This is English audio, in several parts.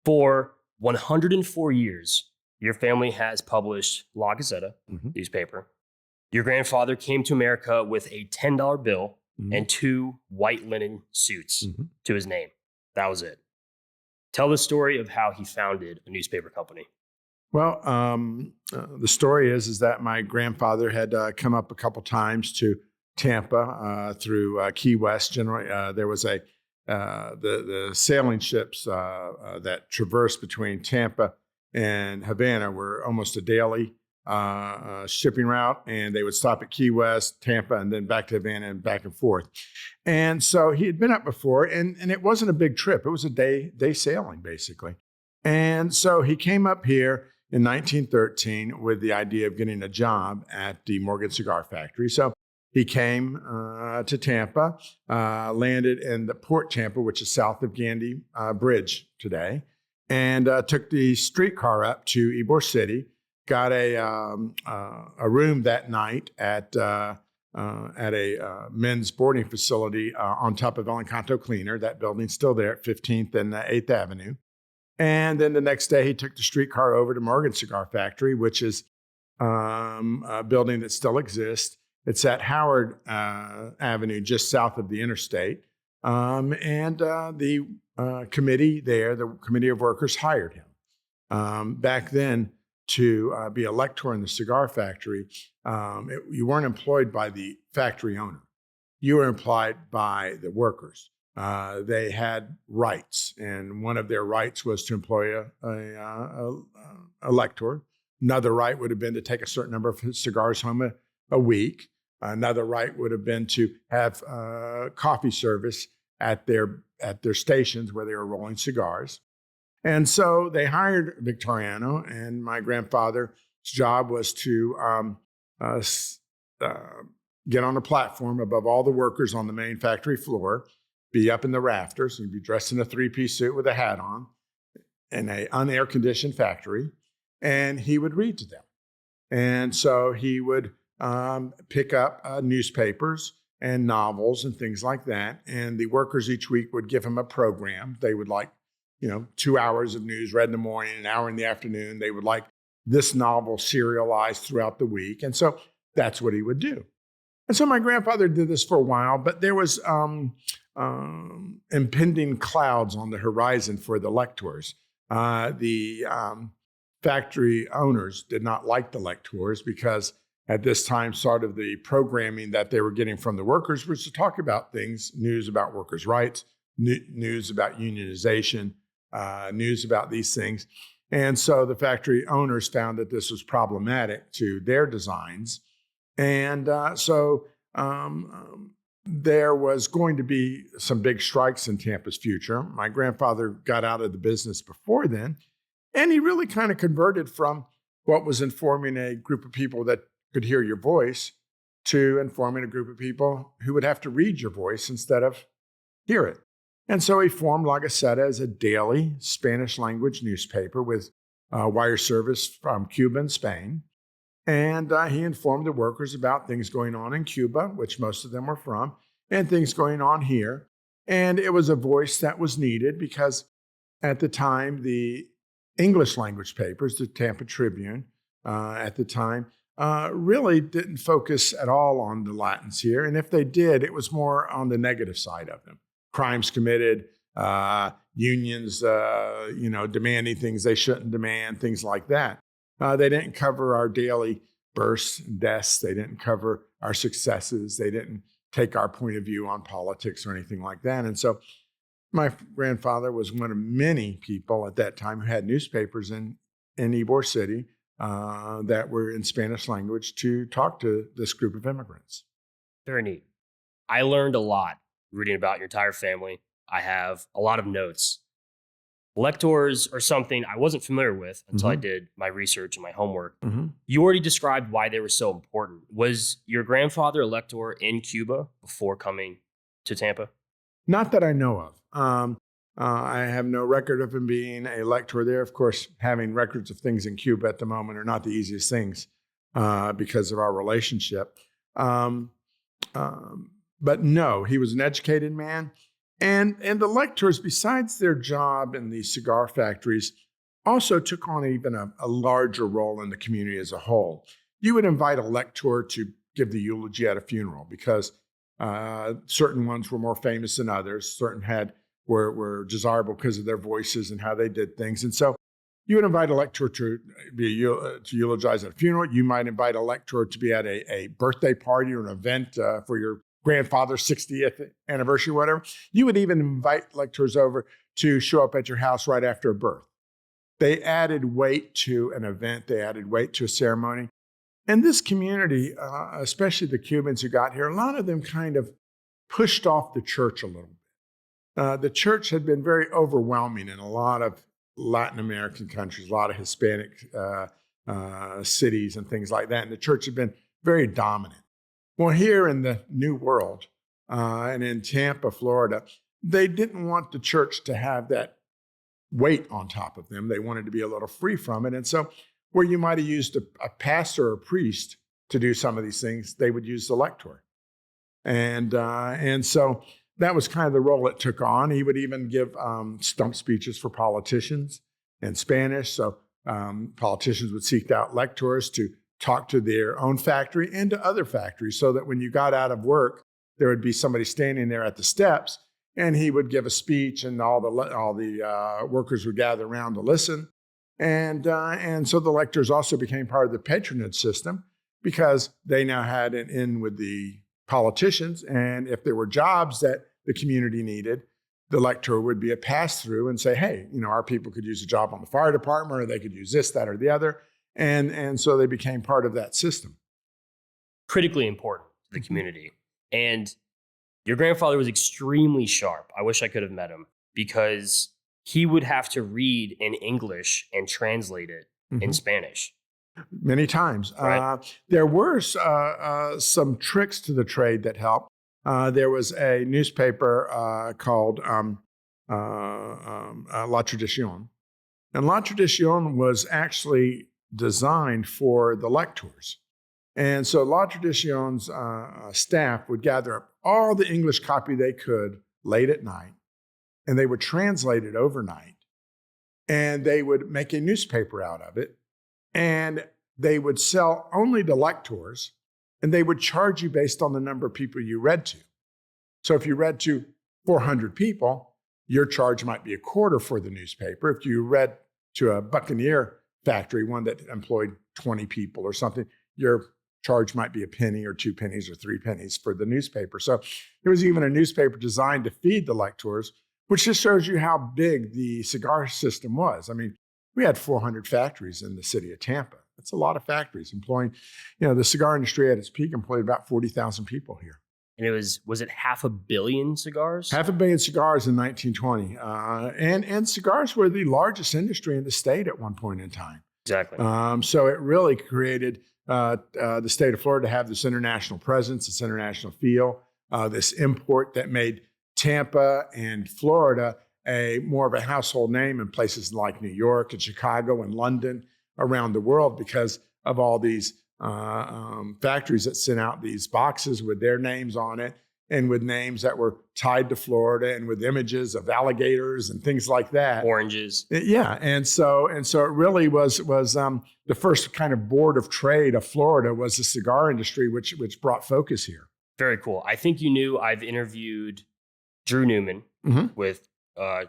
For 104 years, your family has published La Gaceta newspaper. Your grandfather came to America with a $10 bill and 2 white linen suits to his name. That was it. Tell the story of how he founded a newspaper company. Well, the story is that my grandfather had come up a couple times to Tampa through Key West. Generally, there was the sailing ships that traversed between Tampa and Havana were almost a daily shipping route, and they would stop at Key West, Tampa, and then back to Havana and back and forth. And so he had been up before, and it wasn't a big trip. It was a day sailing, basically. And so he came up here in 1913 with the idea of getting a job at the Morgan Cigar Factory. So he came to Tampa, landed in the Port Tampa, which is south of Gandy Bridge today, and took the streetcar up to Ybor City, got a room that night at a men's boarding facility on top of El Encanto Cleaner. That building's still there at 15th and 8th Avenue. And then the next day, he took the streetcar over to Morgan Cigar Factory, which is a building that still exists. It's at Howard Avenue, just south of the interstate. The committee there, the committee of workers, hired him. Back then, to be a lector in the cigar factory, you weren't employed by the factory owner. You were employed by the workers. They had rights, and one of their rights was to employ a lector. Another right would have been to take a certain number of cigars home a week. Another right would have been to have coffee service at their stations where they were rolling cigars. And so they hired Victoriano, and my grandfather's job was to get on a platform above all the workers on the main factory floor, be up in the rafters, and be dressed in a 3-piece suit with a hat on in an unair-conditioned factory, and he would read to them. And so he would pick up newspapers and novels and things like that, and the workers each week would give him a program. They would like 2 hours of news read in the morning, an hour in the afternoon. They would like this novel serialized throughout the week. And so that's what he would do. And so my grandfather did this for a while, but there was impending clouds on the horizon for the lectors. The factory owners did not like the lectors because at this time, sort of the programming that they were getting from the workers was to talk about things, news about workers' rights, news about unionization, news about these things. And so the factory owners found that this was problematic to their designs. And so there was going to be some big strikes in Tampa's future. My grandfather got out of the business before then, and he really kind of converted from what was informing a group of people that could hear your voice to informing a group of people who would have to read your voice instead of hear it. And so he formed La Gaceta as a daily Spanish language newspaper with wire service from Cuba and Spain. And he informed the workers about things going on in Cuba, which most of them were from, and things going on here. And it was a voice that was needed because at the time, the English language papers, the Tampa Tribune, at the time, really didn't focus at all on the Latins here. And if they did, it was more on the negative side of them. Crimes committed, unions, demanding things they shouldn't demand, things like that. They didn't cover our daily births and deaths. They didn't cover our successes. They didn't take our point of view on politics or anything like that. And so my grandfather was one of many people at that time who had newspapers in Ybor City that were in Spanish language to talk to this group of immigrants. Very neat. I learned a lot reading about your entire family. I have a lot of notes. Lectors are something I wasn't familiar with until I did my research and my homework. You already described why they were so important. Was your grandfather a lector in Cuba before coming to Tampa? Not that I know of. I have no record of him being a lector there. Of course, having records of things in Cuba at the moment are not the easiest things because of our relationship. But no, he was an educated man. And the lectors, besides their job in the cigar factories, also took on even a larger role in the community as a whole. You would invite a lector to give the eulogy at a funeral because certain ones were more famous than others. Certain were desirable because of their voices and how they did things. And so you would invite a lector to eulogize at a funeral. You might invite a lector to be at a birthday party or an event for your grandfather's 60th anniversary, whatever. You would even invite lectors over to show up at your house right after a birth. They added weight to an event. They added weight to a ceremony. And this community, especially the Cubans who got here, a lot of them kind of pushed off the church a little bit. The church had been very overwhelming in a lot of Latin American countries, a lot of Hispanic cities and things like that. And the church had been very dominant. Well, here in the New World and in Tampa, Florida, they didn't want the church to have that weight on top of them. They wanted to be a little free from it. And so where you might have used a pastor or a priest to do some of these things, they would use the lector. And so that was kind of the role it took on. He would even give stump speeches for politicians in Spanish. So politicians would seek out lectors to talk to their own factory and to other factories so that when you got out of work, there would be somebody standing there at the steps and he would give a speech and all the workers would gather around to listen. And so the lectors also became part of the patronage system because they now had an in with the politicians. And if there were jobs that the community needed, the lector would be a pass-through and say, hey, our people could use a job on the fire department or they could use this, that, or the other. And so they became part of that system. Critically important to the community. And your grandfather was extremely sharp. I wish I could have met him because he would have to read in English and translate it in Spanish. Many times. Right. There were some tricks to the trade that helped. There was a newspaper called La Tradición. And La Tradición was actually designed for the lectors. And so La Tradición's staff would gather up all the English copy they could late at night, and they would translate it overnight, and they would make a newspaper out of it, and they would sell only to lectors, and they would charge you based on the number of people you read to. So if you read to 400 people, your charge might be a quarter for the newspaper. If you read to a Buccaneer factory, one that employed 20 people or something, your charge might be a penny or 2 pennies or 3 pennies for the newspaper. So there was even a newspaper designed to feed the lectors, which just shows you how big the cigar system was. I mean, we had 400 factories in the city of Tampa. That's a lot of factories employing, the cigar industry at its peak employed about 40,000 people here. And was it 500 million cigars? 500 million cigars in 1920. And cigars were the largest industry in the state at one point in time. Exactly. So it really created the state of Florida to have this international presence, this international feel, this import that made Tampa and Florida more of a household name in places like New York and Chicago and London around the world because of all these factories that sent out these boxes with their names on it and with names that were tied to Florida and with images of alligators and things like that. Oranges. Yeah. And so it really was the first kind of board of trade of Florida was the cigar industry, which brought focus here. Very cool. I think you knew I've interviewed Drew Newman with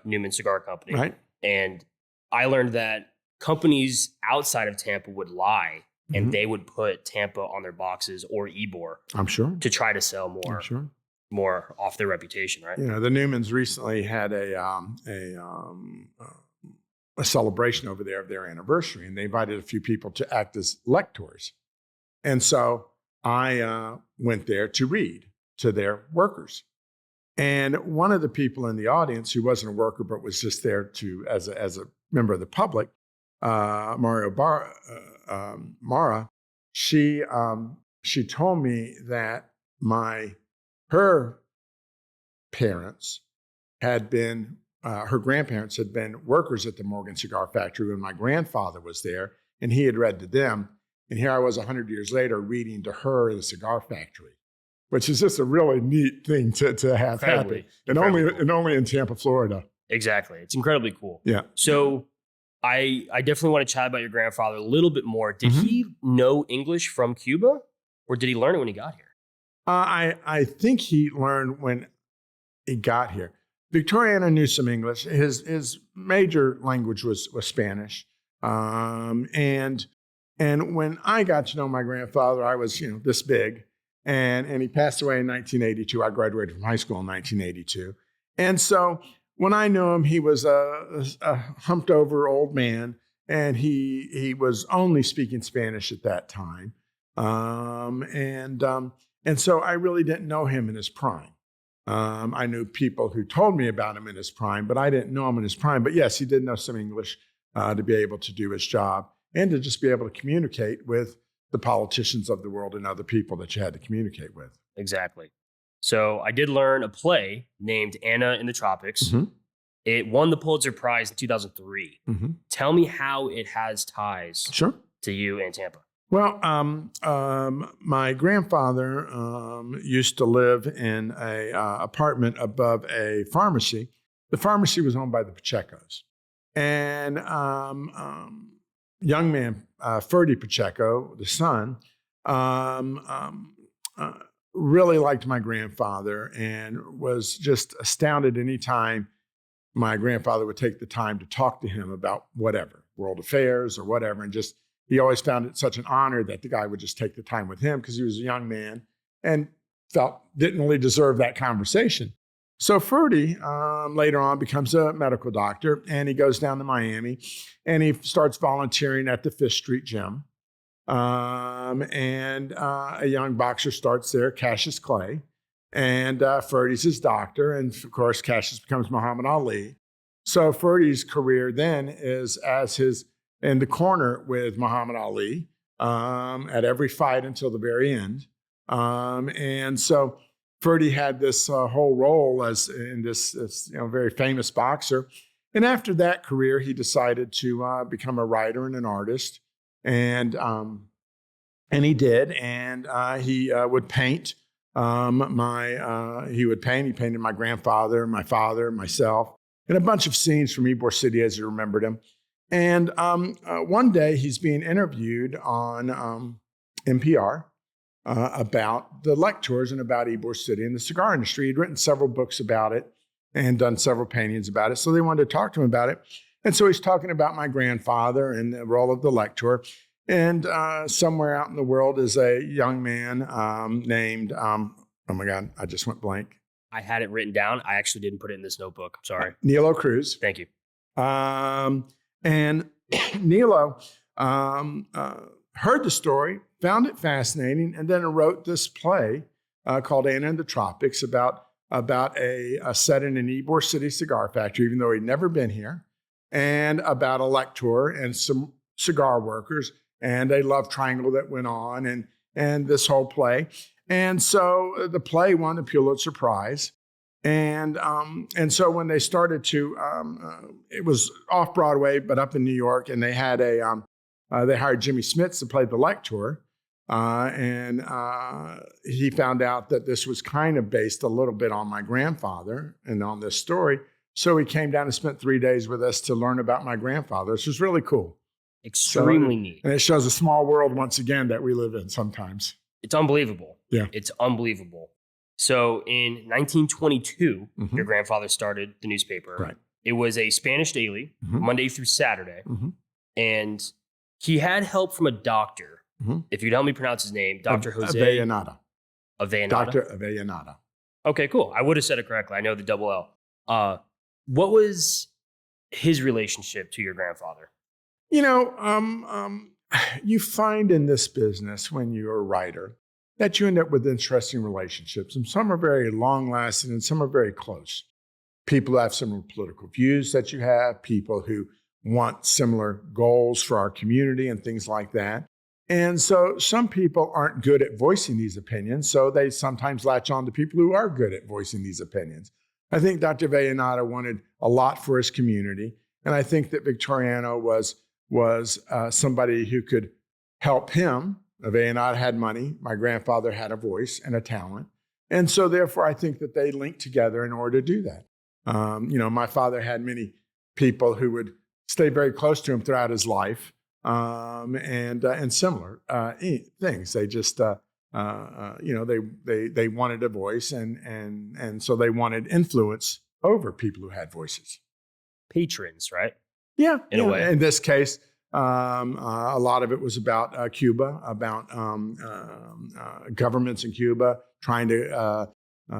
Newman Cigar Company. Right. And I learned that companies outside of Tampa would lie and they would put Tampa on their boxes or Ybor. I'm sure. To try to sell more. I'm sure. More off their reputation, right? The Newmans recently had a celebration over there of their anniversary, and they invited a few people to act as lectors. And so I went there to read to their workers. And one of the people in the audience who wasn't a worker but was just there as a member of the public, Mara, she told me that her parents had been, her grandparents had been workers at the Morgan Cigar Factory when my grandfather was there, and he had read to them. And here I was 100 years later reading to her in the cigar factory. which is just a really neat thing to have happen. And only in Tampa, Florida. Exactly. It's incredibly cool. Yeah. So I definitely want to chat about your grandfather a little bit more. Did he know English from Cuba, or did he learn it when he got here? I think he learned when he got here. Victoriano knew some English. His major language was Spanish. And when I got to know my grandfather, I was, this big. And he passed away in 1982. I graduated from high school in 1982. And so when I knew him, he was a humped over old man, and he was only speaking Spanish at that time. And so I really didn't know him in his prime. I knew people who told me about him in his prime, but I didn't know him in his prime. But yes, he did know some English to be able to do his job and to just be able to communicate with the politicians of the world and other people that you had to communicate with. Exactly. So I did learn a play named Anna in the Tropics. It won the Pulitzer Prize in 2003. Tell me how it has ties to you and Tampa. Well, my grandfather used to live in a apartment above a pharmacy. The pharmacy was owned by the Pachecos. And young man, Ferdy Pacheco, the son, really liked my grandfather and was just astounded anytime my grandfather would take the time to talk to him about whatever, world affairs or whatever. And just, he always found it such an honor that the guy would just take the time with him because he was a young man and didn't really deserve that conversation. So Ferdy later on becomes a medical doctor, and he goes down to Miami and he starts volunteering at the Fifth Street Gym. And a young boxer starts there, Cassius Clay, and Ferdy's his doctor. And of course, Cassius becomes Muhammad Ali. So Ferdy's career then is in the corner with Muhammad Ali at every fight until the very end. And so Ferdy had this whole role as in this very famous boxer. And after that career, he decided to become a writer and an artist. And he did, and he would paint. He painted my grandfather, my father, myself, and a bunch of scenes from Ybor City as you remembered him. And one day he's being interviewed on NPR about the Lectors and about Ybor City and the cigar industry. He'd written several books about it and done several paintings about it, so they wanted to talk to him about it. And so he's talking about my grandfather and the role of the Lector. And somewhere out in the world is a young man named, oh my God, I just went blank. I had it written down. I actually didn't put it in this notebook. I'm sorry. Nilo Cruz. Thank you. And Nilo heard the story, found it fascinating, and then wrote this play called Anna in the Tropics about a set in an Ybor City cigar factory, even though he'd never been here, and about a lector and some cigar workers and a love triangle that went on and this whole play. And so the play won the Pulitzer Prize. And so when they started to, it was off Broadway, but up in New York, and they had they hired Jimmy Smits to play the Lector. And he found out that this was kind of based a little bit on my grandfather and on this story. So he came down and spent 3 days with us to learn about my grandfather. This was really cool. Extremely neat. And it shows a small world once again that we live in sometimes. It's unbelievable. Yeah. It's unbelievable. So in 1922, your grandfather started the newspaper. Right. It was a Spanish daily, Monday through Saturday. And he had help from a doctor. If you'd help me pronounce his name, Dr. Jose Avellaneda. Avellaneda. Dr. Avellaneda. Okay, cool. I would have said it correctly. I know the double L. What was his relationship to your grandfather? You find in this business when you're a writer that you end up with interesting relationships, and some are very long-lasting and some are very close. People who have similar political views that you have, people who want similar goals for our community and things like that. And so some people aren't good at voicing these opinions, so they sometimes latch on to people who are good at voicing these opinions. I think Dr. Avellaneda wanted a lot for his community, and I think that Victoriano was somebody who could help him. Avellaneda had money. My grandfather had a voice and a talent. And so therefore, I think that they linked together in order to do that. My father had many people who would stay very close to him throughout his life, and similar things. They just, they wanted a voice, and so they wanted influence over people who had voices. Patrons, right? Yeah, in a way. In this case, a lot of it was about Cuba, about governments in Cuba trying to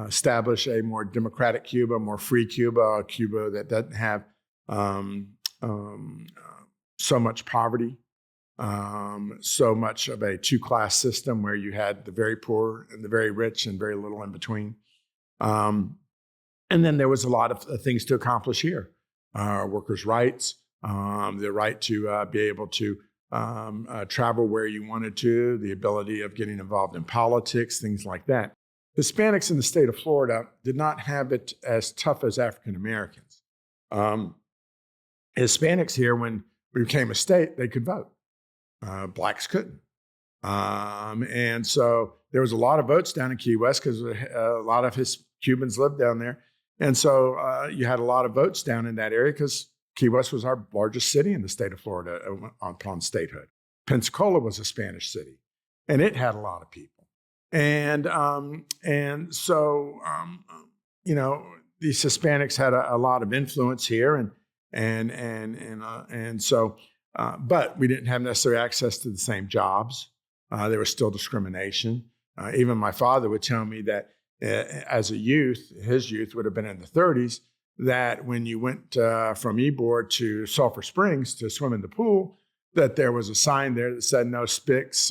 establish a more democratic Cuba, more free Cuba, a Cuba that doesn't have so much poverty, so much of a two-class system where you had the very poor and the very rich and very little in between. And then there was a lot of things to accomplish here. Workers' rights, the right to be able to travel where you wanted to, the ability of getting involved in politics, things like that. Hispanics in the state of Florida did not have it as tough as African Americans. Hispanics here, when we became a state, they could vote. Blacks couldn't. And so there was a lot of votes down in Key West because a lot of Cubans lived down there. And so you had a lot of votes down in that area because Key West was our largest city in the state of Florida upon statehood. Pensacola was a Spanish city, and it had a lot of people. And so these Hispanics had a lot of influence here, and so, but we didn't have necessary access to the same jobs. There was still discrimination. Even my father would tell me that as a youth, his youth would have been in the 30s, that when you went from Ybor to Sulphur Springs to swim in the pool, that there was a sign there that said no spics,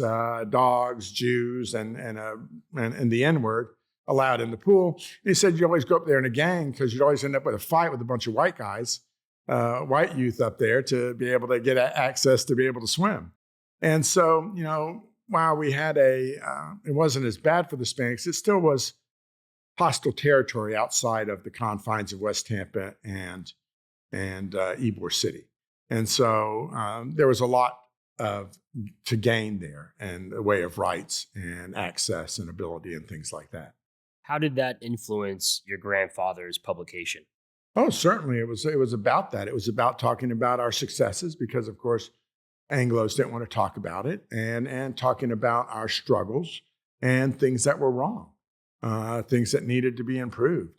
dogs, Jews, and the N-word allowed in the pool. And he said you always go up there in a gang because you'd always end up with a fight with a bunch of white guys, white youth up there to be able to get access to be able to swim. And so, while we had it wasn't as bad for the Hispanics, it still was hostile territory outside of the confines of West Tampa and Ybor City. And so there was a lot to gain there in the way of rights and access and ability and things like that. How did that influence your grandfather's publication? Oh, certainly. It was about that. It was about talking about our successes because, of course, Anglos didn't want to talk about it, and talking about our struggles and things that were wrong, things that needed to be improved.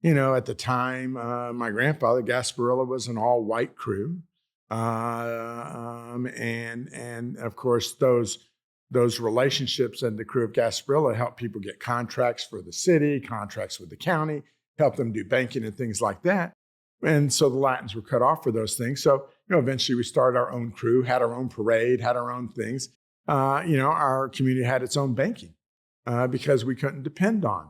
At the time, my grandfather, Gasparilla, was an all-white crew. And of course, those relationships and the crew of Gasparilla helped people get contracts for the city, contracts with the county, helped them do banking and things like that. And so the Latins were cut off for those things. So, eventually we started our own crew, had our own parade, had our own things. Our community had its own banking because we couldn't depend on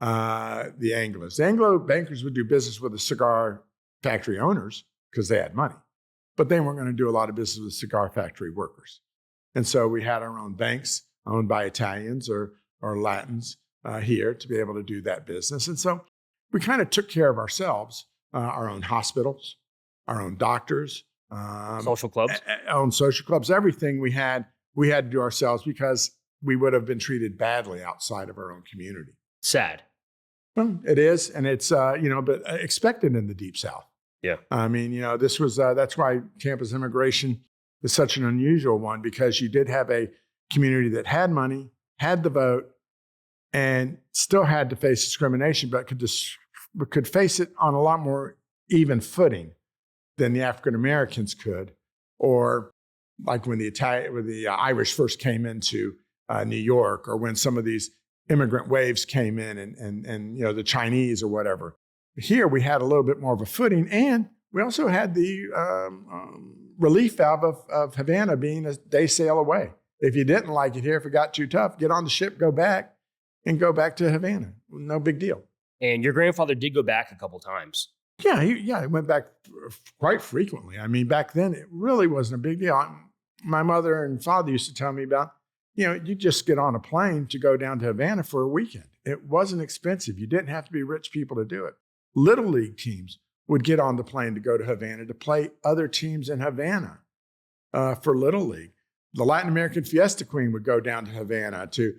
the Anglos. The Anglo bankers would do business with the cigar factory owners because they had money, but they weren't going to do a lot of business with cigar factory workers. And so we had our own banks owned by Italians or Latins here to be able to do that business. And so we kind of took care of ourselves, our own hospitals, our own doctors, social clubs, own social clubs, everything we had to do ourselves because we would have been treated badly outside of our own community. Sad. Well, it is. And it's, but expected in the Deep South. Yeah. I mean, this was, that's why Tampa's immigration is such an unusual one, because you did have a community that had money, had the vote, and still had to face discrimination, but could face it on a lot more even footing than the African Americans could, or like when the Irish first came into New York, or when some of these immigrant waves came in, and the Chinese or whatever. Here we had a little bit more of a footing, and we also had the relief valve of Havana being a day sail away. If you didn't like it here, if it got too tough, get on the ship, go back to Havana. No big deal. And your grandfather did go back a couple times. Yeah, he went back quite frequently. I mean, back then it really wasn't a big deal. My mother and father used to tell me about, you just get on a plane to go down to Havana for a weekend. It wasn't expensive. You didn't have to be rich people to do it. Little league teams would get on the plane to go to Havana to play other teams in Havana for Little League. The Latin American Fiesta Queen would go down to Havana to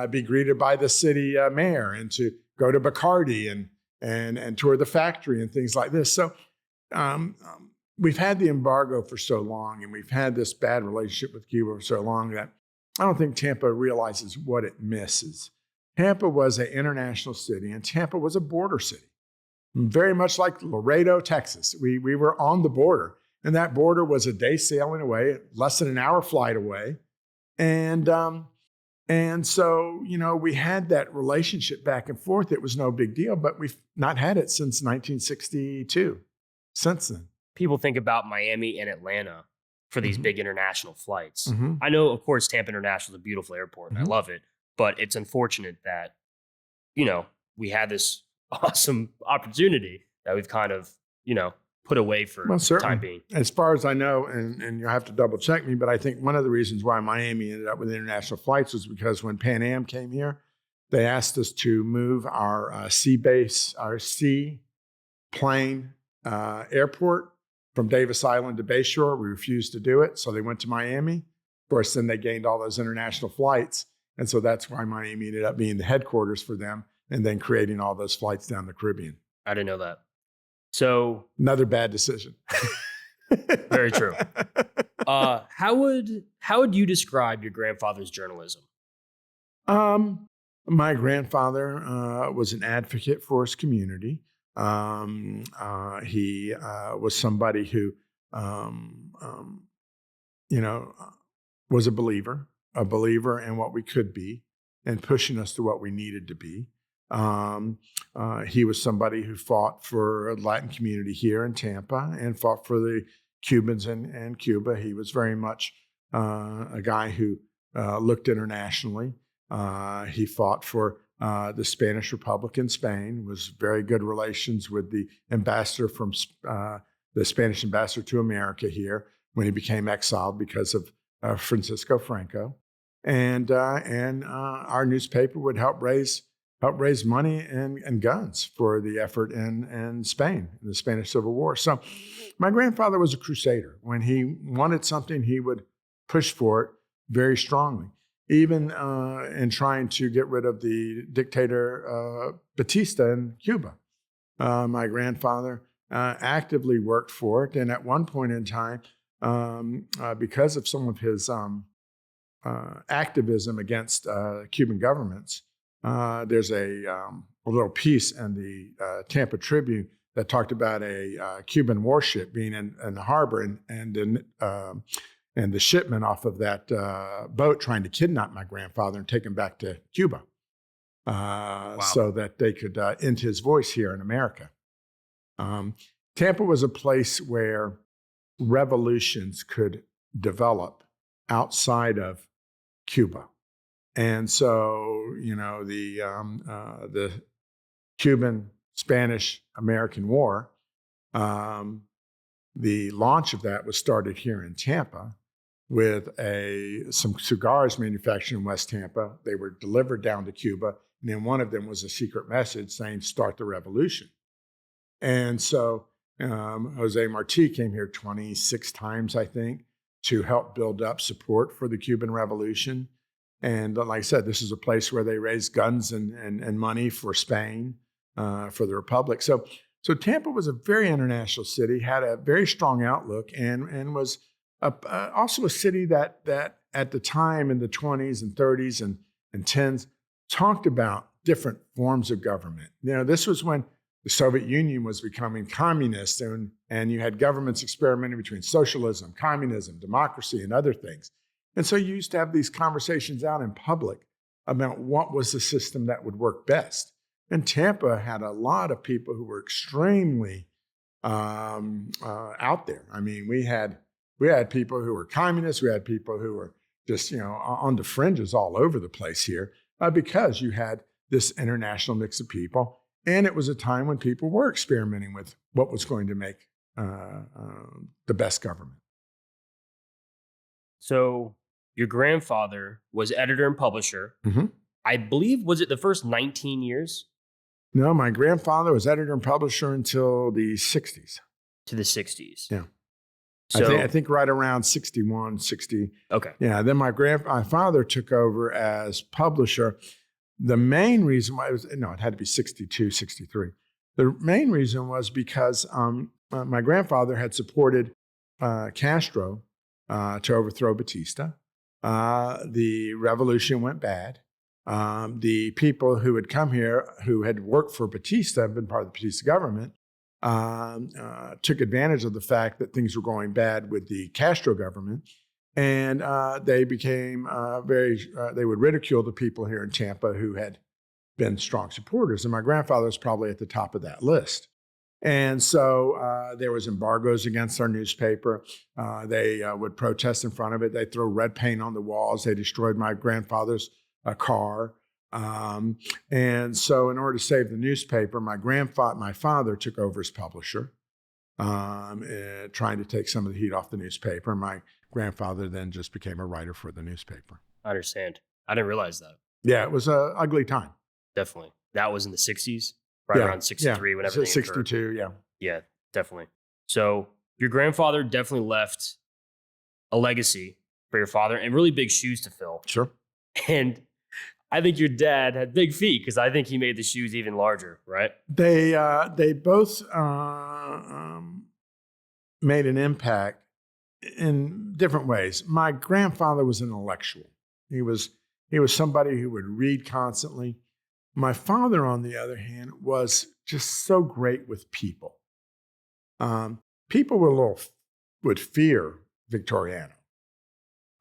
be greeted by the city mayor and to go to Bacardi and tour the factory and things like this. So we've had the embargo for so long, and we've had this bad relationship with Cuba for so long that I don't think Tampa realizes what it misses. Tampa was an international city, and Tampa was a border city, very much like Laredo, Texas. We were on the border, and that border was a day sailing away, less than an hour flight away. And so, we had that relationship back and forth. It was no big deal, but we've not had it since 1962, since then. People think about Miami and Atlanta for these big international flights. Mm-hmm. I know, of course, Tampa International is a beautiful airport, and I love it, but it's unfortunate that, we had this awesome opportunity that we've kind of, put away for the time being. As far as I know, and you'll have to double check me, but I think one of the reasons why Miami ended up with international flights was because when Pan Am came here, they asked us to move our seaplane airport from Davis Island to Bayshore. We refused to do it, so they went to Miami. Of course, then they gained all those international flights, and so that's why Miami ended up being the headquarters for them, and then creating all those flights down the Caribbean. I didn't know that. So another bad decision. Very true. How would you describe your grandfather's journalism? My grandfather was an advocate for his community. He was somebody who, was a believer in what we could be and pushing us to what we needed to be. He was somebody who fought for a Latin community here in Tampa and fought for the Cubans in Cuba. He was very much a guy who looked internationally. He fought for the Spanish Republic in Spain, was very good relations with the ambassador from the Spanish ambassador to America here when he became exiled because of Francisco Franco. And our newspaper would help raise money and guns for the effort in Spain, in the Spanish Civil War. So my grandfather was a crusader. When he wanted something, he would push for it very strongly, even in trying to get rid of the dictator Batista in Cuba. My grandfather actively worked for it, and at one point in time, because of some of his activism against Cuban governments, there's a little piece in the Tampa Tribune that talked about a Cuban warship being in the harbor and the shipment off of that boat trying to kidnap my grandfather and take him back to Cuba so that they could end his voice here in America. Tampa was a place where revolutions could develop outside of Cuba. And so, the Cuban-Spanish-American War, the launch of that was started here in Tampa with some cigars manufactured in West Tampa. They were delivered down to Cuba, and then one of them was a secret message saying, "Start the revolution." And so Jose Marti came here 26 times, I think, to help build up support for the Cuban Revolution. And like I said, this is a place where they raised guns and money for Spain, for the Republic. So Tampa was a very international city, had a very strong outlook, and was also a city that at the time in the 20s and 30s and 10s talked about different forms of government. This was when the Soviet Union was becoming communist, and you had governments experimenting between socialism, communism, democracy, and other things. And so you used to have these conversations out in public about what was the system that would work best. And Tampa had a lot of people who were extremely out there. I mean, we had people who were communists. We had people who were just, on the fringes all over the place here because you had this international mix of people. And it was a time when people were experimenting with what was going to make the best government. So your grandfather was editor and publisher. Mm-hmm. I believe, was it the first 19 years? No, my grandfather was editor and publisher until the 60s. To the 60s. Yeah. So I think right around 61, 60. okay. Yeah. Then my father took over as publisher. The main reason why it had to be 62, 63. The main reason was because my grandfather had supported Castro to overthrow Batista. The revolution went bad. The people who had come here, who had worked for Batista, been part of the Batista government, took advantage of the fact that things were going bad with the Castro government. And they became they would ridicule the people here in Tampa who had been strong supporters. And my grandfather was probably at the top of that list. And so there was embargoes against our newspaper. They would protest in front of it. They'd throw red paint on the walls. They destroyed my grandfather's car. And so in order to save the newspaper, my father took over as publisher, trying to take some of the heat off the newspaper. My grandfather then just became a writer for the newspaper. I understand. I didn't realize that. Yeah, it was an ugly time. Definitely. That was in the 60s, right around 63 when everything 62, occurred. yeah. Yeah, definitely. So your grandfather definitely left a legacy for your father and really big shoes to fill. Sure. And I think your dad had big feet because I think he made the shoes even larger, right? They both made an impact in different ways. My grandfather was an intellectual. He was somebody who would read constantly. My father, on the other hand, was just so great with people. People would fear Victoriano.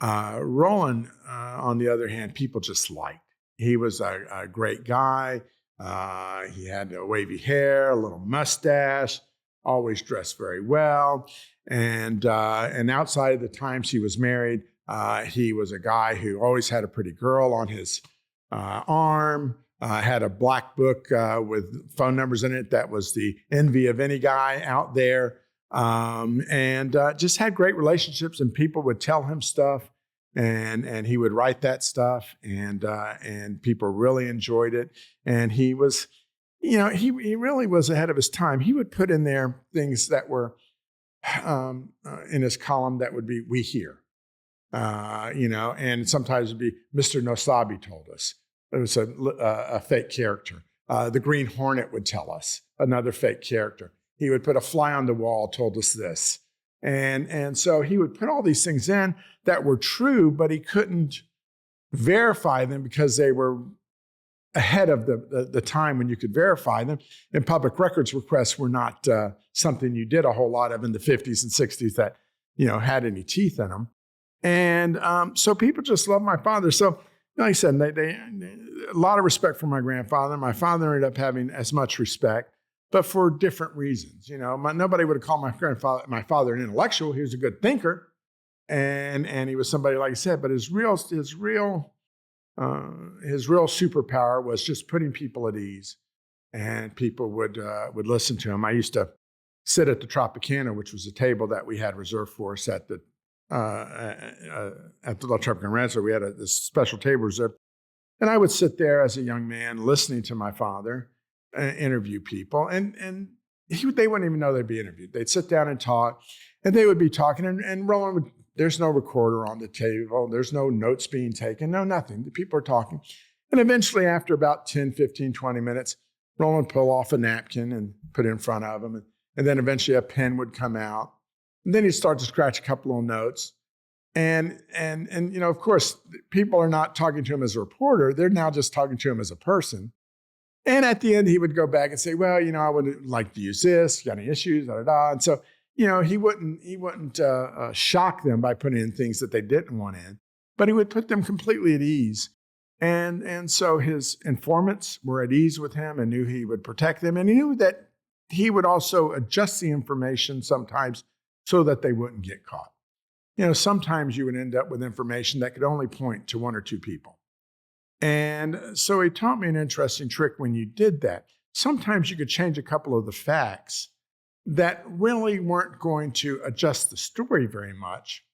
Roland, on the other hand, people just liked. He was a great guy. He had a wavy hair, a little mustache, always dressed very well. And outside of the times he was married, he was a guy who always had a pretty girl on his arm, had a black book with phone numbers in it that was the envy of any guy out there, and just had great relationships, and people would tell him stuff, and he would write that stuff, and people really enjoyed it. And he was, he really was ahead of his time. He would put in there things that were in his column that would be, "We hear," and sometimes it'd be, "Mr. Nosabi told us." It was a fake character. The Green Hornet would tell us, another fake character. He would put a fly on the wall, told us this. And so he would put all these things in that were true, but he couldn't verify them because they were ahead of the time when you could verify them. And public records requests were not something you did a whole lot of in the 50s and 60s that, had any teeth in them. And so people just loved my father. So like I said, they a lot of respect for my grandfather. My father ended up having as much respect, but for different reasons. Nobody would have called my father an intellectual. He was a good thinker, and he was somebody, like I said. But his real superpower was just putting people at ease, and people would listen to him. I used to sit at the Tropicana, which was a table that we had reserved for us at the Tropicana Rancho. We had this special table reserved, and I would sit there as a young man listening to my father interview people, and they wouldn't even know they'd be interviewed. They'd sit down and talk, and they would be talking, and Roland would. There's no recorder on the table. There's no notes being taken. No, nothing. The people are talking. And eventually, after about 10, 15, 20 minutes, Roland would pull off a napkin and put it in front of him. And then eventually a pen would come out. And then he'd start to scratch a couple of notes. And of course, people are not talking to him as a reporter. They're now just talking to him as a person. And at the end, he would go back and say, "Well, I would like to use this. You got any issues? Da, da, da." And so, he wouldn't shock them by putting in things that they didn't want in, but he would put them completely at ease. And so his informants were at ease with him and knew he would protect them. And he knew that he would also adjust the information sometimes so that they wouldn't get caught. Sometimes you would end up with information that could only point to one or two people. And so he taught me an interesting trick when you did that. Sometimes you could change a couple of the facts that really weren't going to adjust the story very much,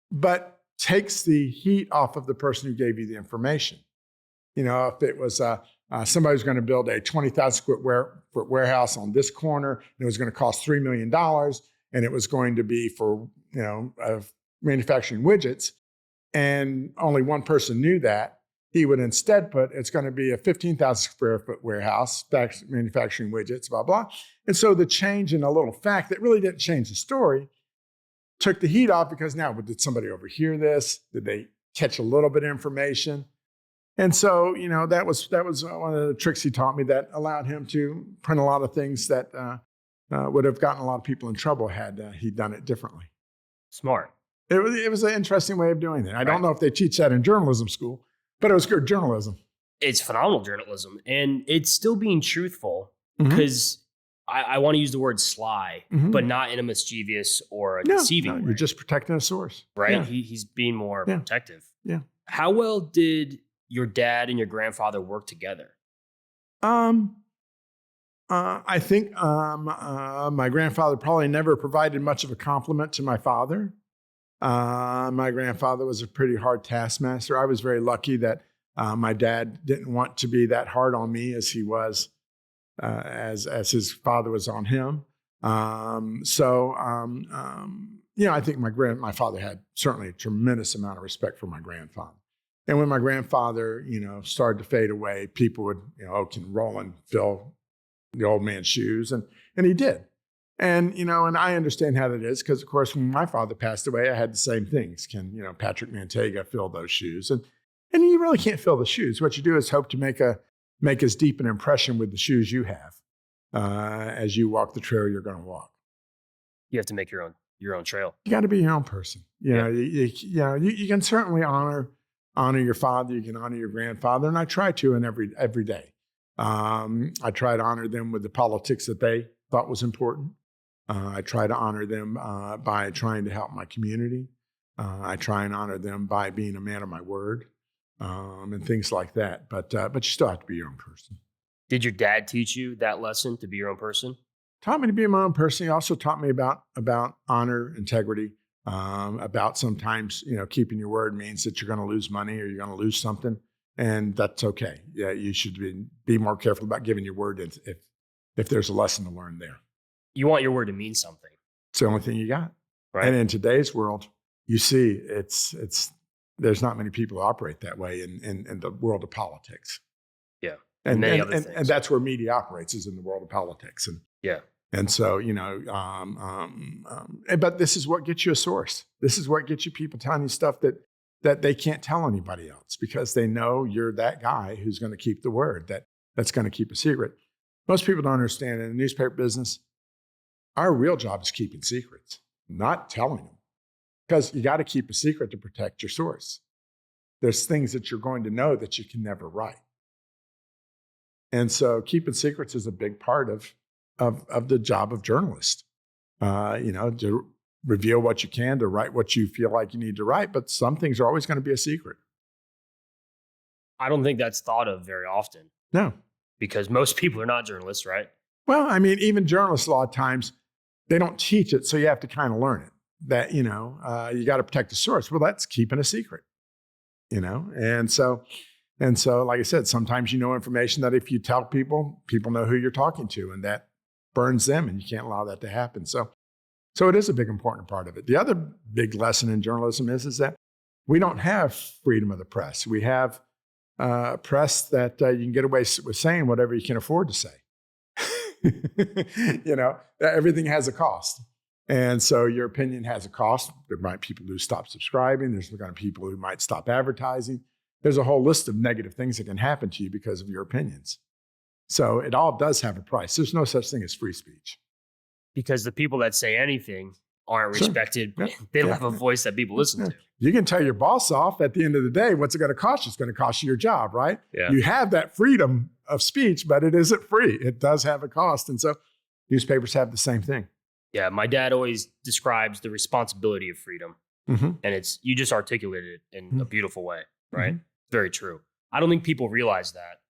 but takes the heat off of the person who gave you the information. If it was somebody was going to build a 20,000 square foot warehouse on this corner, and it was going to cost $3 million, and it was going to be for of manufacturing widgets, and only one person knew that, he would instead put, it's going to be a 15,000 square foot warehouse, manufacturing widgets, blah, blah. And so the change in a little fact that really didn't change the story took the heat off, because now, did somebody overhear this? Did they catch a little bit of information? And so, that was one of the tricks he taught me that allowed him to print a lot of things that would have gotten a lot of people in trouble had he done it differently. Smart. It was an interesting way of doing it. I don't know if they teach that in journalism school, but it was good journalism. It's phenomenal journalism. And it's still being truthful, because I want to use the word sly, but not in a mischievous or a deceiving way. You're just protecting a source. Right? Yeah. He's being more protective. Yeah. How well did your dad and your grandfather work together? I think my grandfather probably never provided much of a compliment to my father. My grandfather was a pretty hard taskmaster. I was very lucky that my dad didn't want to be that hard on me as he was, as his father was on him. I think my father had certainly a tremendous amount of respect for my grandfather. And when my grandfather, started to fade away, people would, can Roland fill the old man's shoes? And he did. And, and I understand how that is, because of course, when my father passed away, I had the same things. Can, Patrick Manteiga fill those shoes? And you really can't fill the shoes. What you do is hope to make as deep an impression with the shoes you have as you walk the trail you're going to walk. You have to make your own trail. You got to be your own person. You can certainly honor your father. You can honor your grandfather, and I try to in every day. I try to honor them with the politics that they thought was important. I try to honor them by trying to help my community. I try and honor them by being a man of my word, and things like that. But you still have to be your own person. Did your dad teach you that lesson, to be your own person? Taught me to be my own person. He also taught me about honor, integrity, about sometimes, keeping your word means that you're going to lose money or you're going to lose something, and that's okay. Yeah, you should be more careful about giving your word if there's a lesson to learn there. You want your word to mean something. It's the only thing you got. Right. And in today's world, you see there's not many people who operate that way in the world of politics. Yeah. And many other things. And that's where media operates, is in the world of politics. And yeah. And so, but this is what gets you a source. This is what gets you people telling you stuff that they can't tell anybody else, because they know you're that guy who's going to keep the word, that's going to keep a secret. Most people don't understand, in the newspaper business, our real job is keeping secrets, not telling them, because you got to keep a secret to protect your source. There's things that you're going to know that you can never write. And so keeping secrets is a big part of the job of journalist, to reveal what you can, to write what you feel like you need to write, but some things are always going to be a secret. I don't think that's thought of very often. No. Because most people are not journalists, right? Well, I mean, even journalists, a lot of times, they don't teach it, so you have to kind of learn it. That, you got to protect the source. Well, that's keeping a secret, And so, like I said, sometimes information that if you tell people know who you're talking to, and that burns them, and you can't allow that to happen. So it is a big, important part of it. The other big lesson in journalism is that we don't have freedom of the press. We have press that you can get away with saying whatever you can afford to say. Everything has a cost. And so your opinion has a cost. There might be people who stop subscribing. There's going to be people who might stop advertising. There's a whole list of negative things that can happen to you because of your opinions. So it all does have a price. There's no such thing as free speech. Because the people that say anything aren't respected. Yeah. They don't have a voice that people listen to. You can tell your boss off at the end of the day, what's it going to cost you? It's going to cost you your job, right? Yeah. You have that freedom of speech, but it isn't free. It does have a cost. And so newspapers have the same thing. Yeah, my dad always describes the responsibility of freedom. Mm-hmm. And you just articulated it in a beautiful way, right? Mm-hmm. Very true. I don't think people realize that,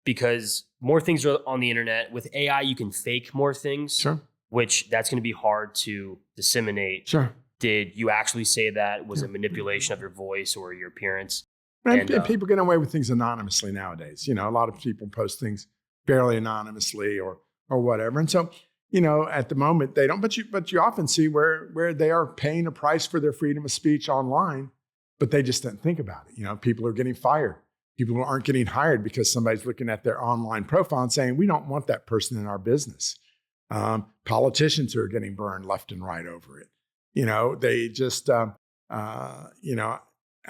because more things are on the internet. With AI, you can fake more things. Sure. Which that's going to be hard to disseminate. Sure. Did you actually say that? Was it manipulation of your voice or your appearance? And people get away with things anonymously nowadays. A lot of people post things fairly anonymously or whatever. And so, at the moment they don't, but you often see where they are paying a price for their freedom of speech online, but they just didn't think about it. People are getting fired. People aren't getting hired because somebody's looking at their online profile and saying, we don't want that person in our business. Politicians who are getting burned left and right over it. They just, I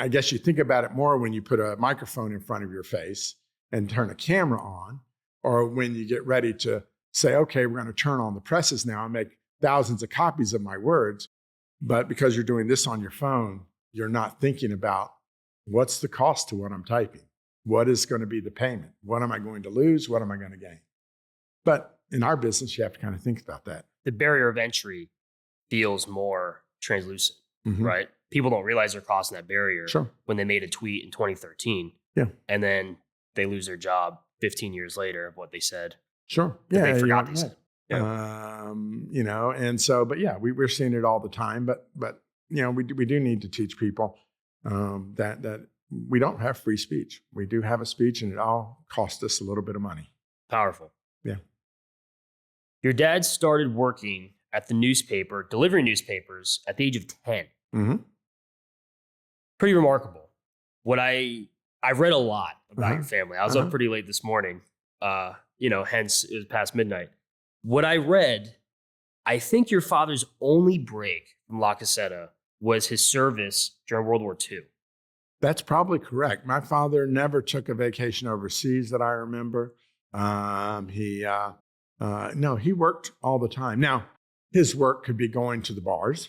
guess you think about it more when you put a microphone in front of your face and turn a camera on, or when you get ready to say, okay, we're going to turn on the presses now and make thousands of copies of my words. But because you're doing this on your phone, you're not thinking about what's the cost to what I'm typing? What is going to be the payment? What am I going to lose? What am I going to gain? But in our business, you have to kind of think about that. The barrier of entry feels more translucent, right? People don't realize they're crossing that barrier when they made a tweet in 2013. Yeah. And then they lose their job 15 years later of what they said. Sure. They forgot they said. And so, but yeah, we're seeing it all the time. But we do need to teach people that we don't have free speech. We do have a speech, and it all costs us a little bit of money. Powerful. Yeah. Your dad started working at the newspaper, delivering newspapers at the age of 10. Pretty remarkable. I've read a lot about your family. I was up pretty late this morning. Hence it was past midnight. What I read, I think your father's only break from La Gaceta was his service during World War II. That's probably correct. My father never took a vacation overseas that I remember. He worked all the time. Now, his work could be going to the bars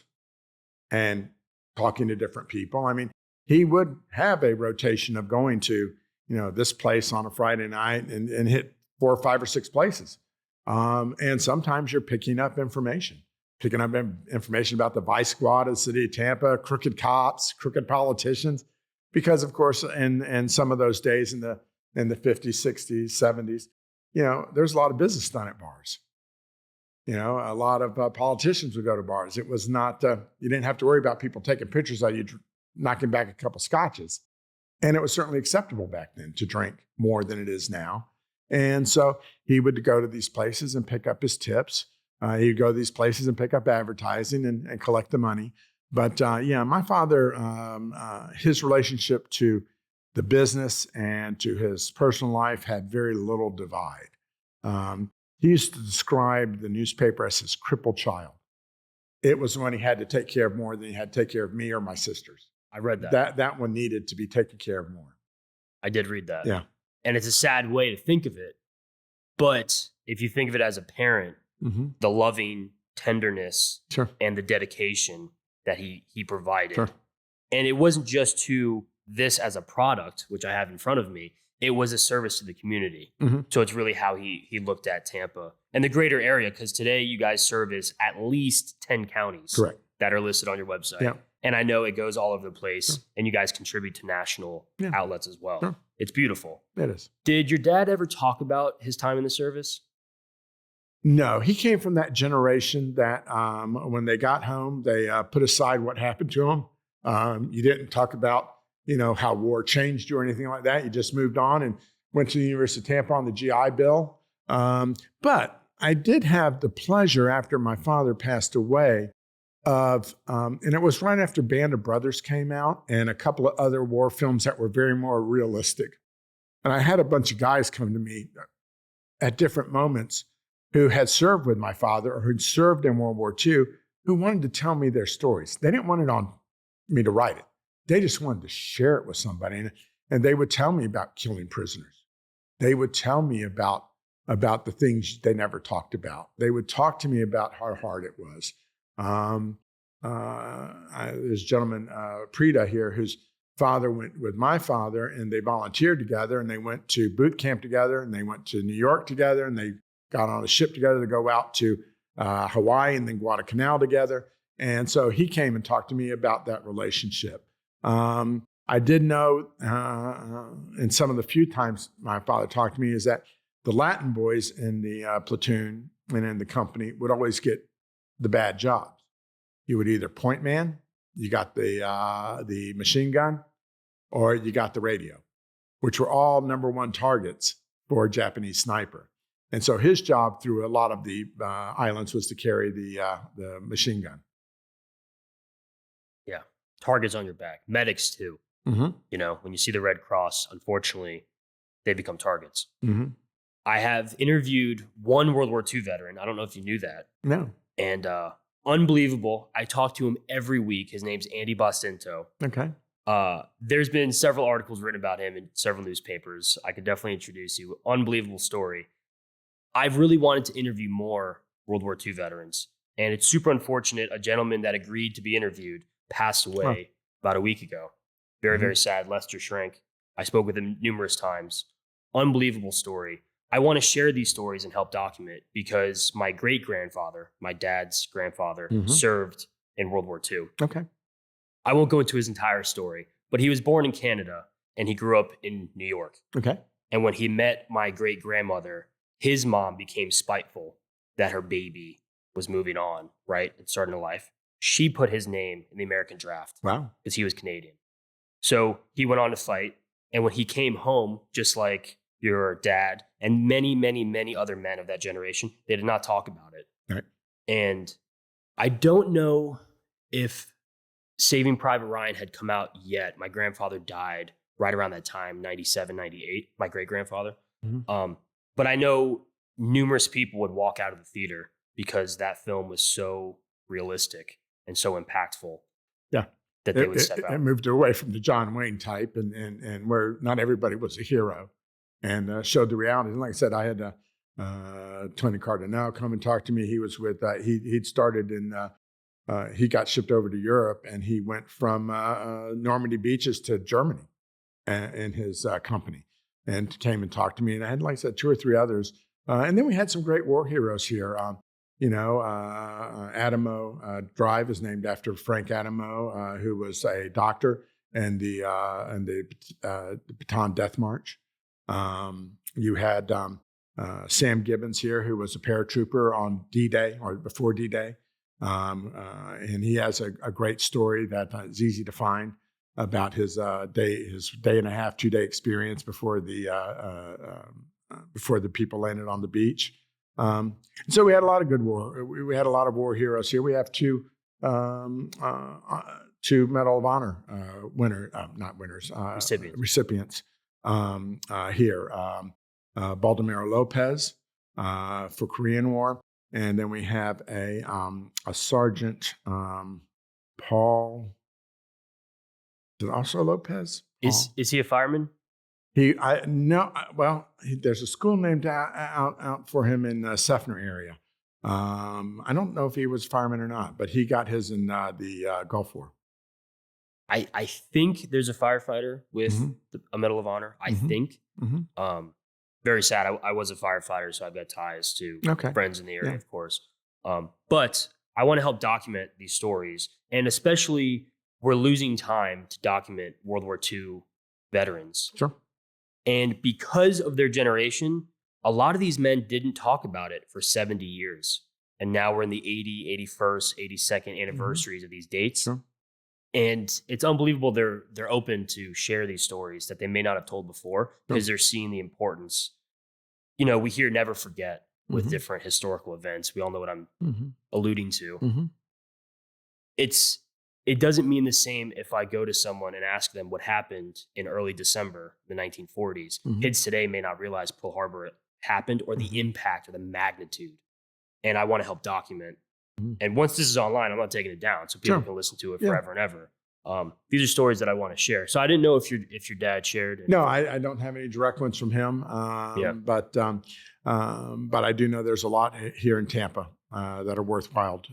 and talking to different people. I mean, he would have a rotation of going to, this place on a Friday night and hit 4 or 5 or 6 places. And sometimes you're picking up information about the vice squad of the city of Tampa, crooked cops, crooked politicians. Because, of course, in some of those days in the 50s, 60s, 70s, there's a lot of business done at bars. A lot of politicians would go to bars. It was not, you didn't have to worry about people taking pictures of you knocking back a couple scotches. And it was certainly acceptable back then to drink more than it is now. And so he would go to these places and pick up his tips. He'd go to these places and pick up advertising and collect the money. But my father, his relationship to the business and to his personal life had very little divide. He used to describe the newspaper as his crippled child. It was when he had to take care of more than he had to take care of me or my sisters. I read that. That one needed to be taken care of more. I did read that. Yeah. And it's a sad way to think of it. But if you think of it as a parent, the loving tenderness and the dedication that he provided. Sure. And it wasn't just to this as a product, which I have in front of me. It was a service to the community. So it's really how he looked at Tampa and the greater area, because today you guys service at least 10 counties that are listed on your website. Yeah. And I know it goes all over the place, and you guys contribute to national outlets as well. Sure. It's beautiful. It is. Did your dad ever talk about his time in the service? No, he came from that generation that when they got home, they put aside what happened to them. You didn't talk about, how war changed you or anything like that. You just moved on and went to the University of Tampa on the GI Bill. But I did have the pleasure after my father passed away of, and it was right after Band of Brothers came out and a couple of other war films that were very more realistic. And I had a bunch of guys come to me at different moments who had served with my father or who'd served in World War II, who wanted to tell me their stories. They didn't want it on me to write it. They just wanted to share it with somebody. And they would tell me about killing prisoners. They would tell me about the things they never talked about. They would talk to me about how hard it was. There's a gentleman, Prida here, whose father went with my father, and they volunteered together, and they went to boot camp together, and they went to New York together, and they got on a ship together to go out to Hawaii and then Guadalcanal together. And so he came and talked to me about that relationship. I did know, and some of the few times my father talked to me, is that the Latin boys in the platoon and in the company would always get the bad jobs. You would either point man, you got the machine gun, or you got the radio, which were all number one targets for a Japanese sniper. And so his job through a lot of the islands was to carry the machine gun. Yeah. Targets on your back. Medics too. Mm-hmm. You know, when you see the Red Cross, unfortunately, they become targets. Mm-hmm. I have interviewed one World War II veteran. I don't know if you knew that. No. And unbelievable. I talk to him every week. His name's Andy Bostinto. Okay. There's been several articles written about him in several newspapers. I could definitely introduce you. Unbelievable story. I've really wanted to interview more World War II veterans. And it's super unfortunate. A gentleman that agreed to be interviewed passed away about a week ago. Very, very sad. Lester Schrank. I spoke with him numerous times. Unbelievable story. I want to share these stories and help document because my great-grandfather, my dad's grandfather, served in World War II. Okay. I won't go into his entire story, but he was born in Canada and he grew up in New York. Okay. And when he met my great-grandmother, his mom became spiteful that her baby was moving on, right, and starting a life. She put his name in the American draft. Wow. Because he was Canadian. So he went on to fight. And when he came home, just like your dad and many, many, many other men of that generation, they did not talk about it. Right. And I don't know if Saving Private Ryan had come out yet. My grandfather died right around that time, 97, 98, my great-grandfather. But I know numerous people would walk out of the theater because that film was so realistic and so impactful. Yeah. That they would step out. It moved away from the John Wayne type and where not everybody was a hero and showed the reality. And like I said, I had Tony Cardinal come and talk to me. He was with, he'd started in, he got shipped over to Europe and he went from Normandy beaches to Germany in his company and came and talked to me. And I had, like I said, 2 or 3 others. And then we had some great war heroes here. Adamo Drive is named after Frank Adamo, who was a doctor in the Bataan Death March. You had Sam Gibbons here, who was a paratrooper on D-Day or before D-Day. And he has a great story that is easy to find about his day and a half, 2-day experience before the people landed on the beach. So we had a lot of good war. We had a lot of war heroes here. We have 2 Medal of Honor recipients here. Baldomero Lopez for Korean War, and then we have a Sergeant Paul. Is it also Lopez? Is he a fireman? There's a school named out for him in the Seffner area. I don't know if he was a fireman or not, but he got his in the Gulf War. I think there's a firefighter with a Medal of Honor. I think. Very sad. I was a firefighter, so I've got ties to friends in the area, of course. But I want to help document these stories, and especially we're losing time to document World War II veterans. Sure. And because of their generation, a lot of these men didn't talk about it for 70 years. And now we're in the 80, 81st, 82nd anniversaries of these dates. Sure. And it's unbelievable they're open to share these stories that they may not have told before because they're seeing the importance. You know, we hear never forget with different historical events. We all know what I'm alluding to. It doesn't mean the same if I go to someone and ask them what happened in early December, the 1940s. Kids today may not realize Pearl Harbor happened or the impact or the magnitude. And I want to help document. And once this is online, I'm not taking it down so people can listen to it forever and ever. These are stories that I want to share. So I didn't know if your dad shared. No, I don't have any direct ones from him. But I do know there's a lot here in Tampa that are worthwhile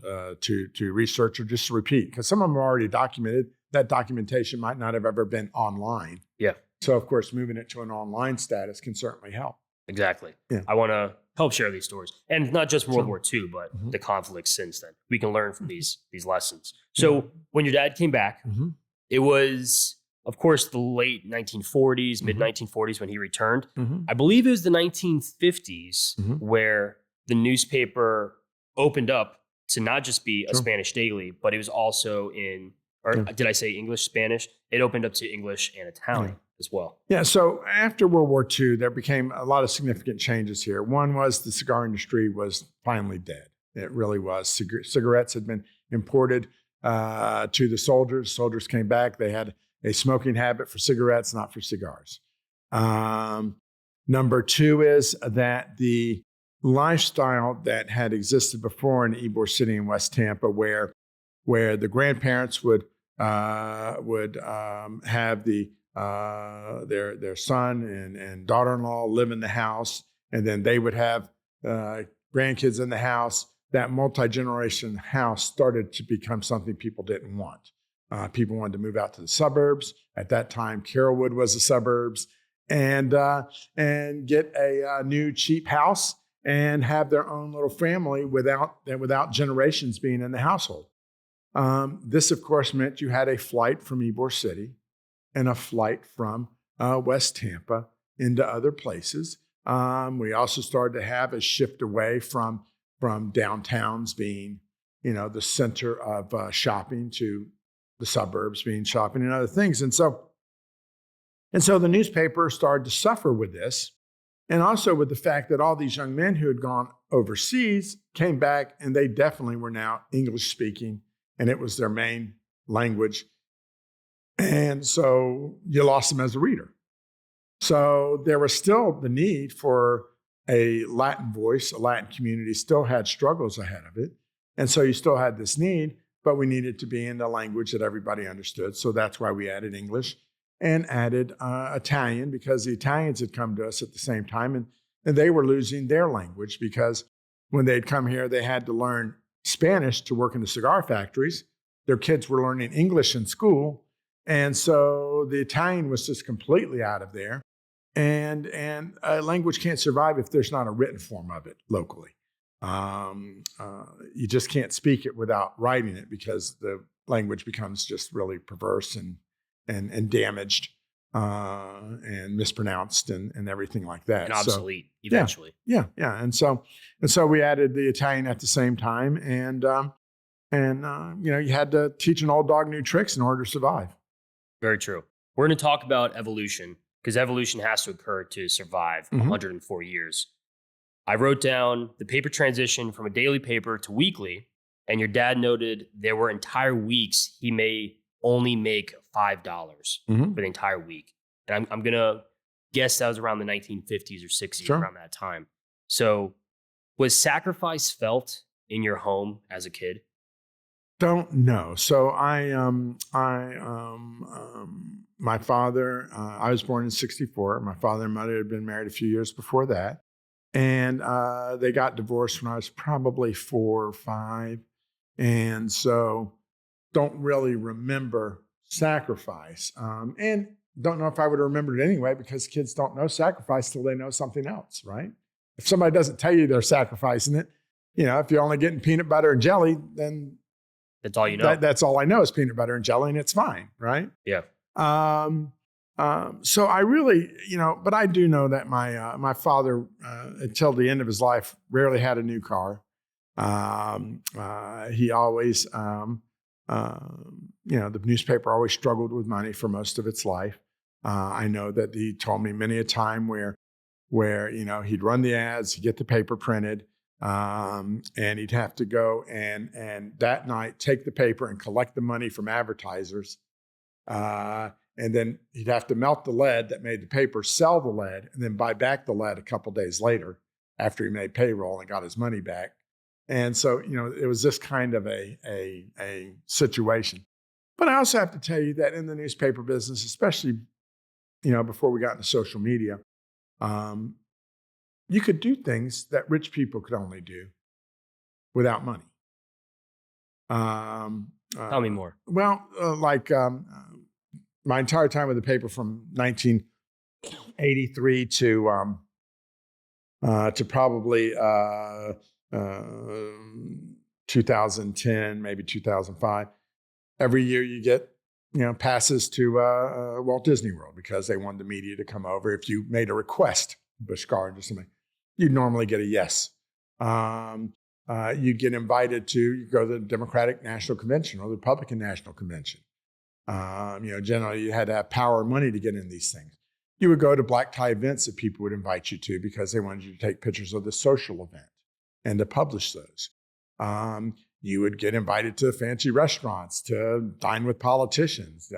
to research or just to repeat, because some of them are already documented. That documentation might not have ever been online. Yeah. So of course, moving it to an online status can certainly help. Exactly. Yeah. I want to help share these stories, and not just World War II, but the conflicts since then. We can learn from these lessons. So when your dad came back, it was, of course, the late 1940s, mid 1940s when he returned. I believe it was the 1950s where the newspaper opened up to not just be a Spanish daily, but it was also in or Yeah. did I say English, Spanish? It opened up to English and Italian as well. Yeah, so after World War II, there became a lot of significant changes here. One was the cigar industry was finally dead. It really was. Cigarettes had been imported to the soldiers. Soldiers came back. They had a smoking habit for cigarettes, not for cigars. Number two is that the lifestyle that had existed before in Ybor City in West Tampa, where the grandparents would have their son and daughter-in-law live in the house, and then they would have grandkids in the house. That multi-generation house started to become something people didn't want. People wanted to move out to the suburbs. At that time, Carrollwood was the suburbs, and get a new cheap house and have their own little family without generations being in the household. This, of course, meant you had a flight from Ybor City and a flight from West Tampa into other places. We also started to have a shift away from downtowns being, the center of shopping to the suburbs being shopping and other things. And so the newspaper started to suffer with this, and also with the fact that all these young men who had gone overseas came back, and they definitely were now English speaking, and it was their main language. And so you lost them as a reader. So there was still the need for a Latin voice. A Latin community still had struggles ahead of it. And so you still had this need, but we needed to be in the language that everybody understood. So that's why we added English and added Italian, because the Italians had come to us at the same time, and they were losing their language, because when they'd come here, they had to learn Spanish to work in the cigar factories. Their kids were learning English in school. And so the Italian was just completely out of there. And a language can't survive if there's not a written form of it locally. You just can't speak it without writing it, because the language becomes just really perverse and damaged and mispronounced and everything like that. And obsolete eventually. Yeah. And so we added the Italian at the same time, and you had to teach an old dog new tricks in order to survive. Very true. We're going to talk about evolution, because evolution has to occur to survive 104 years. I wrote down the paper transition from a daily paper to weekly, and your dad noted there were entire weeks he may only make $5 for the entire week. And I'm going to guess that was around the 1950s or 60s, around that time. So was sacrifice felt in your home as a kid? Don't know. So my father, I was born in 1964. My father and mother had been married a few years before that. And they got divorced when I was probably 4 or 5. And so don't really remember sacrifice. And don't know if I would have remembered it anyway, because kids don't know sacrifice till they know something else, right? If somebody doesn't tell you they're sacrificing it, if you're only getting peanut butter and jelly, then that's all you know. That's all I know is peanut butter and jelly, and it's fine, right? Yeah. So I really, but I do know that my father, until the end of his life, rarely had a new car. He always, the newspaper always struggled with money for most of its life. I know that he told me many a time where he'd run the ads, he'd get the paper printed, and he'd have to go and that night take the paper and collect the money from advertisers. And then he'd have to melt the lead that made the paper, sell the lead, and then buy back the lead a couple days later after he made payroll and got his money back. And so, it was this kind of a situation. But I also have to tell you that in the newspaper business, especially, before we got into social media, you could do things that rich people could only do without money. Tell me more. Well, my entire time with the paper from 1983 to probably 2010, maybe 2005. Every year you get, passes to Walt Disney World, because they wanted the media to come over. If you made a request, Busch Gardens or something, you'd normally get a yes. You'd get invited to go to the Democratic National Convention or the Republican National Convention. Generally you had to have power and money to get in these things. You would go to black tie events that people would invite you to because they wanted you to take pictures of the social event and to publish those. You would get invited to fancy restaurants to dine with politicians.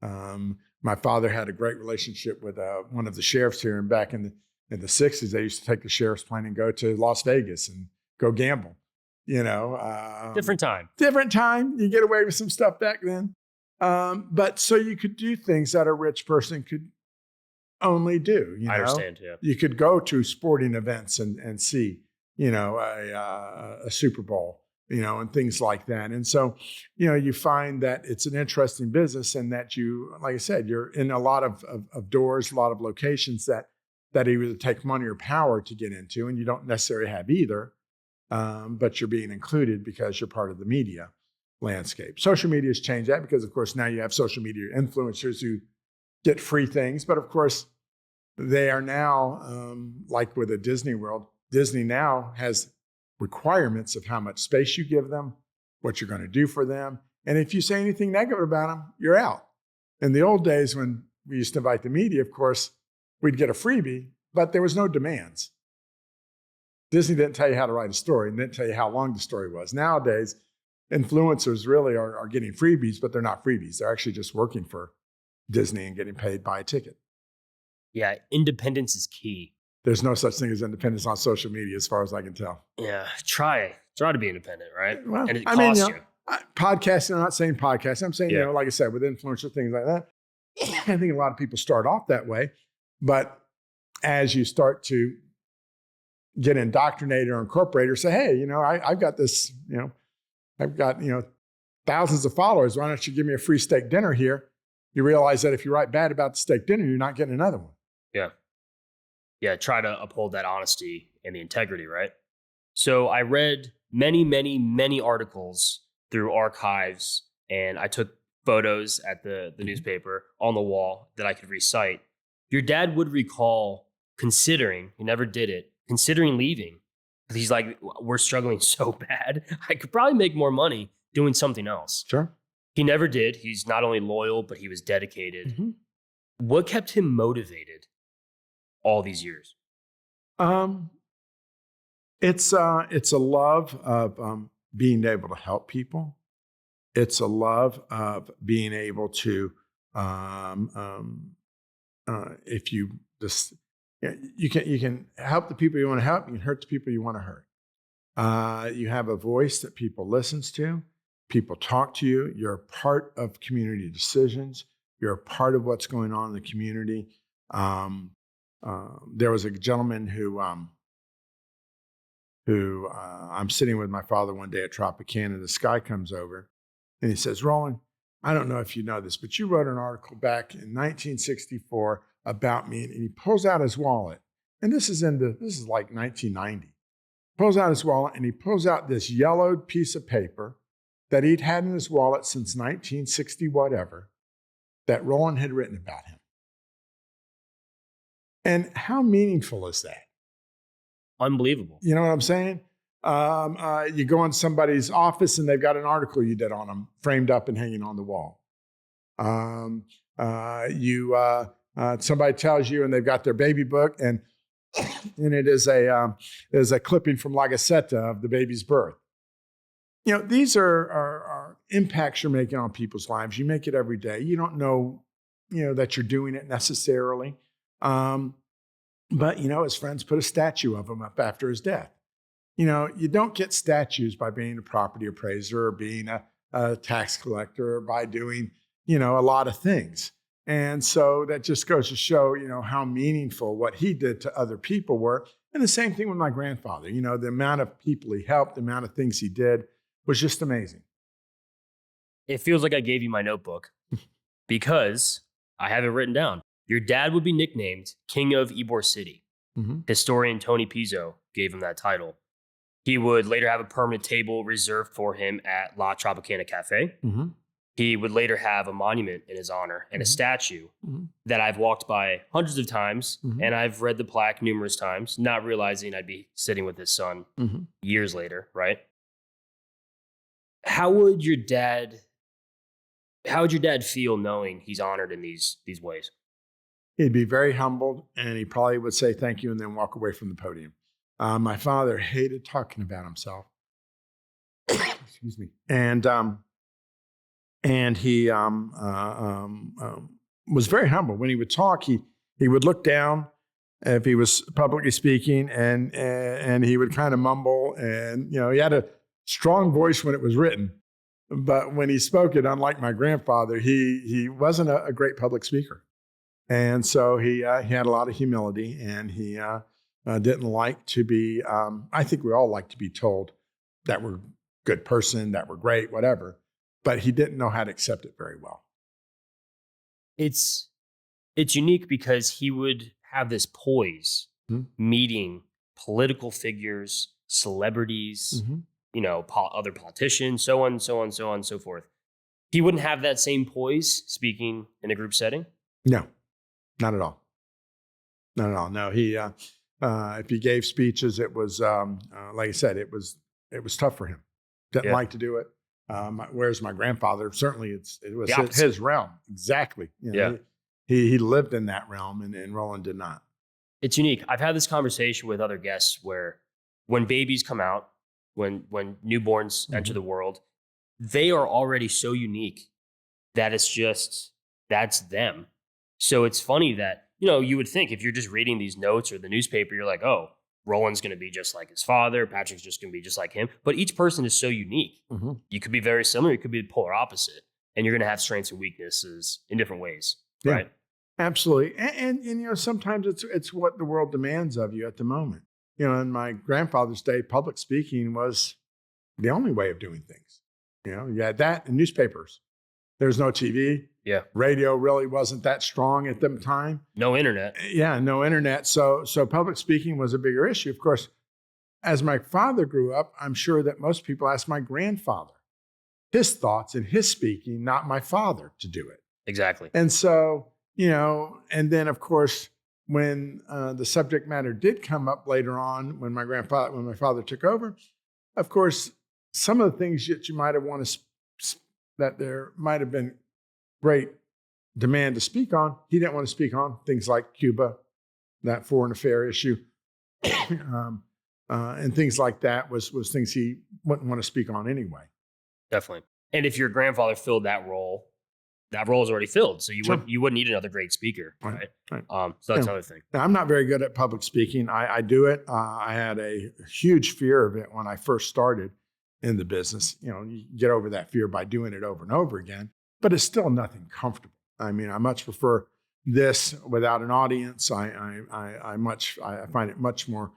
My father had a great relationship with one of the sheriffs here, and back in the 60s, they used to take the sheriff's plane and go to Las Vegas and go gamble. Different time. Different time. You get away with some stuff back then. But so you could do things that a rich person could only do. I understand, yeah. You could go to sporting events and see, a Super Bowl, and things like that. And so, you find that it's an interesting business, and that you, like I said, you're in a lot of doors, a lot of locations that either take money or power to get into, and you don't necessarily have either, but you're being included because you're part of the media landscape. Social media has changed that because, of course, now you have social media influencers who get free things. But, of course, they are now, like with a Disney World, Disney now has requirements of how much space you give them, what you're going to do for them. And if you say anything negative about them, you're out. In the old days when we used to invite the media, of course, we'd get a freebie, but there was no demands. Disney didn't tell you how to write a story and didn't tell you how long the story was. Nowadays, influencers really are getting freebies, but they're not freebies. They're actually just working for Disney and getting paid by a ticket. Yeah, independence is key. There's no such thing as independence on social media, as far as I can tell. Yeah, try to be independent, right? Well, and it costs you. Podcasting, I'm not saying podcasting. I'm saying, like I said, with influential things like that, I think a lot of people start off that way. But as you start to get indoctrinated or incorporated or say, hey, I've got this, I've got, thousands of followers. Why don't you give me a free steak dinner here? You realize that if you write bad about the steak dinner, you're not getting another one. Yeah. Yeah, try to uphold that honesty and the integrity, right? So I read many, many, many articles through archives, and I took photos at the newspaper on the wall that I could recite. Your dad would recall considering, he never did it, considering leaving. He's like, we're struggling so bad. I could probably make more money doing something else. Sure. He never did. He's not only loyal, but he was dedicated. Mm-hmm. What kept him motivated all these years? It's a love of being able to help people. It's a love of being able to, if you just, you can help the people you want to help. You can hurt the people you want to hurt. You have a voice that people listens to. People talk to you. You're a part of community decisions. You're a part of what's going on in the community. There was a gentleman who I'm sitting with my father one day at Tropicana. This guy comes over and he says, Roland, I don't know if you know this, but you wrote an article back in 1964 about me. And he pulls out his wallet. And this is like 1990. Pulls out his wallet and he pulls out this yellowed piece of paper that he'd had in his wallet since 1960 whatever, that Roland had written about him. And how meaningful is that? Unbelievable. You know what I'm saying? You go in somebody's office and they've got an article you did on them framed up and hanging on the wall. Somebody tells you and they've got their baby book and it is a clipping from La Gaceta of the baby's birth. These are impacts you're making on people's lives. You make it every day. You don't know, that you're doing it necessarily. But, his friends put a statue of him up after his death. You don't get statues by being a property appraiser or being a tax collector or by doing, a lot of things. And so that just goes to show, how meaningful what he did to other people were. And the same thing with my grandfather. The amount of people he helped, the amount of things he did was just amazing. It feels like I gave you my notebook because I have it written down. Your dad would be nicknamed King of Ybor City. Mm-hmm. Historian Tony Pizzo gave him that title. He would later have a permanent table reserved for him at La Tropicana Cafe. Mm-hmm. He would later have a monument in his honor and a statue that I've walked by hundreds of times, and I've read the plaque numerous times, not realizing I'd be sitting with his son years later, right? How would your dad How would your dad feel knowing he's honored in these ways? He'd be very humbled, and he probably would say thank you and then walk away from the podium. My father hated talking about himself. Excuse me. And he was very humble. When he would talk, he would look down if he was publicly speaking, and he would kind of mumble. And he had a strong voice when it was written, but when he spoke it, unlike my grandfather, he wasn't a great public speaker. And so he had a lot of humility, and he didn't like to be. I think we all like to be told that we're a good person, that we're great, whatever. But he didn't know how to accept it very well. It's unique because he would have this poise meeting political figures, celebrities, other politicians, so on, so on, so on, so forth. He wouldn't have that same poise speaking in a group setting? No, not at all. Not at all. No, he if he gave speeches, it was like I said, it was tough for him. Didn't like to do it. Whereas my grandfather, certainly it was his realm. Exactly. He lived in that realm, and Roland did not. It's unique. I've had this conversation with other guests where when babies come out, when newborns enter the world, they are already so unique that that's them. So it's funny that, you would think if you're just reading these notes or the newspaper, you're like, oh, Roland's going to be just like his father. Patrick's just going to be just like him. But each person is so unique. Mm-hmm. You could be very similar. You could be the polar opposite. And you're going to have strengths and weaknesses in different ways. Yeah, right? Absolutely. And sometimes it's what the world demands of you at the moment. In my grandfather's day, public speaking was the only way of doing things. You had that and newspapers. There's no TV. Yeah. Radio really wasn't that strong at the time. No internet. Yeah, no internet. So public speaking was a bigger issue. Of course, as my father grew up, I'm sure that most people asked my grandfather his thoughts and his speaking, not my father, to do it. Exactly. And so, and then of course, when the subject matter did come up later on, when my father took over, of course, some of the things that you might have wanted that there might have been great demand to speak on, he didn't want to speak on things like Cuba, that foreign affair issue, and things like that was things he wouldn't want to speak on anyway. Definitely. And if your grandfather filled that role is already filled. So you wouldn't need another great speaker, right? So that's another thing. Now, I'm not very good at public speaking. I do it. I had a huge fear of it when I first started in the business. You get over that fear by doing it over and over again, but it's still nothing comfortable. I mean, I much prefer this without an audience. I find it much more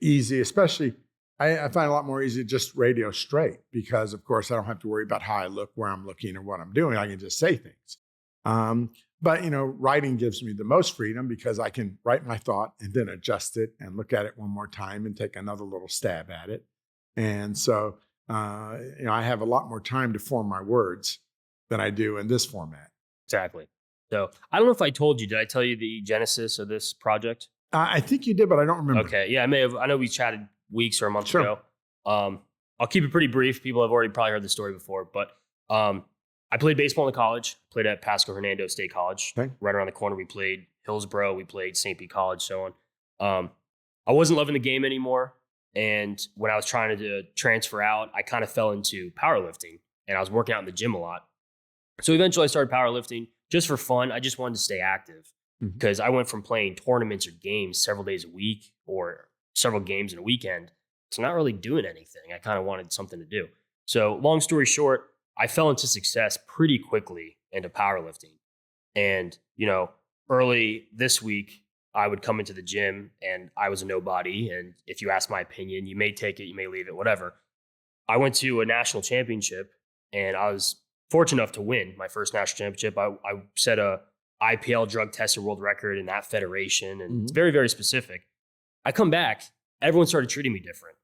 easy, especially I find it a lot more easy just radio straight because, of course, I don't have to worry about how I look, where I'm looking, or what I'm doing. I can just say things. But, writing gives me the most freedom because I can write my thought and then adjust it and look at it one more time and take another little stab at it. And so, I have a lot more time to form my words than I do in this format. Exactly. So I don't know if I told you, did I tell you the genesis of this project? I think you did, but I don't remember. Okay. Yeah, I may have. I know we chatted weeks or a month ago. I'll keep it pretty brief. People have already probably heard the story before, but I played baseball in college, played at Pasco Hernando State College. Okay. Right around the corner, we played Hillsborough, we played St. Pete College, so on. I wasn't loving the game anymore. And when I was trying to transfer out, I kind of fell into powerlifting and I was working out in the gym a lot. So eventually I started powerlifting just for fun. I just wanted to stay active because I went from playing tournaments or games several days a week or several games in a weekend to not really doing anything. I kind of wanted something to do. So long story short, I fell into success pretty quickly into powerlifting. And, early this week, I would come into the gym and I was a nobody. And if you ask my opinion, you may take it, you may leave it, whatever. I went to a national championship and I was fortunate enough to win my first national championship. I set a IPL drug tested world record in that federation. And it's very, very specific. I come back, everyone started treating me different.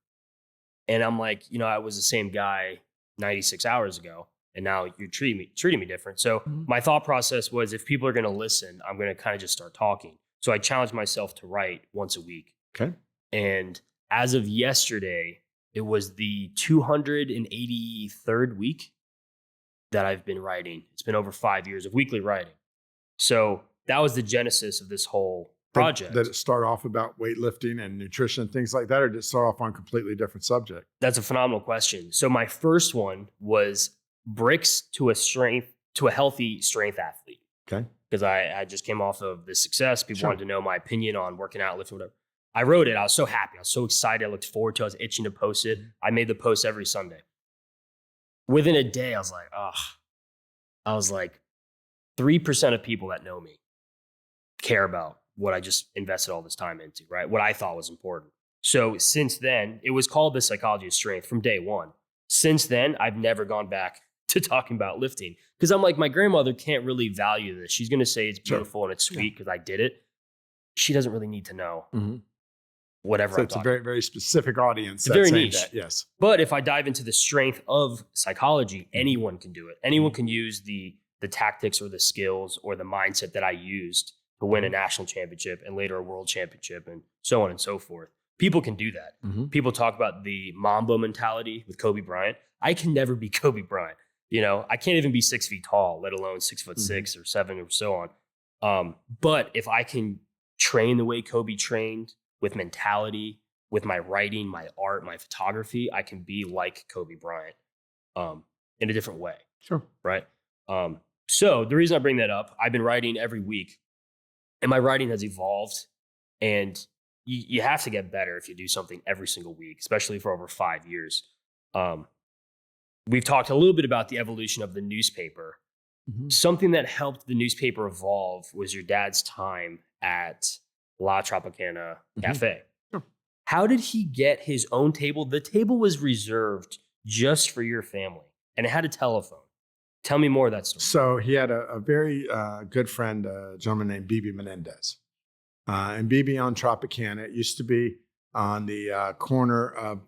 And I'm like, I was the same guy 96 hours ago. And now you're treating me different. So my thought process was if people are going to listen, I'm going to kind of just start talking. So I challenged myself to write once a week. Okay. And as of yesterday, it was the 283rd week that I've been writing. It's been over 5 years of weekly writing. So that was the genesis of this whole project. Did it start off about weightlifting and nutrition and things like that, or did it start off on a completely different subject? That's a phenomenal question. So my first one was bricks to a healthy strength athlete. Okay. Because I just came off of this success. People wanted to know my opinion on working out, lifting, whatever. I wrote it. I was so happy. I was so excited. I looked forward to it. I was itching to post it. I made the post every Sunday. Within a day, I was like, I was like, 3% of people that know me care about what I just invested all this time into, right? What I thought was important. So since then, it was called The Psychology of Strength from day one. Since then, I've never gone back to talking about lifting because I'm like, my grandmother can't really value this. She's going to say it's beautiful and it's sweet because I did it. She doesn't really need to know whatever So I'm it's a talking very, very specific audience. It's very saying niche. That, yes. But if I dive into the strength of psychology, anyone can do it. Anyone can use the tactics or the skills or the mindset that I used to win a national championship and later a world championship and so on and so forth. People can do that. People talk about the Mamba mentality with Kobe Bryant. I can never be Kobe Bryant. You know, I can't even be 6 feet tall, let alone 6'6" or 7 or so on. But if I can train the way Kobe trained with mentality, with my writing, my art, my photography, I can be like Kobe Bryant in a different way. Sure. Right. So the reason I bring that up, I've been writing every week and my writing has evolved and you have to get better if you do something every single week, especially for over 5 years. We've talked a little bit about the evolution of the newspaper. Something that helped the newspaper evolve was your dad's time at La Tropicana Cafe. Sure. How did he get his own table? The table was reserved just for your family and it had a telephone. Tell me more of that story. So he had a very good friend, a gentleman named Bibi Menendez. And Bibi on Tropicana, it used to be on the corner of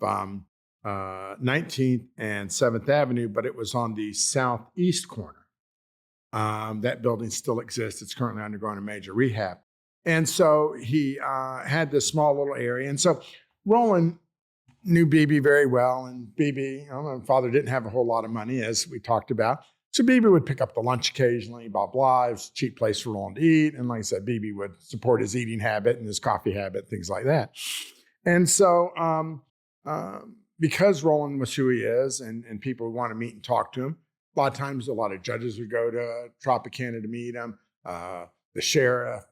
19th and 7th Avenue, but it was on the southeast corner. That building still exists. It's currently undergoing a major rehab. And so he had this small little area. And so Roland knew Bibi very well. And Bibi, my father didn't have a whole lot of money, as we talked about. So Bibi would pick up the lunch occasionally, blah, blah. It was a cheap place for Roland to eat. And like I said, Bibi would support his eating habit and his coffee habit, things like that. And so because Roland was who he is and people would want to meet and talk to him, a lot of times a lot of judges would go to Tropicana to meet him, the sheriff,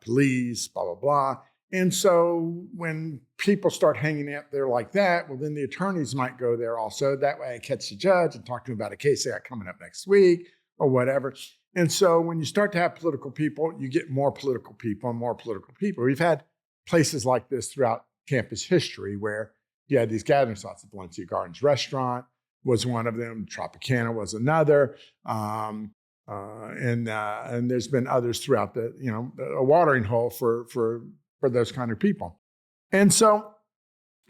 police, blah, blah, blah. And so when people start hanging out there like that, well, then the attorneys might go there also. That way I catch the judge and talk to him about a case they got coming up next week or whatever. And so when you start to have political people, you get more political people and more political people. We've had places like this throughout campus history where you had these gathering spots. The Valencia Gardens restaurant was one of them. Tropicana was another. And there's been others throughout a watering hole for those kind of people. And so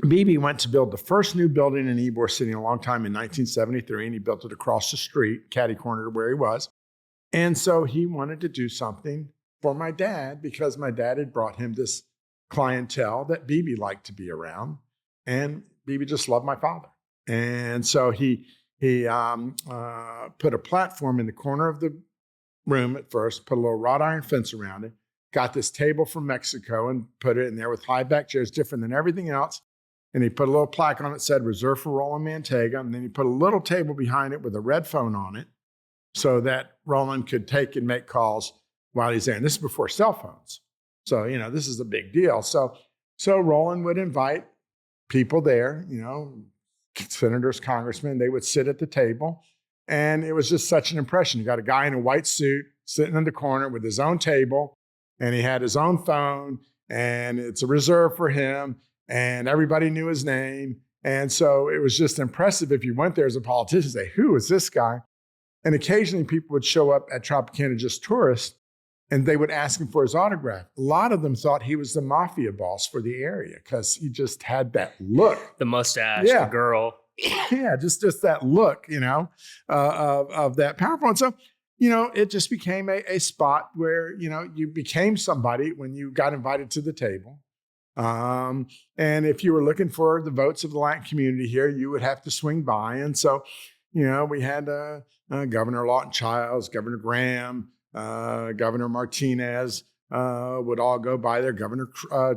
Bibi went to build the first new building in Ybor City in a long time in 1973, and he built it across the street, catty corner to where he was. And so he wanted to do something for my dad because my dad had brought him this clientele that Bibi liked to be around, and Bibi just loved my father. And so he put a platform in the corner of the room at first, put a little wrought iron fence around it, got this table from Mexico and put it in there with high back chairs, different than everything else. And he put a little plaque on it that said, reserved for Roland Manteiga. And then he put a little table behind it with a red phone on it so that Roland could take and make calls while he's there. And this is before cell phones. So, this is a big deal. So Roland would invite people there, senators, congressmen, they would sit at the table. And it was just such an impression. You got a guy in a white suit sitting in the corner with his own table, and he had his own phone, and it's a reserve for him, and everybody knew his name. And so it was just impressive if you went there as a politician, say, who is this guy? And occasionally people would show up at Tropicana just tourists, and they would ask him for his autograph. A lot of them thought he was the Mafia boss for the area because he just had that look. The mustache, the girl. Yeah, just that look, of that powerful. And so, it just became a spot where, you became somebody when you got invited to the table. And if you were looking for the votes of the Latin community here, you would have to swing by. And so, we had Governor Lawton Childs, Governor Graham, Governor Martinez would all go by there. Governor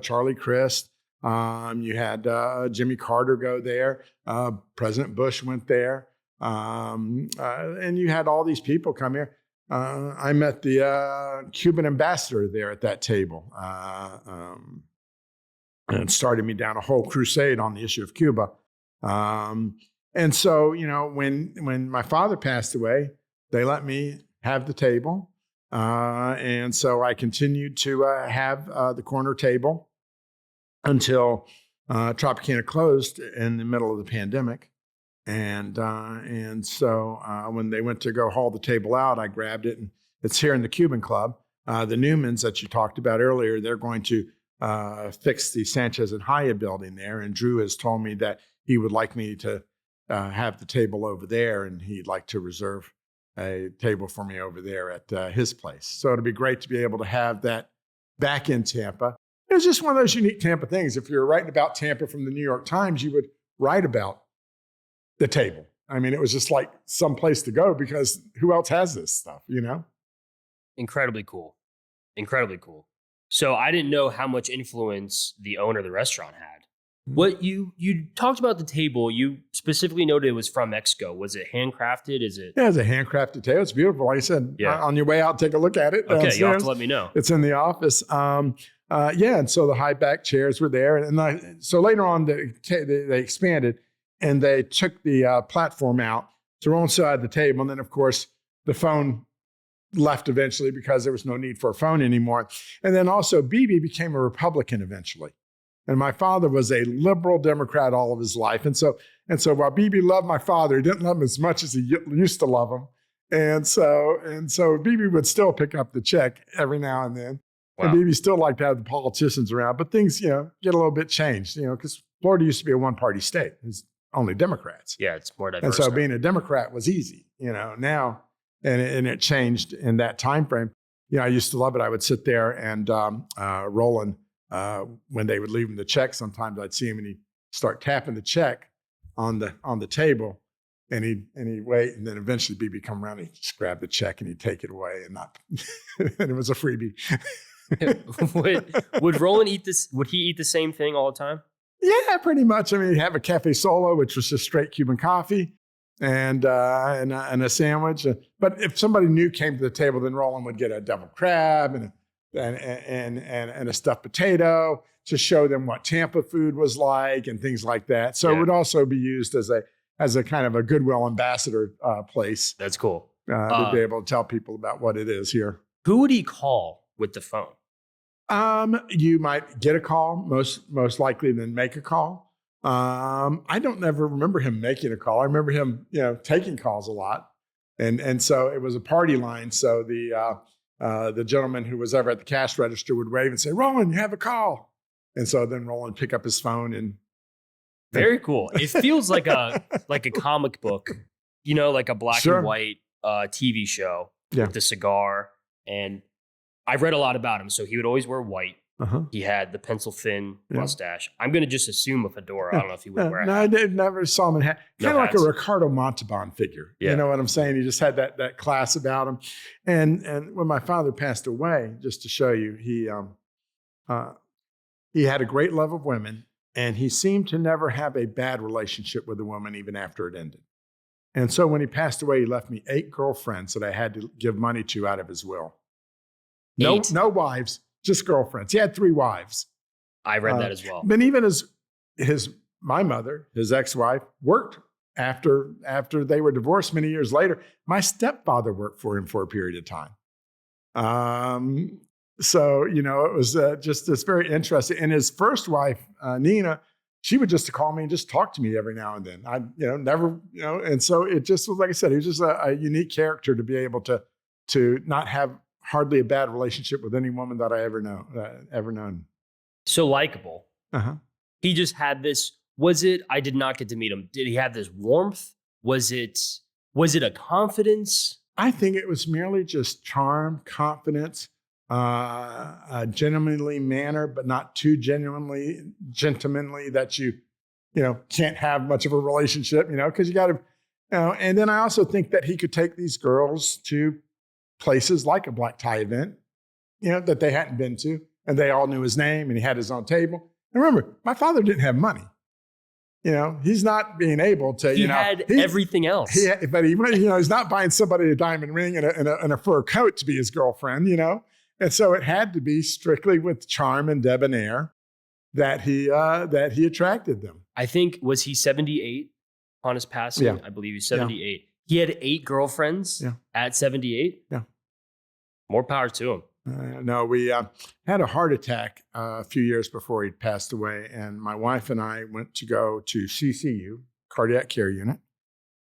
Charlie Crist. You had Jimmy Carter go there. President Bush went there. And you had all these people come here. I met the Cuban ambassador there at that table, and started me down a whole crusade on the issue of Cuba. And so, when my father passed away, they let me have the table. And so I continued to have the corner table until Tropicana closed in the middle of the pandemic. And so when they went to go haul the table out, I grabbed it, and it's here in the Cuban Club. The Newmans that you talked about earlier, they're going to fix the Sanchez and Haya building there. And Drew has told me that he would like me to have the table over there, and he'd like to reserve a table for me over there at his place. So it'd be great to be able to have that back in Tampa. It's just one of those unique Tampa things. If you're writing about Tampa from the New York Times, you would write about the table. I mean, it was just like some place to go because who else has this stuff, Incredibly cool. Incredibly cool. So I didn't know how much influence the owner of the restaurant had. What you talked about the table, you specifically noted it was from Mexico. Was it handcrafted? Is it? Yeah, it's a handcrafted table. It's beautiful. Like I said, on your way out, take a look at it. Okay, downstairs. you'll have to let me know. It's in the office. And so the high back chairs were there. And so later on, they expanded and they took the platform out to one side of the table. And then, of course, the phone left eventually because there was no need for a phone anymore. And then also, BB became a Republican eventually. And my father was a liberal Democrat all of his life. And so while BB loved my father, he didn't love him as much as he used to love him. And so BB would still pick up the check every now and then. Wow. And BB still liked to have the politicians around. But things, get a little bit changed, because Florida used to be a one-party state. It's only Democrats. Yeah, it's more diverse. And so being a Democrat was easy, now. And it changed in that time frame. I used to love it. I would sit there and Roland, when they would leave him the check, sometimes I'd see him and he'd start tapping the check on the table, and he'd wait, and then eventually BB come around, and he'd just grab the check and he'd take it away, and not, and it was a freebie. Would Roland eat this? Would he eat the same thing all the time? Yeah, pretty much. I mean, he'd have a cafe solo, which was just straight Cuban coffee, and a sandwich. But if somebody new came to the table, then Roland would get a deviled crab and a stuffed potato to show them what Tampa food was like and things like that. So it would also be used as a kind of a goodwill ambassador place. That's cool. To be able to tell people about what it is here. Who would he call with the phone? You might get a call, most likely, then make a call. I don't ever remember him making a call. I remember him, taking calls a lot, and so it was a party line. So the gentleman who was ever at the cash register would wave and say, "Roland, you have a call," and so then Roland pick up his phone and. Very cool. It feels like a comic book, like a black and white TV show with the cigar. And I've read a lot about him. So he would always wear white. Uh-huh. He had the pencil thin mustache. I'm going to just assume a fedora. I don't know if he would wear a hat. No, I never saw him in hat. Kind of like a Ricardo Montalban figure. Yeah. You know what I'm saying? He just had that class about him. And when my father passed away, just to show you, he had a great love of women, and he seemed to never have a bad relationship with a woman even after it ended. And so when he passed away, he left me 8 girlfriends that I had to give money to out of his will. No wives, just girlfriends. He had 3 wives. I read that as well. But even my mother, his ex-wife, worked after they were divorced many years later. My stepfather worked for him for a period of time. So, it was just this very interesting. And his first wife, Nina, she would just call me and just talk to me every now and then. I, never, and so it just was, like I said, he was just a unique character to be able to not have hardly a bad relationship with any woman that I ever known. So likable. Uh-huh. He just had this, I did not get to meet him. Did he have this warmth? Was it a confidence? I think it was merely just charm, confidence, a gentlemanly manner, but not too gentlemanly that you can't have much of a relationship, because you got to, And then I also think that he could take these girls to places like a black tie event, that they hadn't been to, and they all knew his name, and he had his own table. And remember, my father didn't have money. He's not being able to. He had everything else. But he's not buying somebody a diamond ring and a fur coat to be his girlfriend. And so it had to be strictly with charm and debonair that he attracted them. I think, was he 78 on his passing? Yeah. I believe he's 78. Yeah. He had 8 girlfriends at 78. Yeah. More power to him. No, we had a heart attack a few years before he passed away, and my wife and I went to go to CCU, cardiac care unit,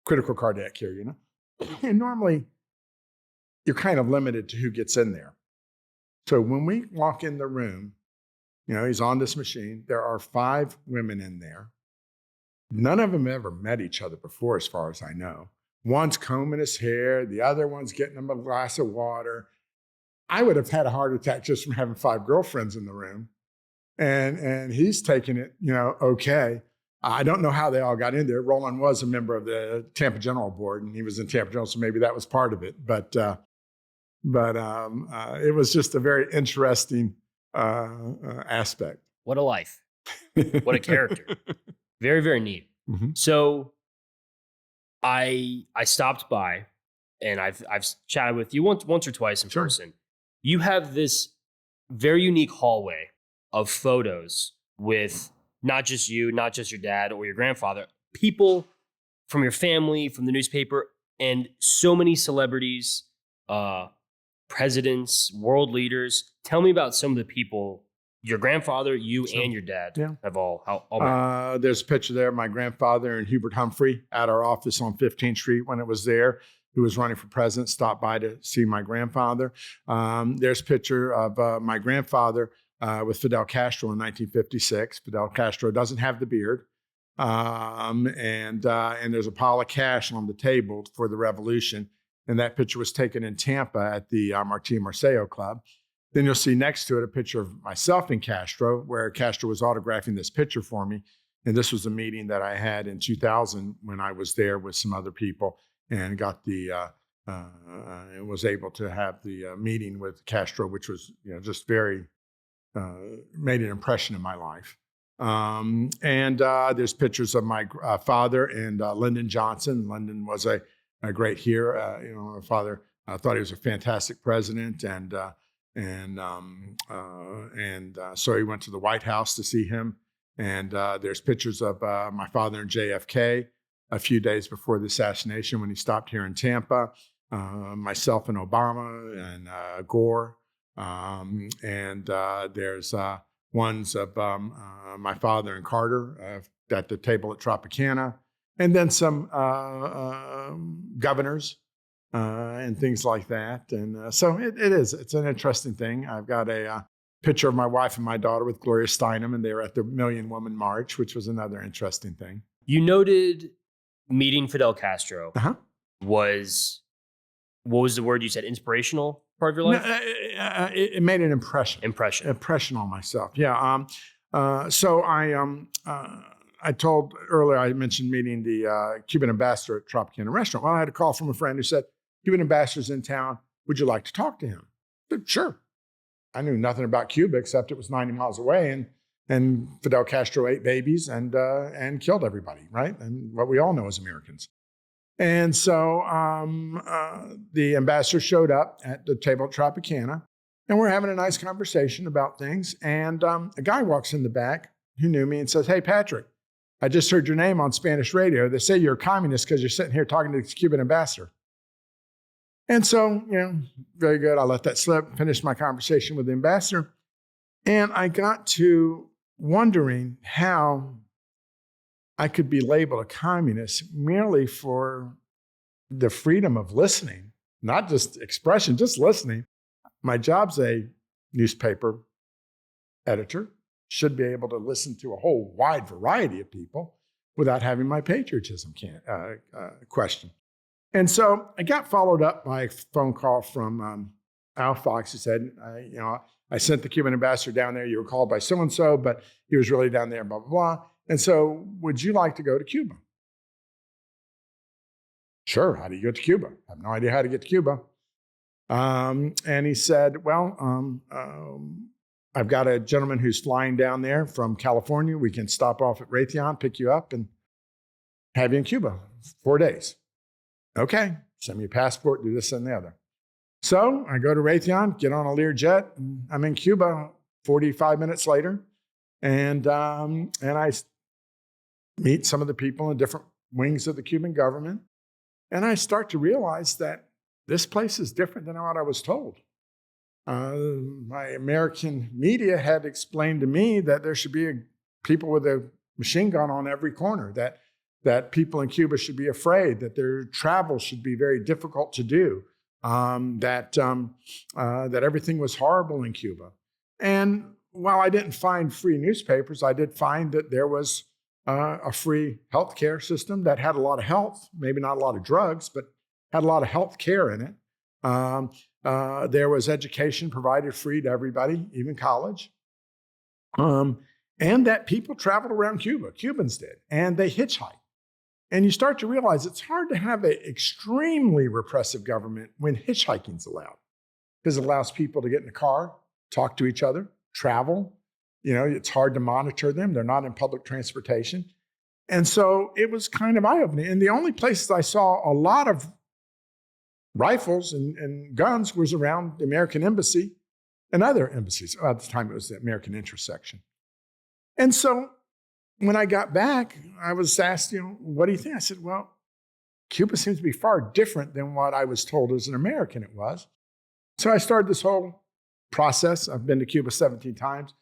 critical cardiac care unit. And normally, you're kind of limited to who gets in there. So when we walk in the room, he's on this machine. There are 5 women in there. None of them ever met each other before, as far as I know. One's combing his hair. The other one's getting him a glass of water. I would have had a heart attack just from having 5 girlfriends in the room. And he's taking it, okay. I don't know how they all got in there. Roland was a member of the Tampa General Board, and he was in Tampa General, so maybe that was part of it. But it was just a very interesting aspect. What a life. What a character. Very, very neat. Mm-hmm. So I stopped by, and I've chatted with you once or twice in person. You have this very unique hallway of photos with not just you, not just your dad or your grandfather, people from your family, from the newspaper, and so many celebrities, presidents, world leaders. Tell me about some of the people your grandfather, you, and your dad have all met. There's a picture there of my grandfather and Hubert Humphrey at our office on 15th Street when it was there, who was running for president, stopped by to see my grandfather. There's a picture of my grandfather with Fidel Castro in 1956. Fidel Castro doesn't have the beard. And there's a pile of cash on the table for the revolution. And that picture was taken in Tampa at the Martín Marcelo Club. Then you'll see next to it a picture of myself and Castro, where Castro was autographing this picture for me. And this was a meeting that I had in 2000 when I was there with some other people and got was able to have the meeting with Castro, which was, just very, made an impression in my life. And there's pictures of my father and Lyndon Johnson. Lyndon was a great hero. My father thought he was a fantastic president, so he went to the White House to see him. And there's pictures of my father and JFK a few days before the assassination when he stopped here in Tampa. Myself and Obama and Gore. There's ones of my father and Carter at the table at Tropicana. And then some governors and things like that. And so it's an interesting thing. I've got a picture of my wife and my daughter with Gloria Steinem, and they were at the Million Woman March, which was another interesting thing. You noted meeting Fidel Castro was, what was the word you said, inspirational part of your life? It made an impression. Impression on myself, yeah. So I told earlier, I mentioned meeting the Cuban ambassador at Tropicana Restaurant. Well, I had a call from a friend who said, Cuban ambassador's in town. Would you like to talk to him? I said, sure. I knew nothing about Cuba except it was 90 miles away, and Fidel Castro ate babies and killed everybody, right? And what we all know as Americans. And so the ambassador showed up at the table at Tropicana, and we're having a nice conversation about things. And a guy walks in the back who knew me and says, hey, Patrick, I just heard your name on Spanish radio. They say you're a communist because you're sitting here talking to the Cuban ambassador. And so, very good. I let that slip, finished my conversation with the ambassador. And I got to wondering how I could be labeled a communist merely for the freedom of listening, not just expression, just listening. My job's a newspaper editor, should be able to listen to a whole wide variety of people without having my patriotism questioned. And so I got followed up by a phone call from Al Fox, who said, I sent the Cuban ambassador down there. You were called by so-and-so, but he was really down there, blah, blah, blah. And so would you like to go to Cuba? Sure, how do you get to Cuba? I have no idea how to get to Cuba. And he said, well, I've got a gentleman who's flying down there from California. We can stop off at Raytheon, pick you up, and have you in Cuba 4 days. Okay, send me your passport, do this and the other. So I go to Raytheon, get on a Lear jet, and I'm in Cuba 45 minutes later. And I meet some of the people in different wings of the Cuban government. And I start to realize that this place is different than what I was told. My American media had explained to me that there should be people with a machine gun on every corner, that people in Cuba should be afraid, that their travel should be very difficult to do, that everything was horrible in Cuba. And while I didn't find free newspapers, I did find that there was a free healthcare system that had a lot of health, maybe not a lot of drugs, but had a lot of health care in it. There was education provided free to everybody, even college. And that people traveled around Cuba, Cubans did, and they hitchhiked. And you start to realize it's hard to have an extremely repressive government when hitchhiking's allowed, because it allows people to get in a car, talk to each other, travel. It's hard to monitor them. They're not in public transportation. And so it was kind of eye-opening. And the only places I saw a lot of rifles and guns was around the American embassy and other embassies. At the time, it was the American interest section. And so when I got back, I was asked, what do you think? I said, well, Cuba seems to be far different than what I was told as an American it was. So I started this whole process. I've been to Cuba 17 times.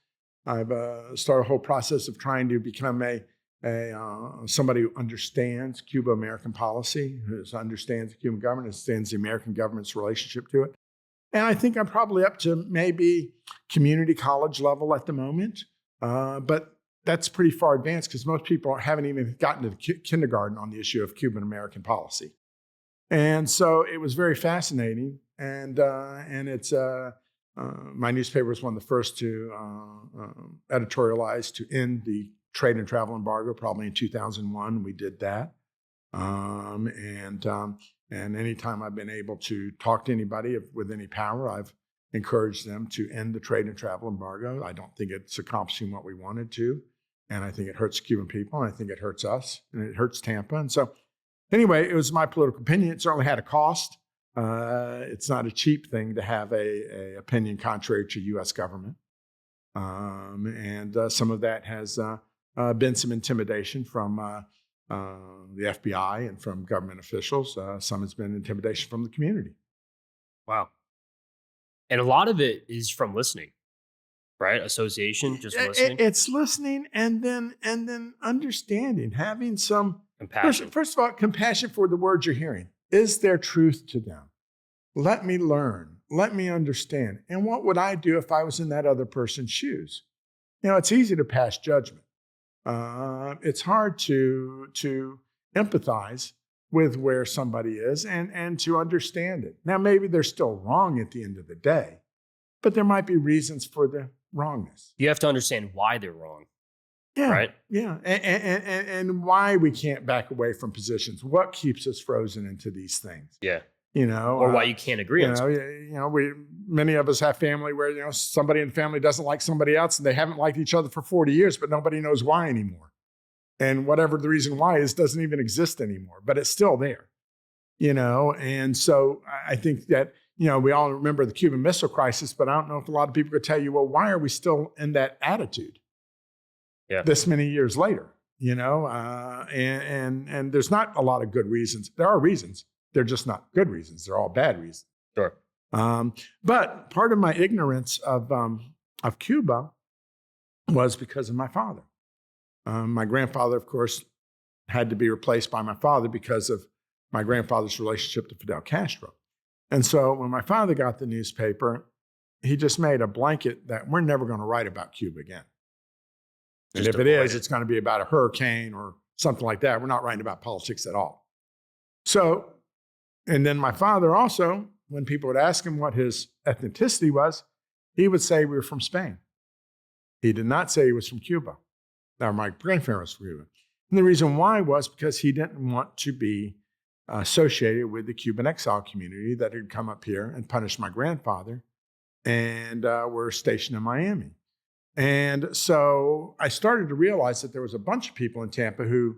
I've started a whole process of trying to become somebody who understands Cuban-American policy, who understands the Cuban government, understands the American government's relationship to it. And I think I'm probably up to maybe community college level at the moment, but that's pretty far advanced because most people haven't even gotten to the kindergarten on the issue of Cuban-American policy. And so it was very fascinating, and it's my newspaper was one of the first to editorialize to end the trade and travel embargo, probably in 2001. We did that. And anytime I've been able to talk to anybody with any power, I've encouraged them to end the trade and travel embargo. I don't think it's accomplishing what we wanted to. And I think it hurts Cuban people, and I think it hurts us, and it hurts Tampa. And so anyway, it was my political opinion. It certainly had a cost. It's not a cheap thing to have a opinion contrary to U.S. government. And some of that has been some intimidation from the FBI and from government officials. Some has been intimidation from the community. Wow. And a lot of it is from listening, right? Association, just listening. It's listening and then understanding, having some Compassion. First of all, compassion for the words you're hearing. Is there truth to them? Let me learn. Let me understand. And what would I do if I was in that other person's shoes? It's easy to pass judgment. It's hard to empathize with where somebody is and to understand it. Now, maybe they're still wrong at the end of the day, but there might be reasons for the wrongness. You have to understand why they're wrong. Yeah, right? Yeah, and why we can't back away from positions. What keeps us frozen into these things? Yeah. Or why you can't agree on something. Many of us have family where, somebody in the family doesn't like somebody else and they haven't liked each other for 40 years, but nobody knows why anymore. And whatever the reason why is doesn't even exist anymore, but it's still there, And so I think that, we all remember the Cuban Missile Crisis, but I don't know if a lot of people could tell you, well, why are we still in that attitude this many years later, and there's not a lot of good reasons. There are reasons. They're just not good reasons. They're all bad reasons. Sure. But part of my ignorance of Cuba was because of my father. My grandfather, of course, had to be replaced by my father because of my grandfather's relationship to Fidel Castro. And so when my father got the newspaper, he just made a blanket that we're never going to write about Cuba again. And if it is, it's going to be about a hurricane or something like that. We're not writing about politics at all. So, and then my father also, when people would ask him what his ethnicity was, he would say we were from Spain. He did not say he was from Cuba. Now, my grandparents were from Cuba. And the reason why was because he didn't want to be associated with the Cuban exile community that had come up here and punished my grandfather and were stationed in Miami. And so I started to realize that there was a bunch of people in Tampa who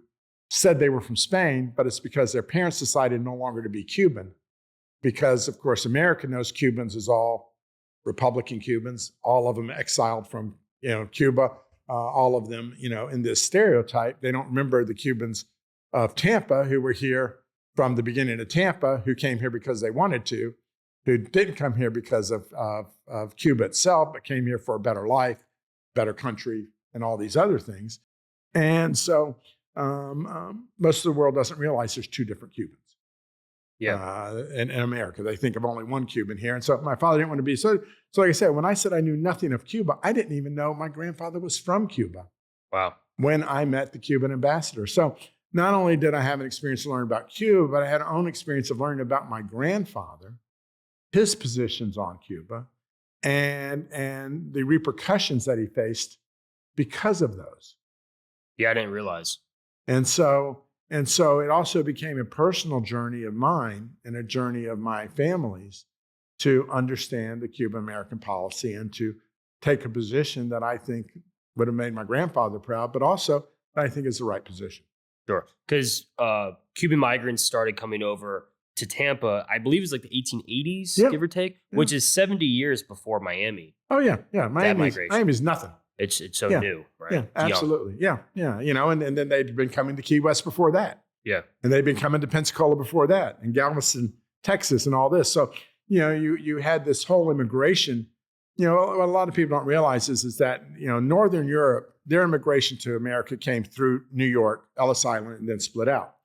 said they were from Spain, but it's because their parents decided no longer to be Cuban. Because, of course, America knows Cubans as all Republican Cubans, all of them exiled from Cuba, all of them in this stereotype. They don't remember the Cubans of Tampa who were here from the beginning of Tampa, who came here because they wanted to, who didn't come here because of Cuba itself, but came here for a better life, better country, and all these other things. And so most of the world doesn't realize there's two different Cubans. In America. They think of only one Cuban here. And so my father didn't want to be. So like I said, when I said I knew nothing of Cuba, I didn't even know my grandfather was from Cuba. Wow. When I met the Cuban ambassador. So not only did I have an experience to learn about Cuba, but I had my own experience of learning about my grandfather, his positions on Cuba, and the repercussions that he faced because of those. Yeah, I didn't realize. And so it also became a personal journey of mine and a journey of my family's to understand the Cuban-American policy and to take a position that I think would have made my grandfather proud, but also that I think is the right position. Sure. Because Cuban migrants started coming over to Tampa, I believe it was like the 1880s, give or take, which is 70 years before Miami. Oh, yeah. Yeah. Miami's nothing. It's so new, right? Yeah, absolutely. Yeah. And then they'd been coming to Key West before that. Yeah. And they'd been coming to Pensacola before that, and Galveston, Texas, and all this. So, you had this whole immigration. What a lot of people don't realize is that, Northern Europe, their immigration to America came through New York, Ellis Island, and then split out.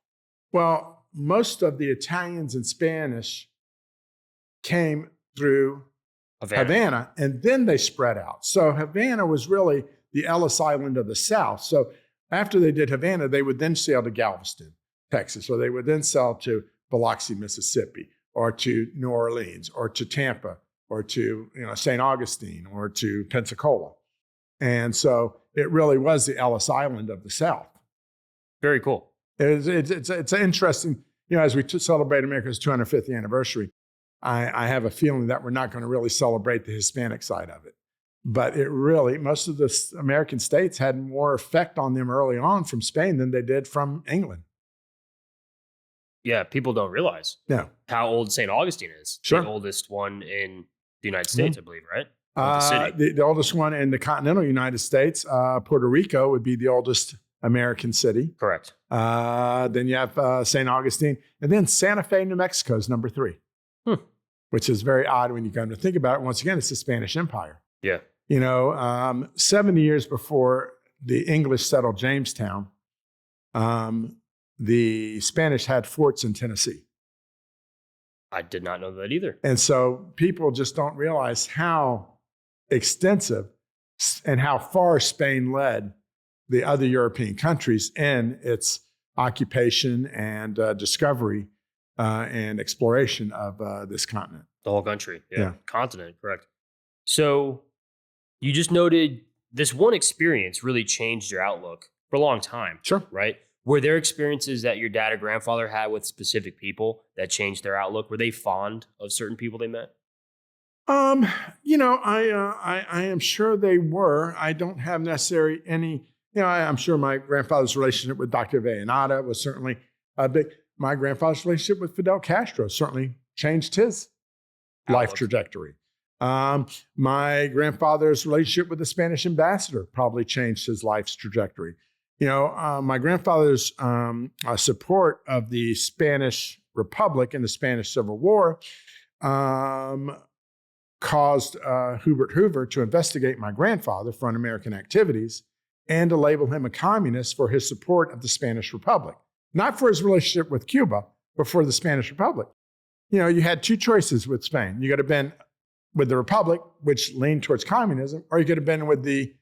Well, most of the Italians and Spanish came through Havana, and then they spread out. So Havana was really the Ellis Island of the South. So after they did Havana, they would then sail to Galveston, Texas, or they would then sail to Biloxi, Mississippi, or to New Orleans, or to Tampa, or to St. Augustine, or to Pensacola. And so it really was the Ellis Island of the South. Very cool. It's interesting, as we celebrate America's 250th anniversary, I have a feeling that we're not going to really celebrate the Hispanic side of it. But most of the American states had more effect on them early on from Spain than they did from England. Yeah, people don't realize how old St. Augustine is. Sure. The oldest one in the United States, I believe, right? The oldest one in the continental United States, Puerto Rico, would be the oldest American city. Correct. Then you have St. Augustine. And then Santa Fe, New Mexico is number 3. Which is very odd when you come to think about it. Once again, it's the Spanish Empire. Yeah. 70 years before the English settled Jamestown, the Spanish had forts in Tennessee. I did not know that either. And so people just don't realize how extensive and how far Spain led the other European countries in its occupation and discovery and exploration of this continent. The whole country. Yeah. Continent, correct. So you just noted this one experience really changed your outlook for a long time. Sure. Right? Were there experiences that your dad or grandfather had with specific people that changed their outlook? Were they fond of certain people they met? I am sure they were. I don't have necessarily any, I'm sure my grandfather's relationship with Dr. Vallenata was certainly a big. My grandfather's relationship with Fidel Castro certainly changed his life trajectory. My grandfather's relationship with the Spanish ambassador probably changed his life's trajectory. My grandfather's support of the Spanish Republic and the Spanish Civil War caused Hubert Hoover to investigate my grandfather for un-American activities and to label him a communist for his support of the Spanish Republic. Not for his relationship with Cuba, but for the Spanish Republic. You had two choices with Spain. You could have been with the Republic, which leaned towards communism, or you could have been with the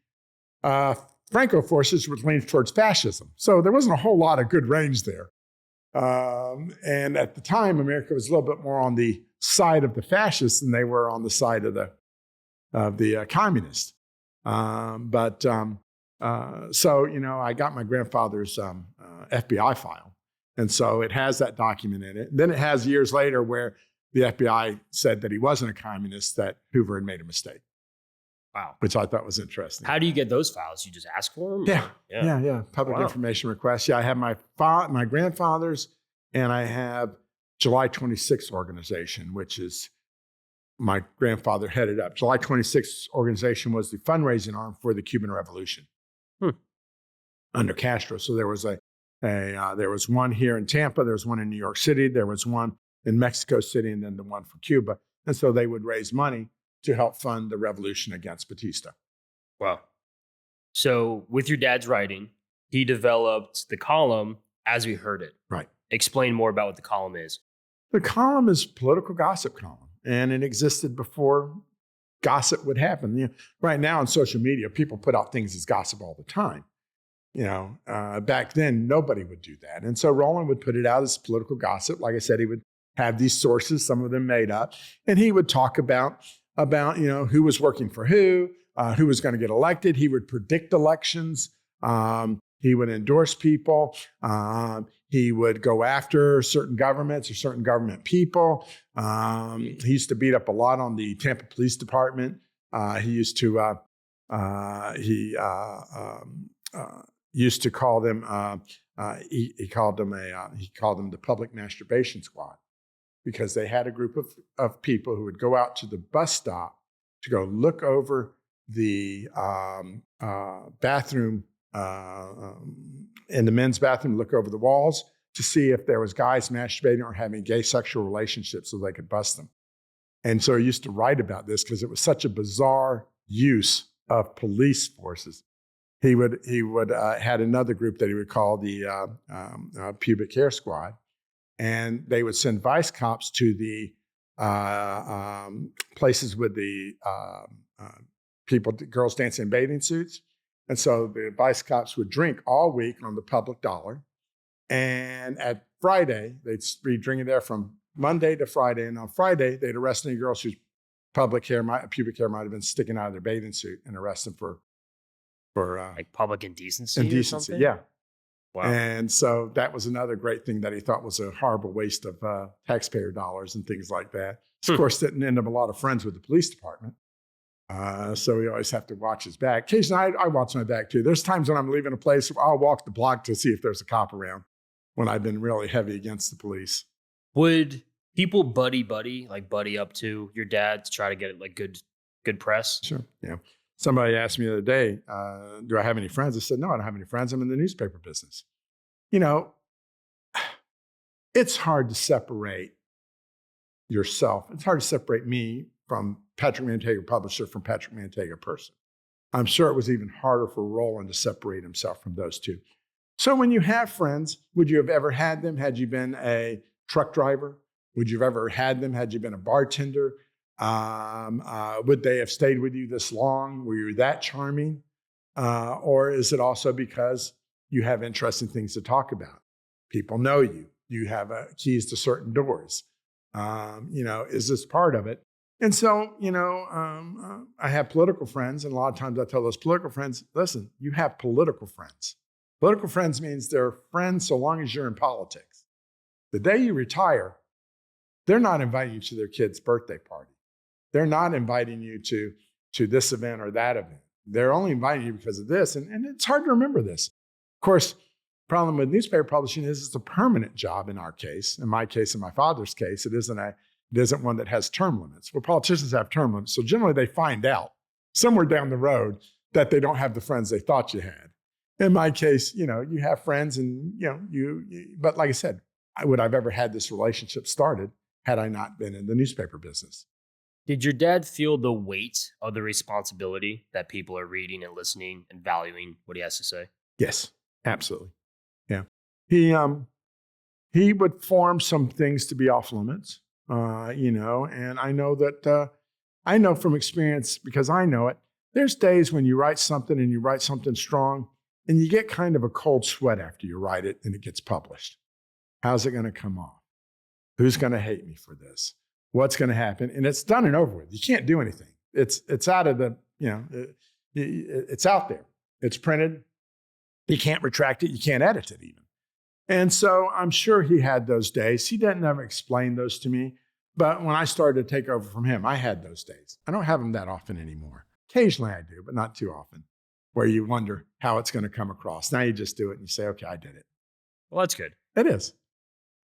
Franco forces, which leaned towards fascism. So there wasn't a whole lot of good range there. And at the time, America was a little bit more on the side of the fascists than they were on the side of the communists. So I got my grandfather's FBI file, And so it has that document in it. And then it has years later where the FBI said that he wasn't a communist, that Hoover had made a mistake. Wow. Which I thought was interesting. How do you get those files? You just ask for them? Yeah. Public information requests. Yeah, I have my grandfather's, and I have July 26th organization, which is my grandfather headed up. July 26th organization was the fundraising arm for the Cuban Revolution under Castro. So there was there was one here in Tampa, there was one in New York City, there was one in Mexico City, and then the one for Cuba. And so they would raise money to help fund the revolution against Batista. Wow. So with your dad's writing, he developed the column As We Heard It. Right. Explain more about what the column is. The column is political gossip column, and it existed before gossip would happen. You know, right now on social media, people put out things as gossip all the time. You know, back then, nobody would do that. And so Roland would put it out as political gossip. Like I said, he would have these sources, some of them made up, and he would talk about who was working for who was going to get elected. He would predict elections. He would endorse people. He would go after certain governments or certain government people. He used to beat up a lot on the Tampa Police Department. He used to call them. He called them the Public Masturbation Squad, because they had a group of people who would go out to the bus stop to go look over the bathroom, in the men's bathroom, look over the walls to see if there was guys masturbating or having gay sexual relationships so they could bust them. And so he used to write about this because it was such a bizarre use of police forces. He would had another group that he would call the Pubic Hair Squad. And they would send vice cops to the places with the girls dancing in bathing suits. And so the vice cops would drink all week on the public dollar. And at Friday, they'd be drinking there from Monday to Friday. And on Friday, they'd arrest any girls whose pubic hair might have been sticking out of their bathing suit, and arrest them for like public indecency. Indecency, or something? yeah. Wow. And so that was another great thing that he thought was a horrible waste of taxpayer dollars and things like that. Of course, didn't end up a lot of friends with the police department. So he always have to watch his back. Occasionally, I watch my back too. There's times when I'm leaving a place, I'll walk the block to see if there's a cop around when I've been really heavy against the police. Would people buddy up to your dad to try to get like good press? Sure, yeah. Somebody asked me the other day, do I have any friends? I said, no, I don't have any friends. I'm in the newspaper business. You know, it's hard to separate yourself. It's hard to separate me from Patrick Manteiga, publisher, from Patrick Manteiga, person. I'm sure it was even harder for Roland to separate himself from those two. So when you have friends, would you have ever had them had you been a truck driver? Would you have ever had them had you been a bartender? Would they have stayed with you this long? Were you that charming? Or is it also because you have interesting things to talk about? People know you. You have keys to certain doors. Is this part of it? And so, I have political friends, and a lot of times I tell those political friends, listen, you have political friends. Political friends means they're friends so long as you're in politics. The day you retire, they're not inviting you to their kid's birthday party. They're not inviting you to this event or that event. They're only inviting you because of this. And it's hard to remember this. Of course, problem with newspaper publishing is it's a permanent job in our case. In my case, in my father's case, it isn't one that has term limits. Well, politicians have term limits. So generally they find out somewhere down the road that they don't have the friends they thought you had. In my case, you have friends and, but like I said, would I've ever had this relationship started had I not been in the newspaper business? Did your dad feel the weight of the responsibility that people are reading and listening and valuing what he has to say? Yes, absolutely. Yeah. He would form some things to be off limits, and I know that, I know from experience, because I know it, there's days when you write something and you write something strong and you get kind of a cold sweat after you write it and it gets published. How's it going to come off? Who's going to hate me for this? What's going to happen? And it's done and over with. You can't do anything. It's out of the, it's out there. It's printed. You can't retract it. You can't edit it even. And so I'm sure he had those days. He didn't ever explain those to me. But when I started to take over from him, I had those days. I don't have them that often anymore. Occasionally I do, but not too often, where you wonder how it's going to come across. Now you just do it and you say, okay, I did it. Well, that's good. It is.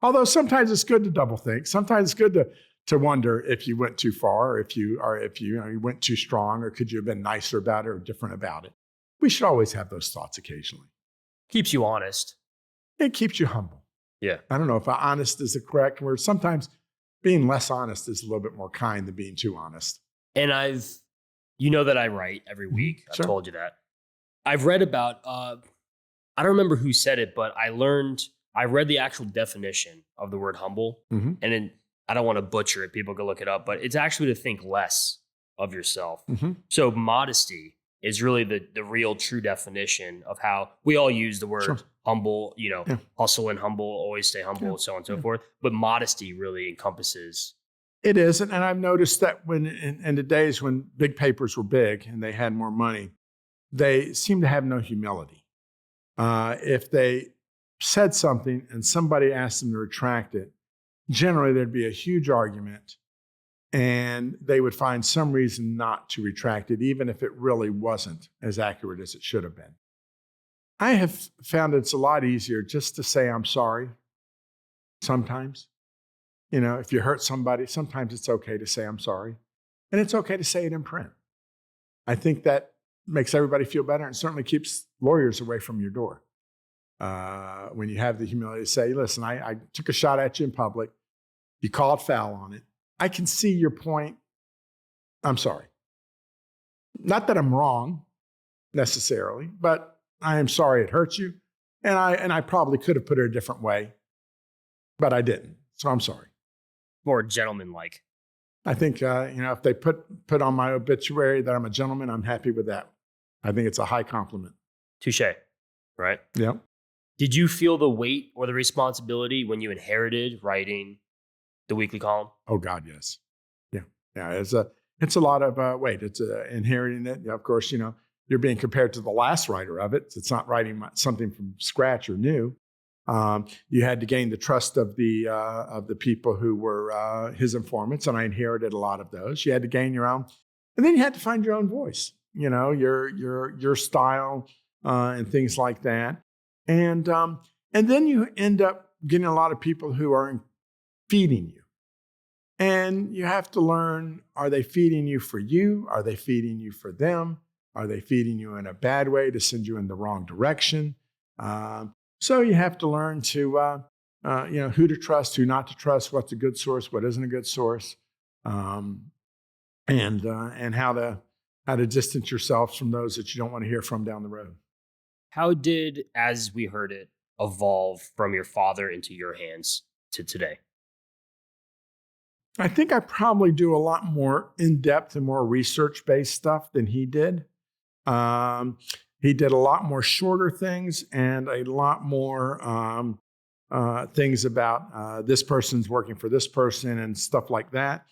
Although sometimes it's good to double think. Sometimes it's good to wonder if you went too far, or if you you went too strong, or could you have been nicer about it or different about it. We should always have those thoughts occasionally. Keeps you honest. It keeps you humble. Yeah. I don't know if honest is the correct word. Sometimes being less honest is a little bit more kind than being too honest. And you know that I write every week. Sure. I've told you that. I've read about, I don't remember who said it, but I read the actual definition of the word humble. Mm-hmm. And then I don't want to butcher it. People can look it up, but it's actually to think less of yourself. Mm-hmm. So modesty is really the real true definition of how we all use the word Sure. humble, Yeah. hustle and humble, always stay humble, Yeah. so on and so Yeah. forth. But modesty really encompasses. It is. And I've noticed that when in the days when big papers were big and they had more money, they seem to have no humility. If they said something and somebody asked them to retract it, generally there'd be a huge argument and they would find some reason not to retract it, even if it really wasn't as accurate as it should have been. I have found it's a lot easier just to say, I'm sorry. Sometimes, if you hurt somebody, sometimes it's okay to say, I'm sorry. And it's okay to say it in print. I think that makes everybody feel better and certainly keeps lawyers away from your door. When you have the humility to say, listen, I took a shot at you in public. You called foul on it. I can see your point. I'm sorry. Not that I'm wrong necessarily, but I am sorry it hurt you. And I probably could have put it a different way, but I didn't. So I'm sorry. More gentleman-like. I think, if they put on my obituary that I'm a gentleman, I'm happy with that. I think it's a high compliment. Touche, right? Yeah. Did you feel the weight or the responsibility when you inherited writing the weekly column? Oh God, yes. Yeah. Yeah. It's a lot of weight. It's inheriting it. Yeah, of course, you're being compared to the last writer of it. It's not writing something from scratch or new. You had to gain the trust of the people who were his informants, and I inherited a lot of those. You had to gain your own, and then you had to find your own voice. Your style and things like that, and then you end up getting a lot of people who are feeding you, and you have to learn: are they feeding you for you? Are they feeding you for them? Are they feeding you in a bad way to send you in the wrong direction? So you have to learn to, who to trust, who not to trust, what's a good source, what isn't a good source, and how to distance yourself from those that you don't want to hear from down the road. How did, as we heard it, evolve from your father into your hands to today? I think I probably do a lot more in-depth and more research-based stuff than he did. He did a lot more shorter things and a lot more things about this person's working for this person and stuff like that.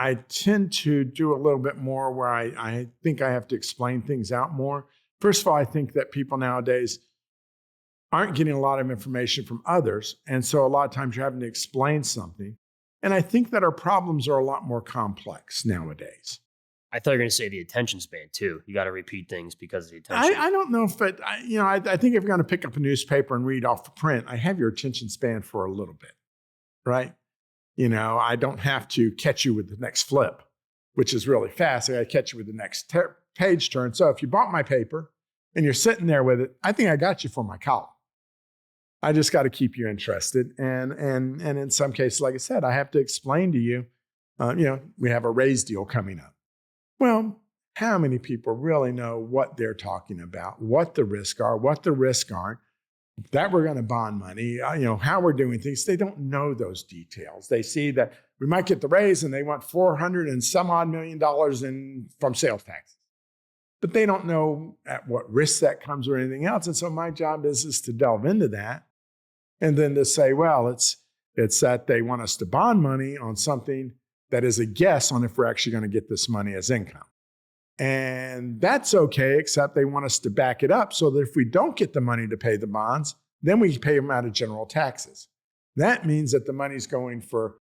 I tend to do a little bit more where I think I have to explain things out more. First of all, I think that people nowadays aren't getting a lot of information from others. And so a lot of times you're having to explain something. And I think that our problems are a lot more complex nowadays. I thought you were going to say the attention span too. You got to repeat things because of the attention. I don't know if I think if you're going to pick up a newspaper and read off the print, I have your attention span for a little bit, right? I don't have to catch you with the next flip, which is really fast. I got to catch you with the next page turn. So if you bought my paper and you're sitting there with it, I think I got you for my column. I just got to keep you interested. And in some cases, like I said, I have to explain to you, we have a raise deal coming up. Well, how many people really know what they're talking about, what the risks are, what the risks aren't, that we're going to bond money, how we're doing things? They don't know those details. They see that we might get the raise and they want $400 and some odd million from sales taxes. But they don't know at what risk that comes or anything else. And so my job is to delve into that and then to say, well, it's that they want us to bond money on something that is a guess on if we're actually going to get this money as income. And that's okay, except they want us to back it up so that if we don't get the money to pay the bonds, then we pay them out of general taxes. That means that the money's going for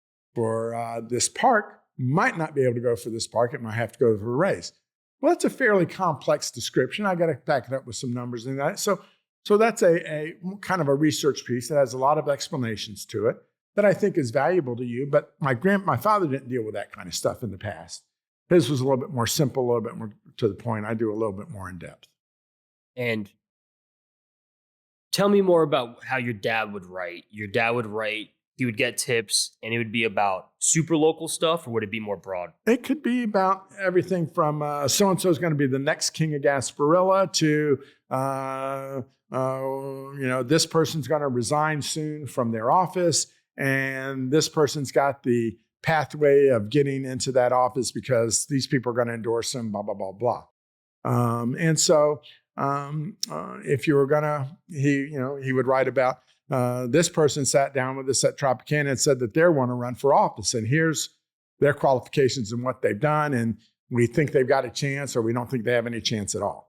this park might not be able to go for this park. It might have to go for a raise. Well, that's a fairly complex description. I got to back it up with some numbers and that. So that's a kind of a research piece that has a lot of explanations to it that I think is valuable to you. But my father didn't deal with that kind of stuff in the past. His was a little bit more simple, a little bit more to the point. I do a little bit more in depth. And tell me more about how your dad would write. Your dad would write, he would get tips, and it would be about super local stuff, or would it be more broad? It could be about everything from so-and-so is going to be the next king of Gasparilla to, this person's going to resign soon from their office, and this person's got the pathway of getting into that office because these people are going to endorse him, blah, blah, blah, blah. If you were gonna, he would write about this person sat down with us at Tropicana and said that they want to run for office, and here's their qualifications and what they've done, and we think they've got a chance, or we don't think they have any chance at all.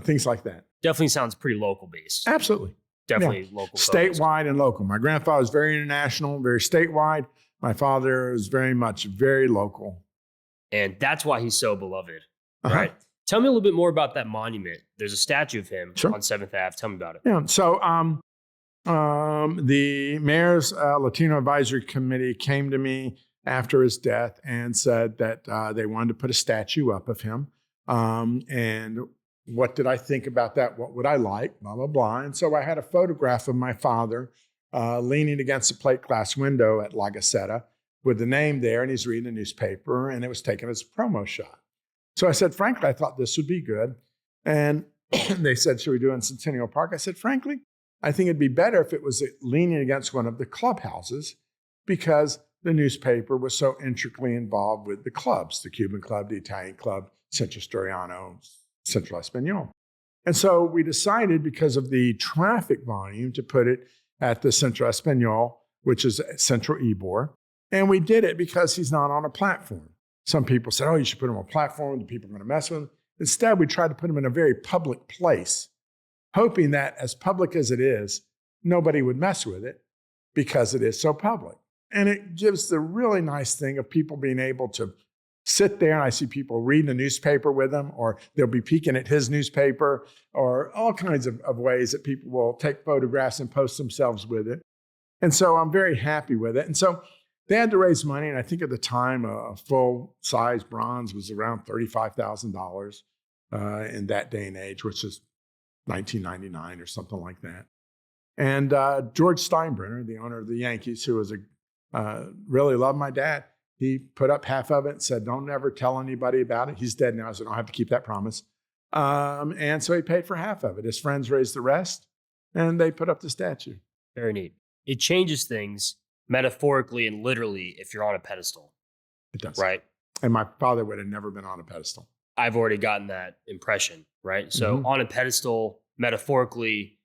Things like that. Definitely sounds pretty local based. Absolutely. Definitely local. Statewide and local. My grandfather was very international, very statewide. My father is very local. And that's why he's so beloved, uh-huh. Right? Tell me a little bit more about that monument. There's a statue of him Sure. on 7th Ave. Tell me about it. Yeah. So the mayor's Latino Advisory Committee came to me after his death and said that they wanted to put a statue up of him. And what did I think about that? What would I like? Blah, blah, blah. And so I had a photograph of my father leaning against a plate glass window at La Gaceta with the name there, and he's reading a newspaper, and it was taken as a promo shot. So I said, frankly, I thought this would be good. And they said, should we do it in Centennial Park? I said, frankly, I think it'd be better if it was leaning against one of the clubhouses, because the newspaper was so intricately involved with the clubs, the Cuban Club, the Italian Club, Central Storiano, Central Espanol. And so we decided, because of the traffic volume, to put it at the Central Espanol, which is Central Ybor. And we did it because he's not on a platform. Some people said, oh, you should put him on a platform. The people are going to mess with him. Instead, we tried to put him in a very public place, hoping that as public as it is, nobody would mess with it because it is so public. And it gives the really nice thing of people being able to sit there, and I see people reading a newspaper with him, or they'll be peeking at his newspaper, or all kinds of ways that people will take photographs and post themselves with it. And so I'm very happy with it. And so they had to raise money, and I think at the time a full-size bronze was around $35,000 in that day and age, which is 1999 or something like that. And George Steinbrenner, the owner of the Yankees, who was really loved my dad, he put up half of it and said, don't ever tell anybody about it. He's dead now, so I don't have to keep that promise. And so he paid for half of it. His friends raised the rest, and they put up the statue. Very neat. It changes things metaphorically and literally if you're on a pedestal. It does. Right? And my father would have never been on a pedestal. I've already gotten that impression, right? So on a pedestal, metaphorically,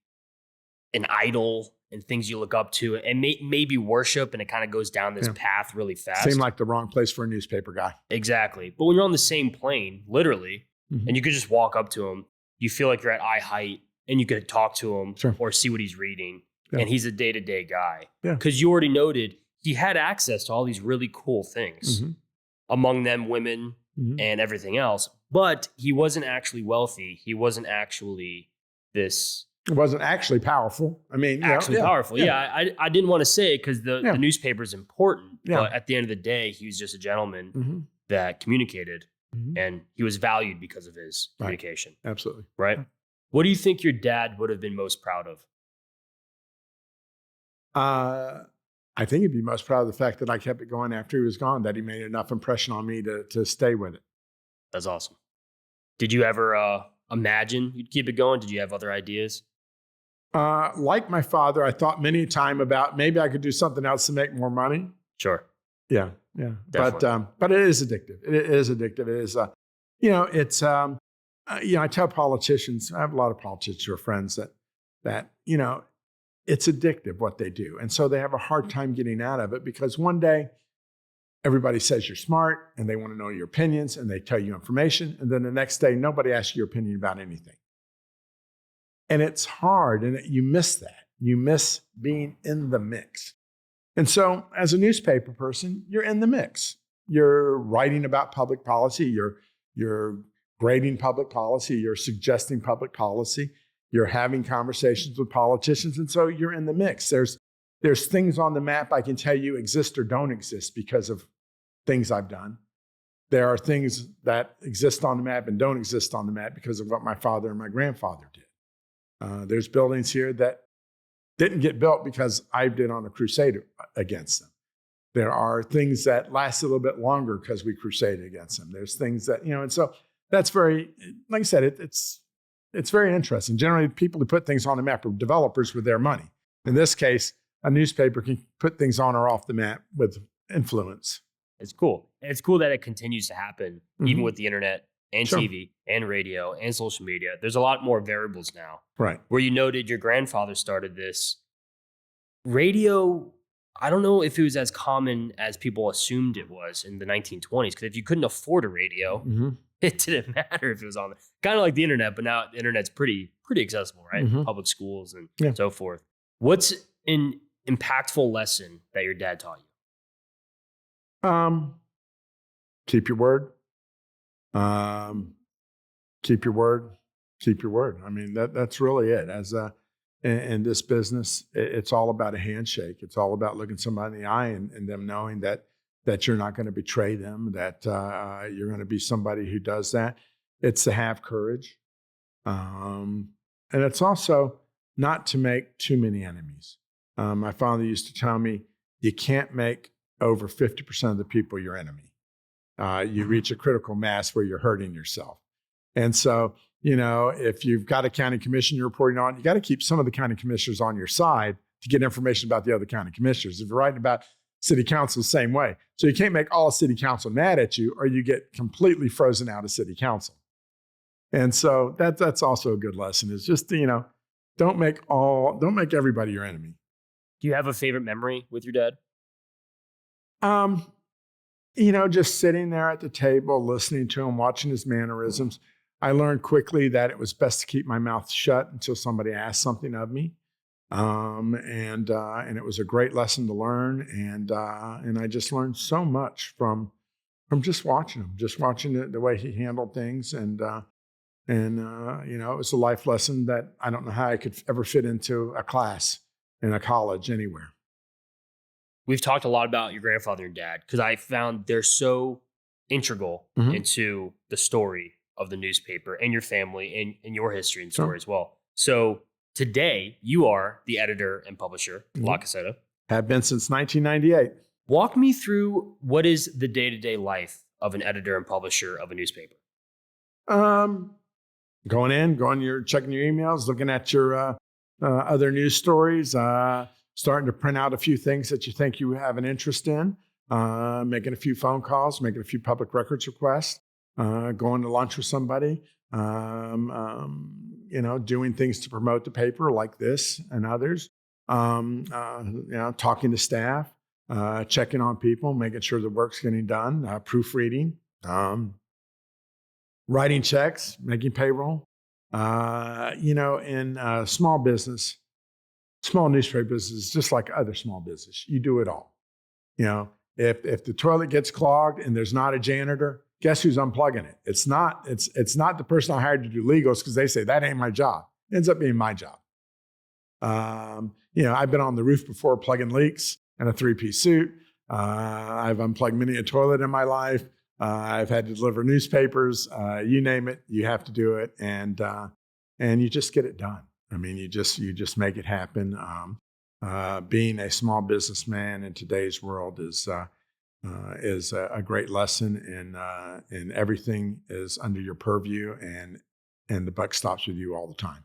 an idol and things you look up to, and maybe worship, and it kind of goes down this path really fast. Seemed like the wrong place for a newspaper guy. Exactly. But when you're on the same plane, literally, and you could just walk up to him, you feel like you're at eye height, and you could talk to him or see what he's reading. Yeah. And he's a day-to-day guy. Because you already noted he had access to all these really cool things, among them women and everything else. But he wasn't actually wealthy. He wasn't actually this... It wasn't actually powerful. I mean, actually powerful. Yeah, I didn't want to say it because the newspaper is important. Yeah. But at the end of the day, he was just a gentleman that communicated, and he was valued because of his communication. Absolutely. Right? What do you think your dad would have been most proud of? I think he'd be most proud of the fact that I kept it going after he was gone, that he made enough impression on me to stay with it. That's awesome. Did you ever imagine you'd keep it going? Did you have other ideas? Like my father, I thought many a time about maybe I could do something else to make more money. Sure. Yeah. Definitely. But it is addictive. It is addictive. It is, it's, I tell politicians, I have a lot of politicians who are friends that it's addictive what they do. And so they have a hard time getting out of it, because one day everybody says you're smart and they want to know your opinions and they tell you information. And then the next day, nobody asks your opinion about anything. And it's hard, and you miss that. You miss being in the mix. And so as a newspaper person, you're in the mix. You're writing about public policy. You're grading public policy. You're suggesting public policy. You're having conversations with politicians. And so you're in the mix. There's things on the map I can tell you exist or don't exist because of things I've done. There are things that exist on the map and don't exist on the map because of what my father and my grandfather did. There's buildings here that didn't get built because I did on a crusade against them. There are things that last a little bit longer because we crusaded against them. There's things that, and so that's very, like I said, it's very interesting. Generally, people who put things on the map are developers with their money. In this case, a newspaper can put things on or off the map with influence. It's cool. And it's cool that it continues to happen, even with the internet and TV and radio and social media. There's a lot more variables now. Right. Where you noted your grandfather started this. Radio, I don't know if it was as common as people assumed it was in the 1920s, because if you couldn't afford a radio, it didn't matter if it was on there. Kind of like the internet, but now the internet's pretty accessible, right? Public schools and so forth. What's an impactful lesson that your dad taught you? Keep your word. Keep your word. Keep your word. I mean, that's really it. In this business, it's all about a handshake. It's all about looking somebody in the eye and them knowing that you're not going to betray them, that you're going to be somebody who does that. It's to have courage. And it's also not to make too many enemies. My father used to tell me, you can't make over 50% of the people your enemy. You reach a critical mass where you're hurting yourself. And so, if you've got a county commission you're reporting on, you got to keep some of the county commissioners on your side to get information about the other county commissioners. If you're writing about city council, the same way. So you can't make all city council mad at you, or you get completely frozen out of city council. And so that's also a good lesson, is just, don't make everybody your enemy. Do you have a favorite memory with your dad? Just sitting there at the table, listening to him, watching his mannerisms. I learned quickly that it was best to keep my mouth shut until somebody asked something of me. And it was a great lesson to learn. And I just learned so much from just watching him, the way he handled things. And it was a life lesson that I don't know how I could ever fit into a class in a college anywhere. We've talked a lot about your grandfather and dad because I found they're so integral into the story of the newspaper and your family and your history and story as well. So today, you are the editor and publisher of La Gaceta. Have been since 1998. Walk me through what is the day-to-day life of an editor and publisher of a newspaper. Checking your emails, looking at your other news stories, starting to print out a few things that you think you have an interest in, making a few phone calls, making a few public records requests, going to lunch with somebody, doing things to promote the paper like this and others, talking to staff, checking on people, making sure the work's getting done, proofreading, writing checks, making payroll. In small business, small newspaper business, just like other small business, you do it all. If the toilet gets clogged and there's not a janitor, guess who's unplugging it? It's not the person I hired to do legals, because they say that ain't my job. It ends up being my job. I've been on the roof before plugging leaks in a 3-piece suit. I've unplugged many a toilet in my life. I've had to deliver newspapers. You name it, you have to do it, and you just get it done. I mean, you just make it happen. Being a small businessman in today's world is a great lesson, and everything is under your purview, and the buck stops with you all the time.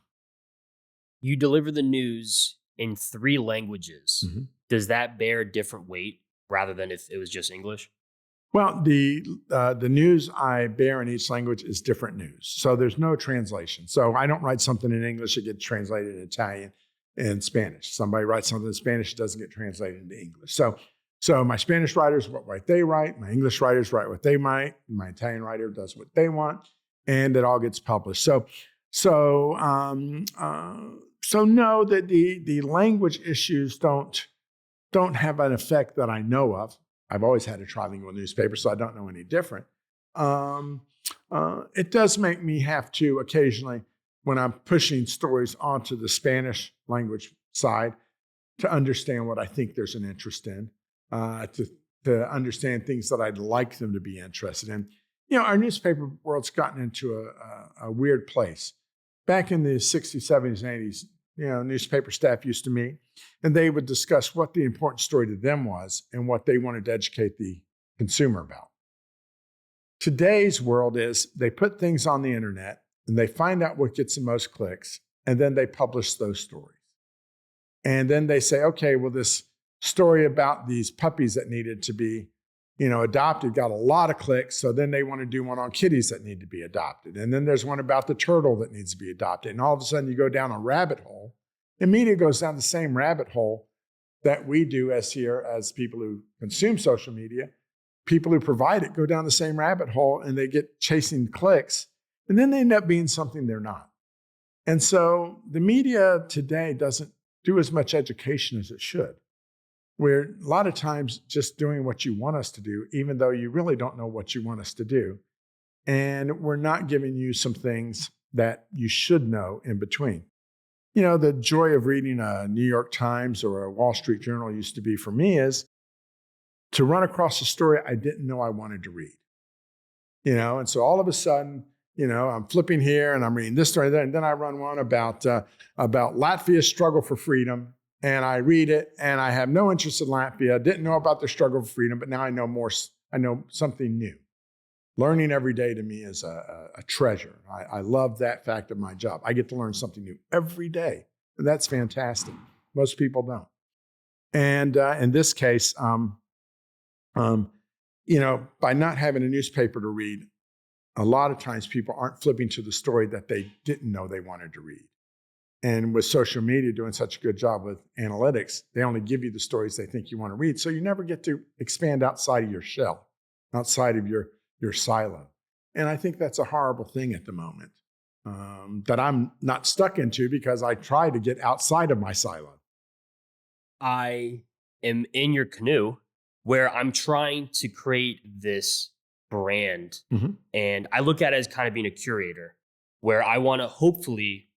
You deliver the news in 3 languages. Does that bear different weight rather than if it was just English? Well, the news I bear in each language is different news. So there's no translation. So I don't write something in English, it gets translated in Italian and Spanish. Somebody writes something in Spanish, it doesn't get translated into English. So So my Spanish writers what they write, my English writers write what they might, my Italian writer does what they want, and it all gets published. So know that the language issues don't have an effect that I know of. I've always had a trilingual newspaper, so I don't know any different. It does make me have to occasionally, when I'm pushing stories onto the Spanish language side, to understand what I think there's an interest in, to understand things that I'd like them to be interested in. Our newspaper world's gotten into a weird place. Back in the 60s, 70s, and 80s, newspaper staff used to meet, and they would discuss what the important story to them was and what they wanted to educate the consumer about. Today's world is they put things on the internet and they find out what gets the most clicks, and then they publish those stories. And then they say, okay, well, this story about these puppies that needed to be, adopted got a lot of clicks. So then they want to do one on kitties that need to be adopted. And then there's one about the turtle that needs to be adopted. And all of a sudden you go down a rabbit hole. And media goes down the same rabbit hole that we do as people who consume social media. People who provide it go down the same rabbit hole, and they get chasing clicks. And then they end up being something they're not. And so the media today doesn't do as much education as it should. We're a lot of times just doing what you want us to do, even though you really don't know what you want us to do. And we're not giving you some things that you should know in between. The joy of reading a New York Times or a Wall Street Journal used to be for me is to run across a story I didn't know I wanted to read. And so all of a sudden, I'm flipping here and I'm reading this story there, and then I run one about Latvia's struggle for freedom, and I read it, and I have no interest in Latvia. Didn't know about their struggle for freedom, but now I know more. I know something new. Learning every day to me is a treasure. I love that fact of my job. I get to learn something new every day, and that's fantastic. Most people don't. And in this case, by not having a newspaper to read, a lot of times people aren't flipping to the story that they didn't know they wanted to read. And with social media doing such a good job with analytics, they only give you the stories they think you want to read. So you never get to expand outside of your shell, outside of your silo. And I think that's a horrible thing at the moment that I'm not stuck into, because I try to get outside of my silo. I am in your canoe where I'm trying to create this brand. Mm-hmm. And I look at it as kind of being a curator, where I want to hopefully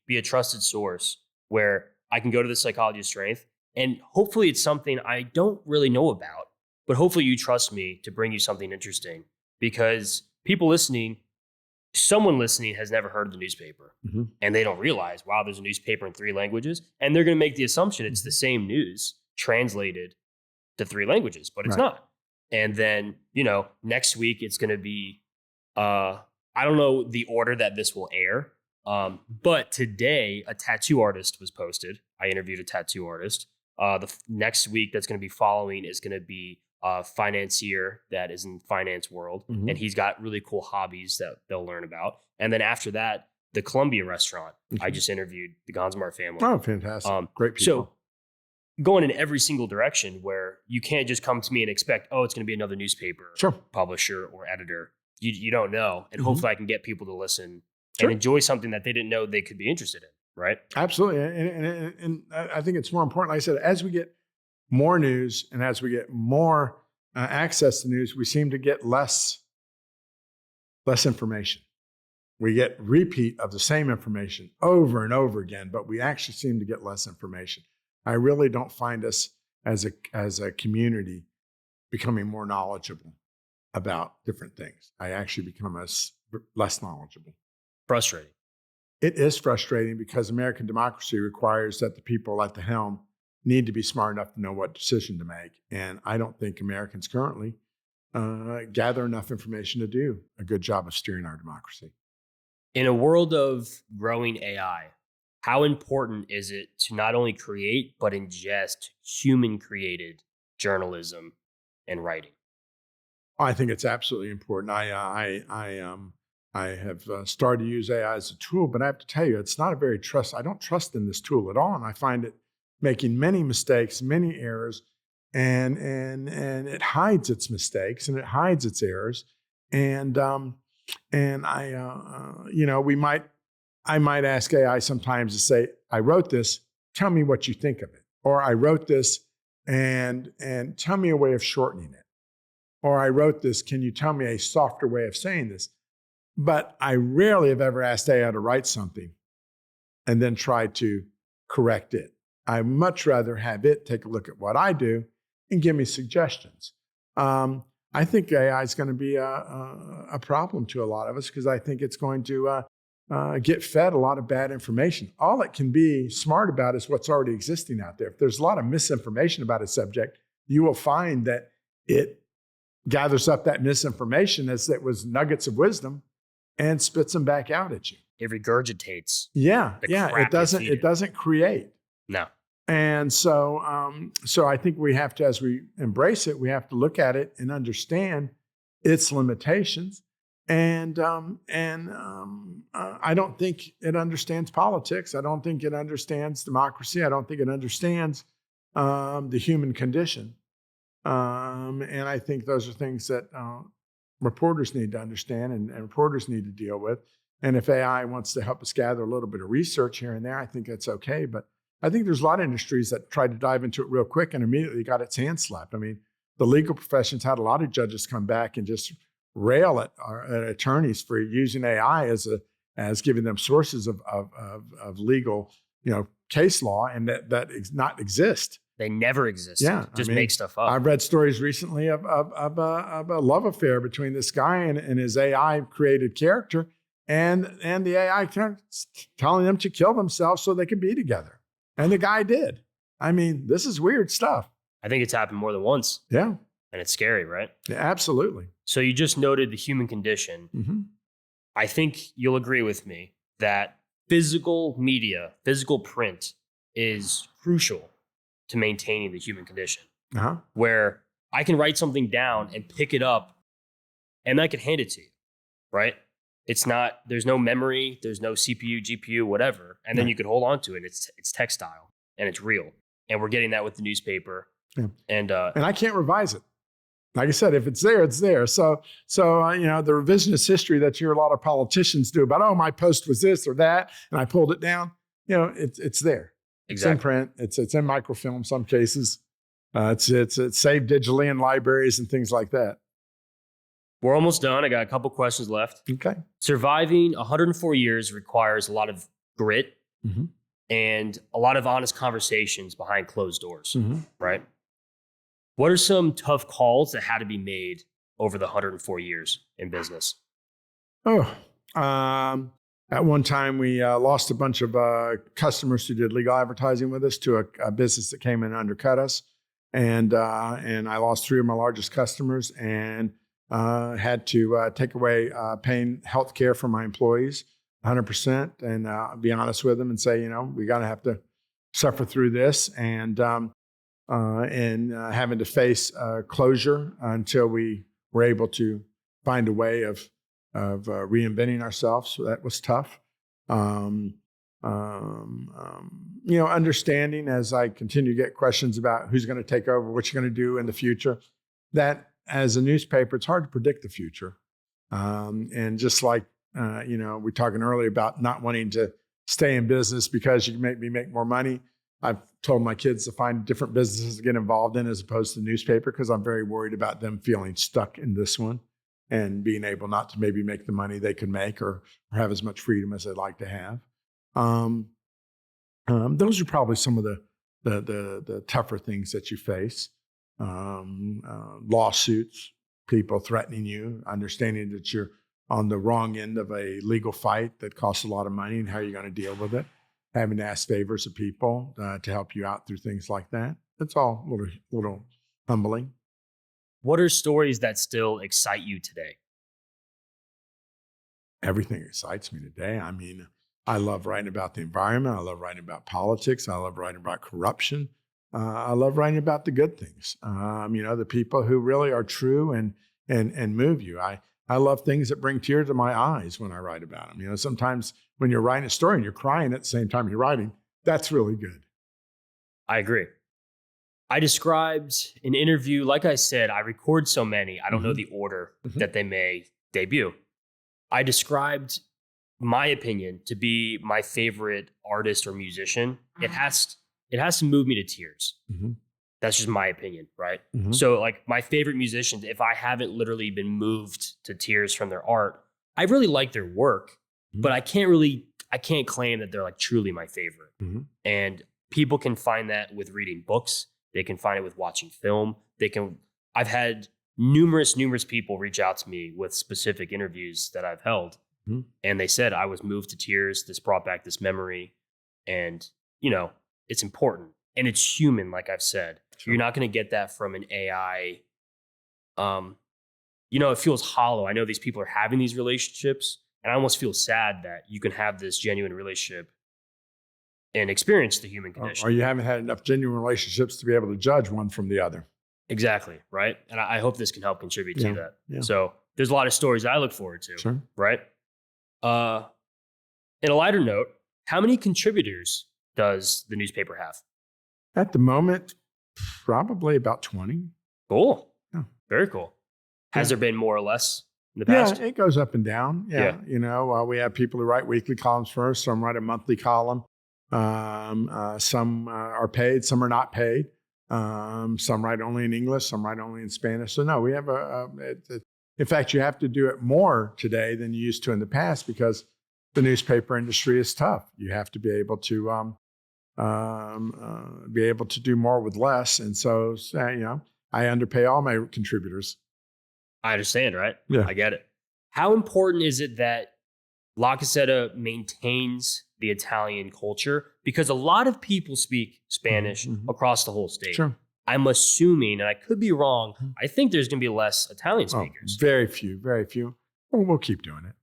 be a trusted source where I can go to the Psychology of Strength, and hopefully it's something I don't really know about, but hopefully you trust me to bring you something interesting, because someone listening has never heard of the newspaper, mm-hmm. and they don't realize, wow, there's a newspaper in 3 languages, and they're going to make the assumption it's the same news translated to 3 languages, but it's not. And then, next week it's going to be, I don't know the order that this will air, but today a tattoo artist was posted. I interviewed a tattoo artist. The next week that's going to be following is going to be a financier that is in finance world, mm-hmm. and he's got really cool hobbies that they'll learn about. And then after that, the Columbia restaurant. Mm-hmm. I just interviewed the Gonzamar family. Oh, fantastic. Great people. So going in every single direction, where you can't just come to me and expect, it's going to be another newspaper publisher or editor. You don't know. And mm-hmm. hopefully I can get people to listen and enjoy something that they didn't know they could be interested in, right? Absolutely. And I think it's more important, like I said, as we get more news and as we get more access to news, we seem to get less information. We get repeat of the same information over and over again, but we actually seem to get less information. I really don't find us as a community becoming more knowledgeable about different things. I actually become less knowledgeable. Frustrating. It is frustrating, because American democracy requires that the people at the helm need to be smart enough to know what decision to make. And I don't think Americans currently gather enough information to do a good job of steering our democracy. In a world of growing AI, how important is it to not only create, but ingest human-created journalism and writing? I think it's absolutely important. I have started to use AI as a tool, but I have to tell you, it's not I don't trust in this tool at all. And I find it making many mistakes, many errors. and it hides its mistakes and it hides its errors. And I might ask AI sometimes to say, I wrote this, tell me what you think of it. Or I wrote this and tell me a way of shortening it. Or I wrote this, can you tell me a softer way of saying this? But I rarely have ever asked AI to write something and then try to correct it. I much rather have it take a look at what I do and give me suggestions. I think AI is going to be a problem to a lot of us because I think it's going to get fed a lot of bad information. All it can be smart about is what's already existing out there. If there's a lot of misinformation about a subject, you will find that it gathers up that misinformation as it was nuggets of wisdom and spits them back out at you. It regurgitates. It doesn't create. No. And so I think we have to, as we embrace it, we have to look at it and understand its limitations. And I don't think it understands politics. I don't think it understands democracy. I don't think it understands the human condition. And I think those are things that reporters need to understand and reporters need to deal with. And if AI wants to help us gather a little bit of research here and there, I think that's okay. But I think there's a lot of industries that tried to dive into it real quick and immediately got its hand slapped. I mean, the legal profession's had a lot of judges come back and just rail at attorneys for using AI as giving them sources of legal, case law, and that not exist. They never exist. Yeah, just make stuff up. I've read stories recently of a love affair between this guy and his AI created character, and the AI telling them to kill themselves so they could be together. And the guy did. I mean, this is weird stuff. I think it's happened more than once. Yeah. And it's scary, right? Yeah, absolutely. So you just noted the human condition. Mm-hmm. I think you'll agree with me that physical media, physical print is crucial to maintaining the human condition. Uh-huh. Where I can write something down and pick it up and I can hand it to you, right? There's no memory, there's no CPU, GPU, whatever. And then you could hold on to it. It's textile and it's real. And we're getting that with the newspaper. Yeah. And I can't revise it. Like I said, if it's there, it's there. So the revisionist history that you hear a lot of politicians do about, my post was this or that, and I pulled it down. It's there. It's exactly. in print. It's in microfilm in some cases. It's saved digitally in libraries and things like that. We're almost done. I got a couple questions left. Okay. Surviving 104 years requires a lot of grit mm-hmm. and a lot of honest conversations behind closed doors, mm-hmm. right? What are some tough calls that had to be made over the 104 years in business? At one time, we lost a bunch of customers who did legal advertising with us to a business that came in and undercut us. And I lost 3 of my largest customers and had to take away paying health care for my employees 100% and be honest with them and say, we got to have to suffer through this and having to face closure until we were able to find a way of reinventing ourselves. So that was tough. Understanding as I continue to get questions about who's going to take over, what you're going to do in the future, that as a newspaper, it's hard to predict the future. And just like, we're talking earlier about not wanting to stay in business because you can make me make more money. I've told my kids to find different businesses to get involved in as opposed to the newspaper because I'm very worried about them feeling stuck in this one and being able not to maybe make the money they could make or have as much freedom as they'd like to have. Those are probably some of the tougher things that you face. Lawsuits, people threatening you, understanding that you're on the wrong end of a legal fight that costs a lot of money and how you're going to deal with it. Having to ask favors of people to help you out through things like that. It's all a little humbling. What are stories that still excite you today? Everything excites me today. I mean, I love writing about the environment. I love writing about politics. I love writing about corruption. I love writing about the good things. The people who really are true and move you. I love things that bring tears to my eyes when I write about them. Sometimes when you're writing a story and you're crying at the same time you're writing, that's really good. I agree. I described an interview, like I said, I record so many, I don't know the order that they may debut. I described my opinion to be my favorite artist or musician. It has to move me to tears. That's just my opinion, right? So like my favorite musicians, if I haven't literally been moved to tears from their art, I really like their work, but I can't claim that they're like truly my favorite. And people can find that with reading books. They can find it with watching film. I've had numerous people reach out to me with specific interviews that I've held. And they said, I was moved to tears. This brought back this memory. And, it's important. And it's human, like I've said. Sure. You're not going to get that from an AI. It feels hollow. I know these people are having these relationships. And I almost feel sad that you can have this genuine relationship and experience the human condition. Or you haven't had enough genuine relationships to be able to judge one from the other. Exactly, right? And I hope this can help contribute to that. Yeah. So there's a lot of stories I look forward to, sure. Right? In a lighter note, how many contributors does the newspaper have? At the moment, probably about 20. Cool. Yeah. Very cool. Has there been more or less in the past? Yeah, it goes up and down. Yeah. We have people who write weekly columns for us. Some write a monthly column. Some are paid, some are not paid. Some write only in English, some write only in Spanish. So no, we have in fact, you have to do it more today than you used to in the past because the newspaper industry is tough. You have to be able to do more with less. And so, I underpay all my contributors. I understand, right? Yeah. I get it. How important is it that La Gaceta maintains the Italian culture? Because a lot of people speak Spanish across the whole state. Sure. I'm assuming, and I could be wrong, I think there's going to be less Italian speakers. Very few. Well, we'll keep doing it.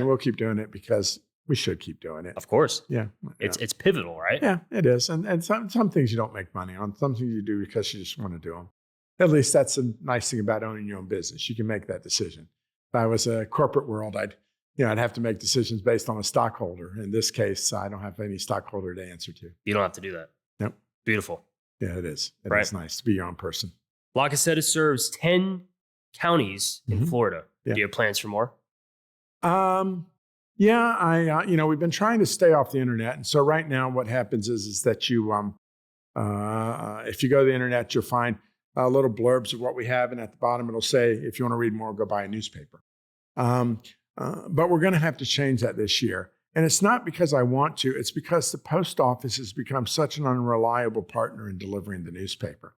We'll keep doing it because we should keep doing it. Of course. Yeah. It's pivotal, right? Yeah, it is. And some things you don't make money on. Some things you do because you just want to do them. At least that's a nice thing about owning your own business. You can make that decision. If I was a corporate world, I'd have to make decisions based on a stockholder. In this case, I don't have any stockholder to answer to. You don't have to do that. Nope. Beautiful. Yeah, it is. It right. is nice to be your own person. La Gaceta serves 10 counties in Florida. Yeah. Do you have plans for more? Yeah, we've been trying to stay off the internet. And so right now what happens is that you, if you go to the internet, you'll find little blurbs of what we have. And at the bottom, it'll say, if you want to read more, go buy a newspaper. But we're going to have to change that this year. And it's not because I want to, it's because the post office has become such an unreliable partner in delivering the newspaper.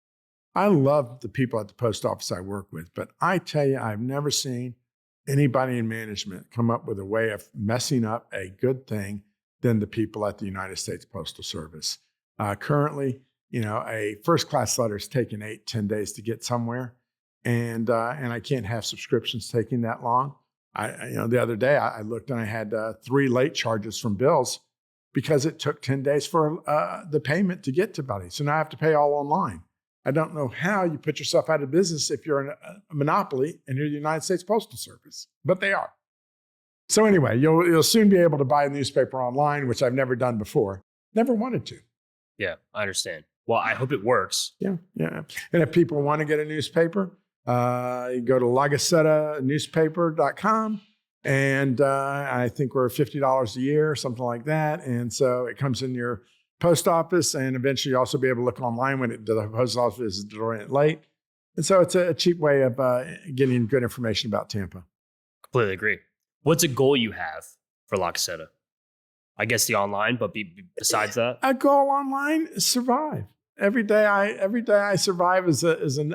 I love the people at the post office I work with, but I tell you, I've never seen anybody in management come up with a way of messing up a good thing than the people at the United States Postal Service. Currently, a first-class letter is taking 8-10 days to get somewhere, and I can't have subscriptions taking that long. The other day I looked and I had 3 late charges from bills because it took 10 days for the payment to get to Buddy. So now I have to pay all online. I don't know how you put yourself out of business if you're a monopoly and you're the United States Postal Service, but they are. So anyway, you'll soon be able to buy a newspaper online, which I've never done before. Never wanted to. Yeah, I understand. Well, I hope it works. Yeah. And if people want to get a newspaper, you go to lagacetanewspaper.com, and I think we're $50 a year, something like that. And so it comes in your post office, and eventually you'll also be able to look online when the post office is delivering it late. And so it's a cheap way of getting good information about Tampa. Completely agree. What's a goal you have for La Gaceta? I guess the online, but besides that? A goal online is survive. Every day I survive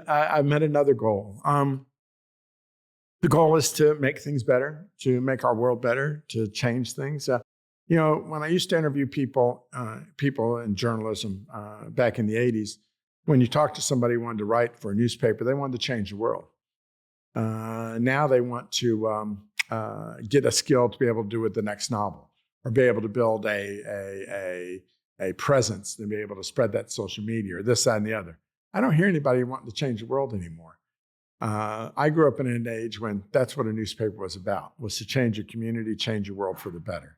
I met another goal. The goal is to make things better, to make our world better, to change things. When I used to interview people in journalism back in the 80s, when you talk to somebody who wanted to write for a newspaper, they wanted to change the world. Now they want to get a skill to be able to do with the next novel, or be able to build a presence and be able to spread that to social media, or this, that, and the other. I don't hear anybody wanting to change the world anymore. I grew up in an age when that's what a newspaper was about, was to change your community, change your world for the better.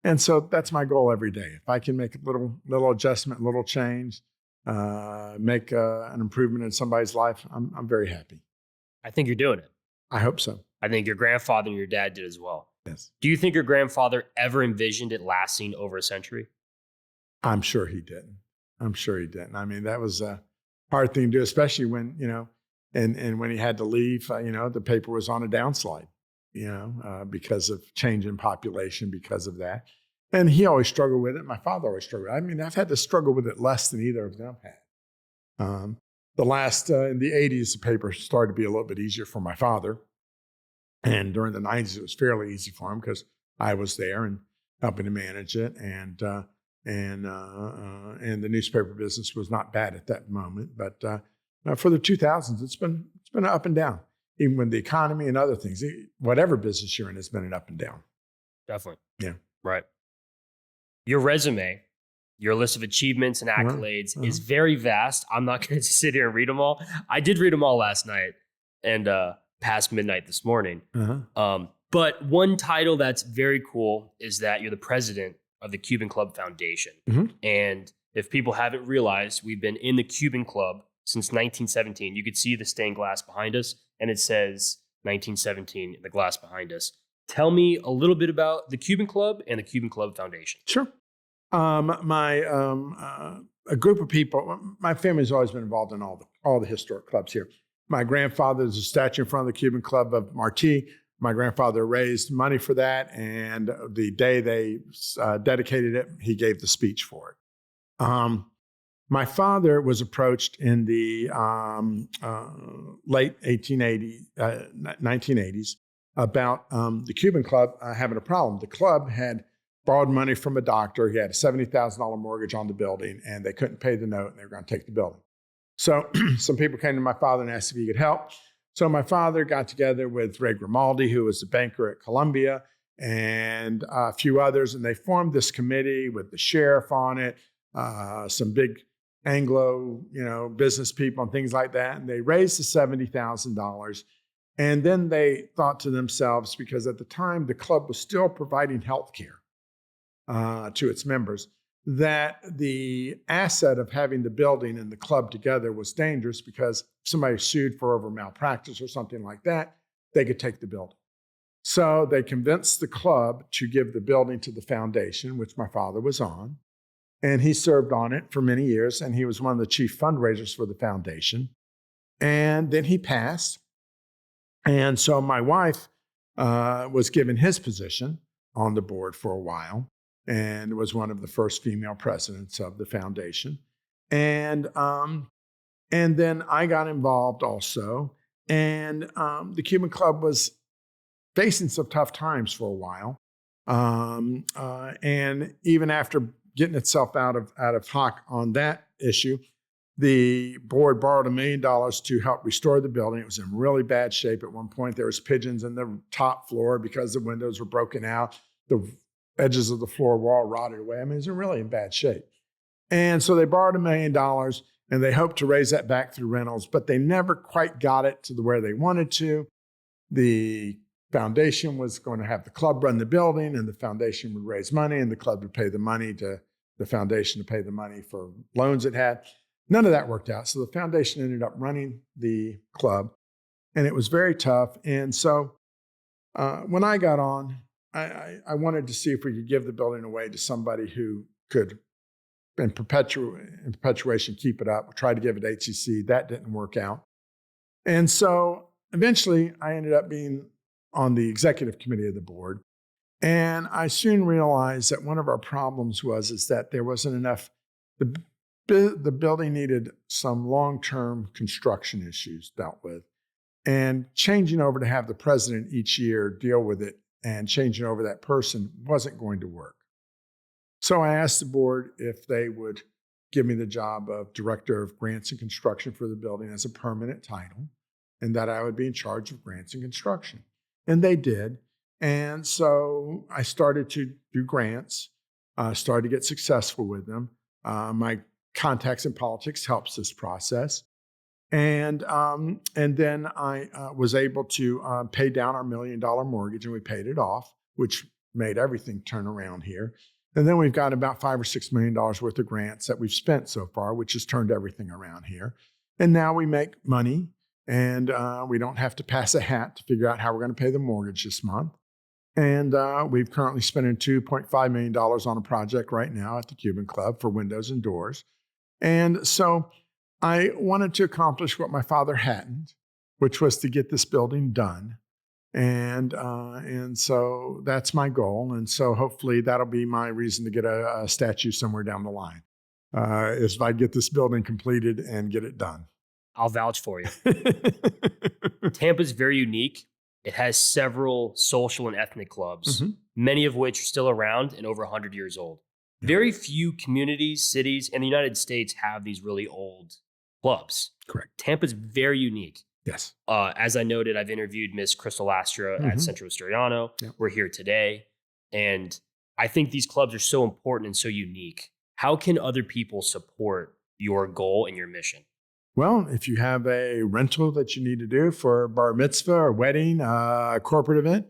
And so that's my goal every day. If I can make a little adjustment, a little change, make an improvement in somebody's life, I'm very happy. I think you're doing it. I hope so. I think your grandfather and your dad did as well. Yes. Do you think your grandfather ever envisioned it lasting over a century? I'm sure he didn't. I'm sure he didn't. I mean, that was a hard thing to do, especially when, and when he had to leave, the paper was on a downslide, because of change in population, because of that. And he always struggled with it. My father always struggled. I mean, I've had to struggle with it less than either of them had. In the 80s, the paper started to be a little bit easier for my father. And during the 90s, it was fairly easy for him because I was there and helping to manage it. And the newspaper business was not bad at that moment. But for the 2000s, it's been up and down. Even with the economy and other things, whatever business you're in has been an up and down. Definitely. Yeah. Right. Your resume, your list of achievements and accolades is very vast. I'm not going to sit here and read them all. I did read them all last night and past midnight this morning. But one title that's very cool is that you're the president of the Cuban Club Foundation. And if people haven't realized, we've been in the Cuban Club since 1917. You could see the stained glass behind us, and it says 1917 in the glass behind us. Tell me a little bit about the Cuban Club and the Cuban Club Foundation. Sure. A group of people, my family's always been involved in all the historic clubs here. My grandfather, there's a statue in front of the Cuban Club of Marti. My grandfather raised money for that, and the day they dedicated it, he gave the speech for it. My father was approached in the late 1980s about the Cuban Club having a problem. The club had borrowed money from a doctor. He had a $70,000 mortgage on the building, and they couldn't pay the note, and they were going to take the building. So some people came to my father and asked if he could help. So my father got together with Ray Grimaldi, who was a banker at Columbia, and a few others, and they formed this committee with the sheriff on it, some big Anglo, business people and things like that. And they raised the $70,000. And then they thought to themselves, because at the time the club was still providing health care to its members, that the asset of having the building and the club together was dangerous because if somebody sued for over malpractice or something like that, they could take the building. So they convinced the club to give the building to the foundation, which my father was on. And he served on it for many years, and he was one of the chief fundraisers for the foundation. And then he passed. And so my wife was given his position on the board for a while and was one of the first female presidents of the foundation. And then I got involved also. And the Cuban Club was facing some tough times for a while. And even after getting itself out of hock on that issue, the board borrowed $1 million to help restore the building. It was in really bad shape. At one point, there was pigeons in the top floor because the windows were broken out. The edges of the floor were all rotted away. I mean, it was really in bad shape. And so they borrowed $1 million, and they hoped to raise that back through rentals, but they never quite got it to where they wanted to. The foundation was going to have the club run the building, and the foundation would raise money, and the club would pay the money to the foundation to pay the money for loans it had. None of that worked out. So the foundation ended up running the club, and it was very tough. And so when I got on, I wanted to see if we could give the building away to somebody who could, in perpetuation, keep it up. We tried to give it HCC. That didn't work out. And so eventually I ended up being on the executive committee of the board. And I soon realized that one of our problems is that there wasn't enough. The building needed some long-term construction issues dealt with. And changing over to have the president each year deal with it and changing over that person wasn't going to work. So I asked the board if they would give me the job of director of grants and construction for the building as a permanent title, and that I would be in charge of grants and construction. And they did. And so I started to do grants, started to get successful with them. My contacts in politics helps this process. And then I was able to pay down our $1 million mortgage, and we paid it off, which made everything turn around here. And then we've got about $5 or $6 million worth of grants that we've spent so far, which has turned everything around here. And now we make money, and we don't have to pass a hat to figure out how we're going to pay the mortgage this month. And we've currently spent $2.5 million on a project right now at the Cuban Club for windows and doors. And so I wanted to accomplish what my father hadn't, which was to get this building done. And so that's my goal. And so hopefully that'll be my reason to get a statue somewhere down the line, is if I get this building completed and get it done. I'll vouch for you. Tampa's very unique. It has several social and ethnic clubs, many of which are still around and over 100 years old. Very few communities, cities in the United States have these really old clubs. Correct. Tampa's very unique. Yes. As I noted, I've interviewed Miss Crystal Lastra at Centro Victoriano. Yep. We're here today. And I think these clubs are so important and so unique. How can other people support your goal and your mission? Well, if you have a rental that you need to do for bar mitzvah or wedding, a corporate event,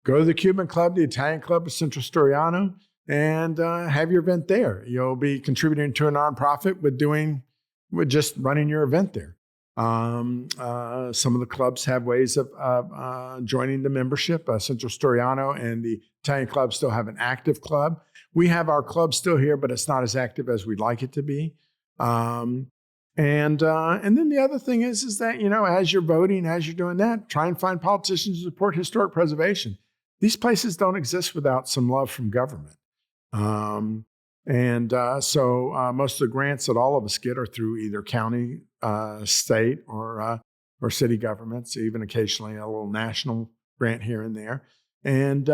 go to the Cuban Club, the Italian Club of Centro Victoriano, and have your event there. You'll be contributing to a nonprofit with just running your event there. Some of the clubs have ways of joining the membership. Centro Victoriano and the Italian Club still have an active club. We have our club still here, but it's not as active as we'd like it to be. And then the other thing is that, as you're voting, as you're doing that, try and find politicians who support historic preservation. These places don't exist without some love from government. So most of the grants that all of us get are through either county, state, or city governments, even occasionally a little national grant here and there. And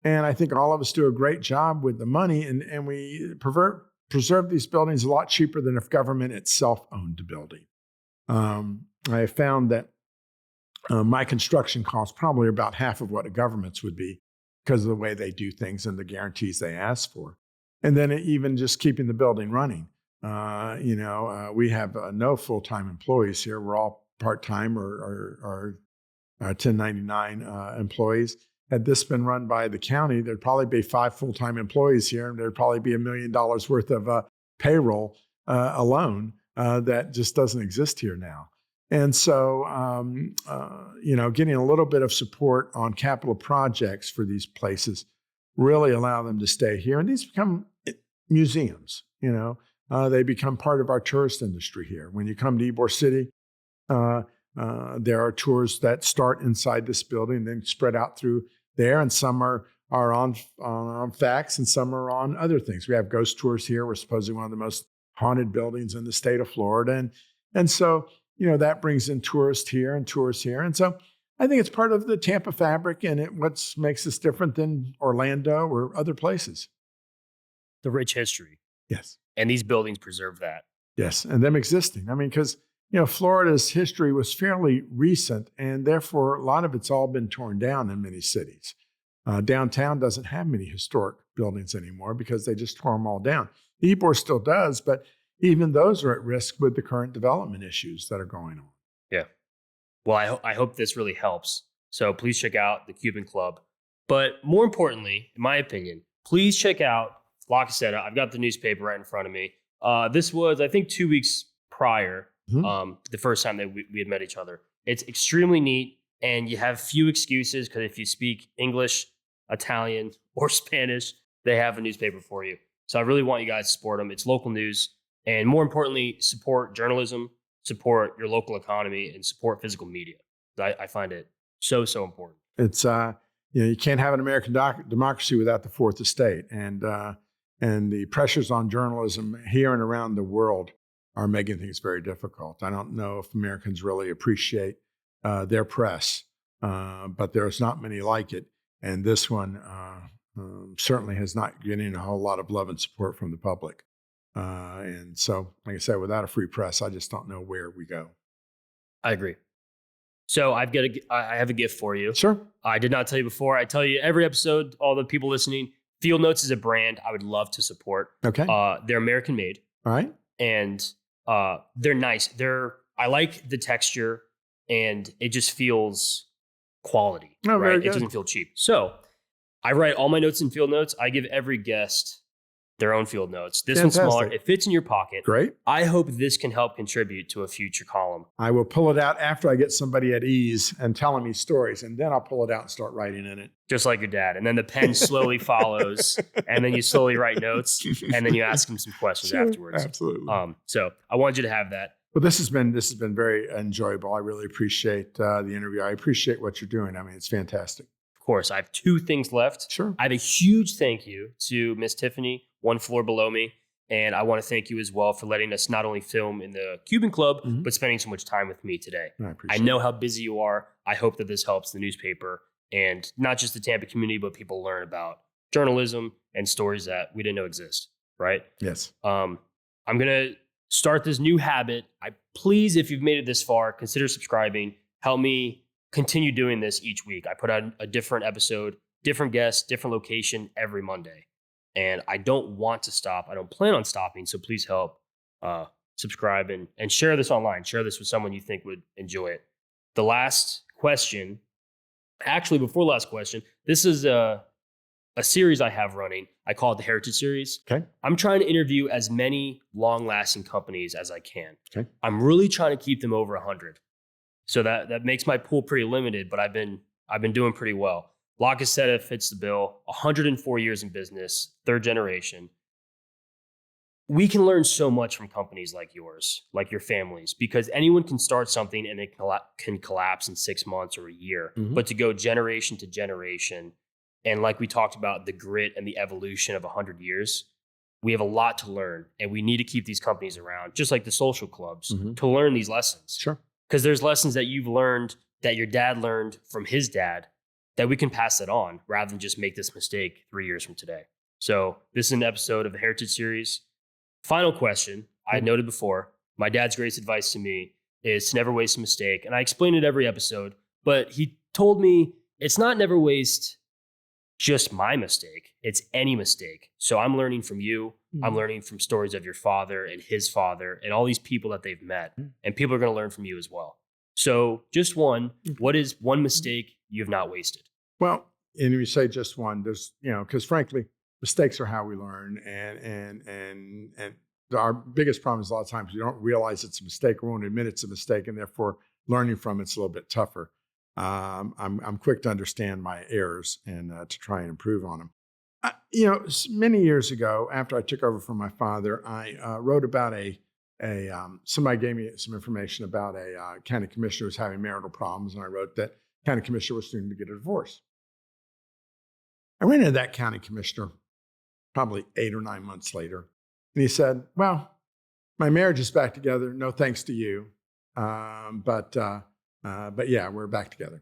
I think all of us do a great job with the money, and we preserve these buildings a lot cheaper than if government itself owned the building. I found that my construction costs probably about half of what a government's would be because of the way they do things and the guarantees they ask for. And then even just keeping the building running. We have no full-time employees here. We're all part-time or 1099 employees. Had this been run by the county, there'd probably be 5 full-time employees here, and there'd probably be $1 million worth of payroll alone that just doesn't exist here now. And so, getting a little bit of support on capital projects for these places really allow them to stay here. And these become museums, they become part of our tourist industry here. When you come to Ybor City, there are tours that start inside this building and then spread out through there, and some are on facts and some are on other things. We have ghost tours here. We're supposedly one of the most haunted buildings in the state of Florida. And so, that brings in tourists here and tours here. And so I think it's part of the Tampa fabric, and what makes us different than Orlando or other places. The rich history. Yes. And these buildings preserve that. Yes, and them existing. Because Florida's history was fairly recent, and therefore a lot of it's all been torn down in many cities. Downtown doesn't have many historic buildings anymore because they just tore them all down. Ybor still does, but even those are at risk with the current development issues that are going on. Yeah. Well, I hope this really helps. So please check out the Cuban Club. But more importantly, in my opinion, please check out La Gaceta. I've got the newspaper right in front of me. This was, I think, 2 weeks prior. The first time that we had met each other. It's extremely neat, and you have few excuses because if you speak English, Italian, or Spanish, they have a newspaper for you. So I really want you guys to support them. It's local news, and more importantly, support journalism, support your local economy, and support physical media. I find it so important. It's you can't have an American democracy without the fourth estate, and the pressures on journalism here and around the world are making things very difficult. I don't know if Americans really appreciate their press, but there's not many like it. And this one certainly has not getting a whole lot of love and support from the public. And so, like I said, without a free press, I just don't know where we go. I agree. So I have a gift for you. Sure. I did not tell you before. I tell you every episode, all the people listening, Field Notes is a brand I would love to support. Okay. They're American made. All right. And they're nice. I like the texture, and it just feels quality. Oh, right? very good. It doesn't feel cheap. So I write all my notes in field notes. I give every guest their own field notes. This Fantastic. one's smaller. It fits in your pocket. Great. I hope this can help contribute to a future column. I will pull it out after I get somebody at ease and telling me stories, and then I'll pull it out and start writing in it. Just like your dad. And then the pen slowly follows, and then you slowly write notes, and then you ask him some questions afterwards. Absolutely. So I want you to have that. Well, this has been very enjoyable. I really appreciate the interview. I appreciate what you're doing. I mean, it's fantastic. Of course, I have 2 things left. Sure. I have a huge thank you to Miss Tiffany, one floor below me. And I want to thank you as well for letting us not only film in the Cuban Club, but spending so much time with me today. I know how busy you are. I hope that this helps the newspaper and not just the Tampa community, but people learn about journalism and stories that we didn't know exist, right? Yes. I'm going to start this new habit. Please, if you've made it this far, consider subscribing. Help me continue doing this each week. I put out a different episode, different guests, different location every Monday. And I don't want to stop. I don't plan on stopping. So please help subscribe and share this online. Share this with someone you think would enjoy it. The last question, actually before last question, this is a series I have running. I call it the Heritage Series. Okay. I'm trying to interview as many long-lasting companies as I can. Okay. I'm really trying to keep them over 100. So that makes my pool pretty limited, but I've been doing pretty well. La Gaceta fits the bill. 104 years in business, 3rd generation. We can learn so much from companies like yours, like your families, because anyone can start something and it can collapse in 6 months or a year. But to go generation to generation, and like we talked about, the grit and the evolution of 100 years, we have a lot to learn, and we need to keep these companies around, just like the social clubs, to learn these lessons. Sure. Because there's lessons that you've learned, that your dad learned from his dad, that we can pass that on rather than just make this mistake 3 years from today. So this is an episode of the Heritage Series. Final question. I had noted before, my dad's greatest advice to me is to never waste a mistake. And I explain it every episode, but he told me it's not never waste just my mistake. It's any mistake. So I'm learning from you. I'm learning from stories of your father and his father and all these people that they've met. And people are going to learn from you as well. So just one, what is one mistake you've not wasted? Well, and if you say just one, there's, because frankly, mistakes are how we learn. And our biggest problem is a lot of times we don't realize it's a mistake, we won't admit it's a mistake, and therefore learning from it's a little bit tougher. I'm quick to understand my errors and to try and improve on them. Many years ago, after I took over from my father, I wrote about somebody gave me some information about a county commissioner who was having marital problems, and I wrote that county commissioner was soon to get a divorce. I ran into that county commissioner probably 8 or 9 months later, and he said, "Well, my marriage is back together. No thanks to you, but yeah, we're back together."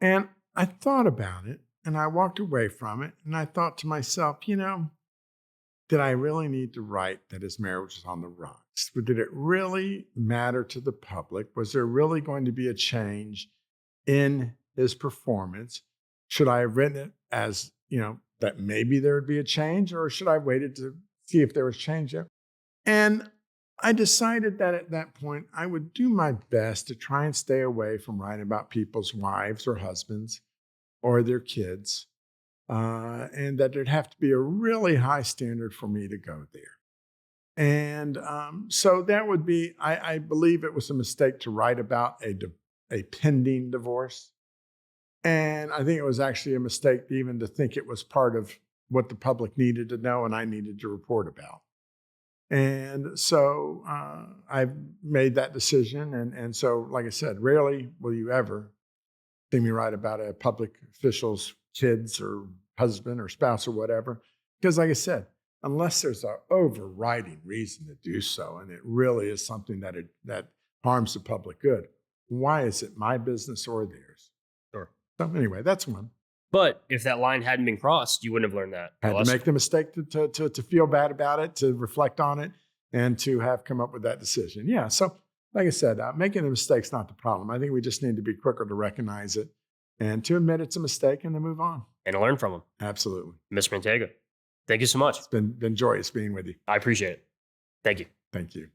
And I thought about it, and I walked away from it, and I thought to myself, did I really need to write that his marriage was on the rocks? Did it really matter to the public? Was there really going to be a change in his performance? Should I have written it as, that maybe there would be a change, or should I have waited to see if there was change there? And I decided that at that point, I would do my best to try and stay away from writing about people's wives or husbands or their kids, and that there'd have to be a really high standard for me to go there. And so that would be, I believe it was a mistake to write about a pending divorce. And I think it was actually a mistake even to think it was part of what the public needed to know and I needed to report about. And so I've made that decision. And so, like I said, rarely will you ever see me write about a public official's kids or husband or spouse or whatever. Because like I said, unless there's an overriding reason to do so, and it really is something that harms the public good, why is it my business or theirs? Sure. So anyway, that's one. But if that line hadn't been crossed, you wouldn't have learned that. I had to make the mistake to feel bad about it, to reflect on it, and to have come up with that decision. Yeah. So, like I said, making a mistake's not the problem. I think we just need to be quicker to recognize it and to admit it's a mistake and to move on. And to learn from them. Absolutely. Mr. Manteiga, thank you so much. It's been joyous being with you. I appreciate it. Thank you. Thank you.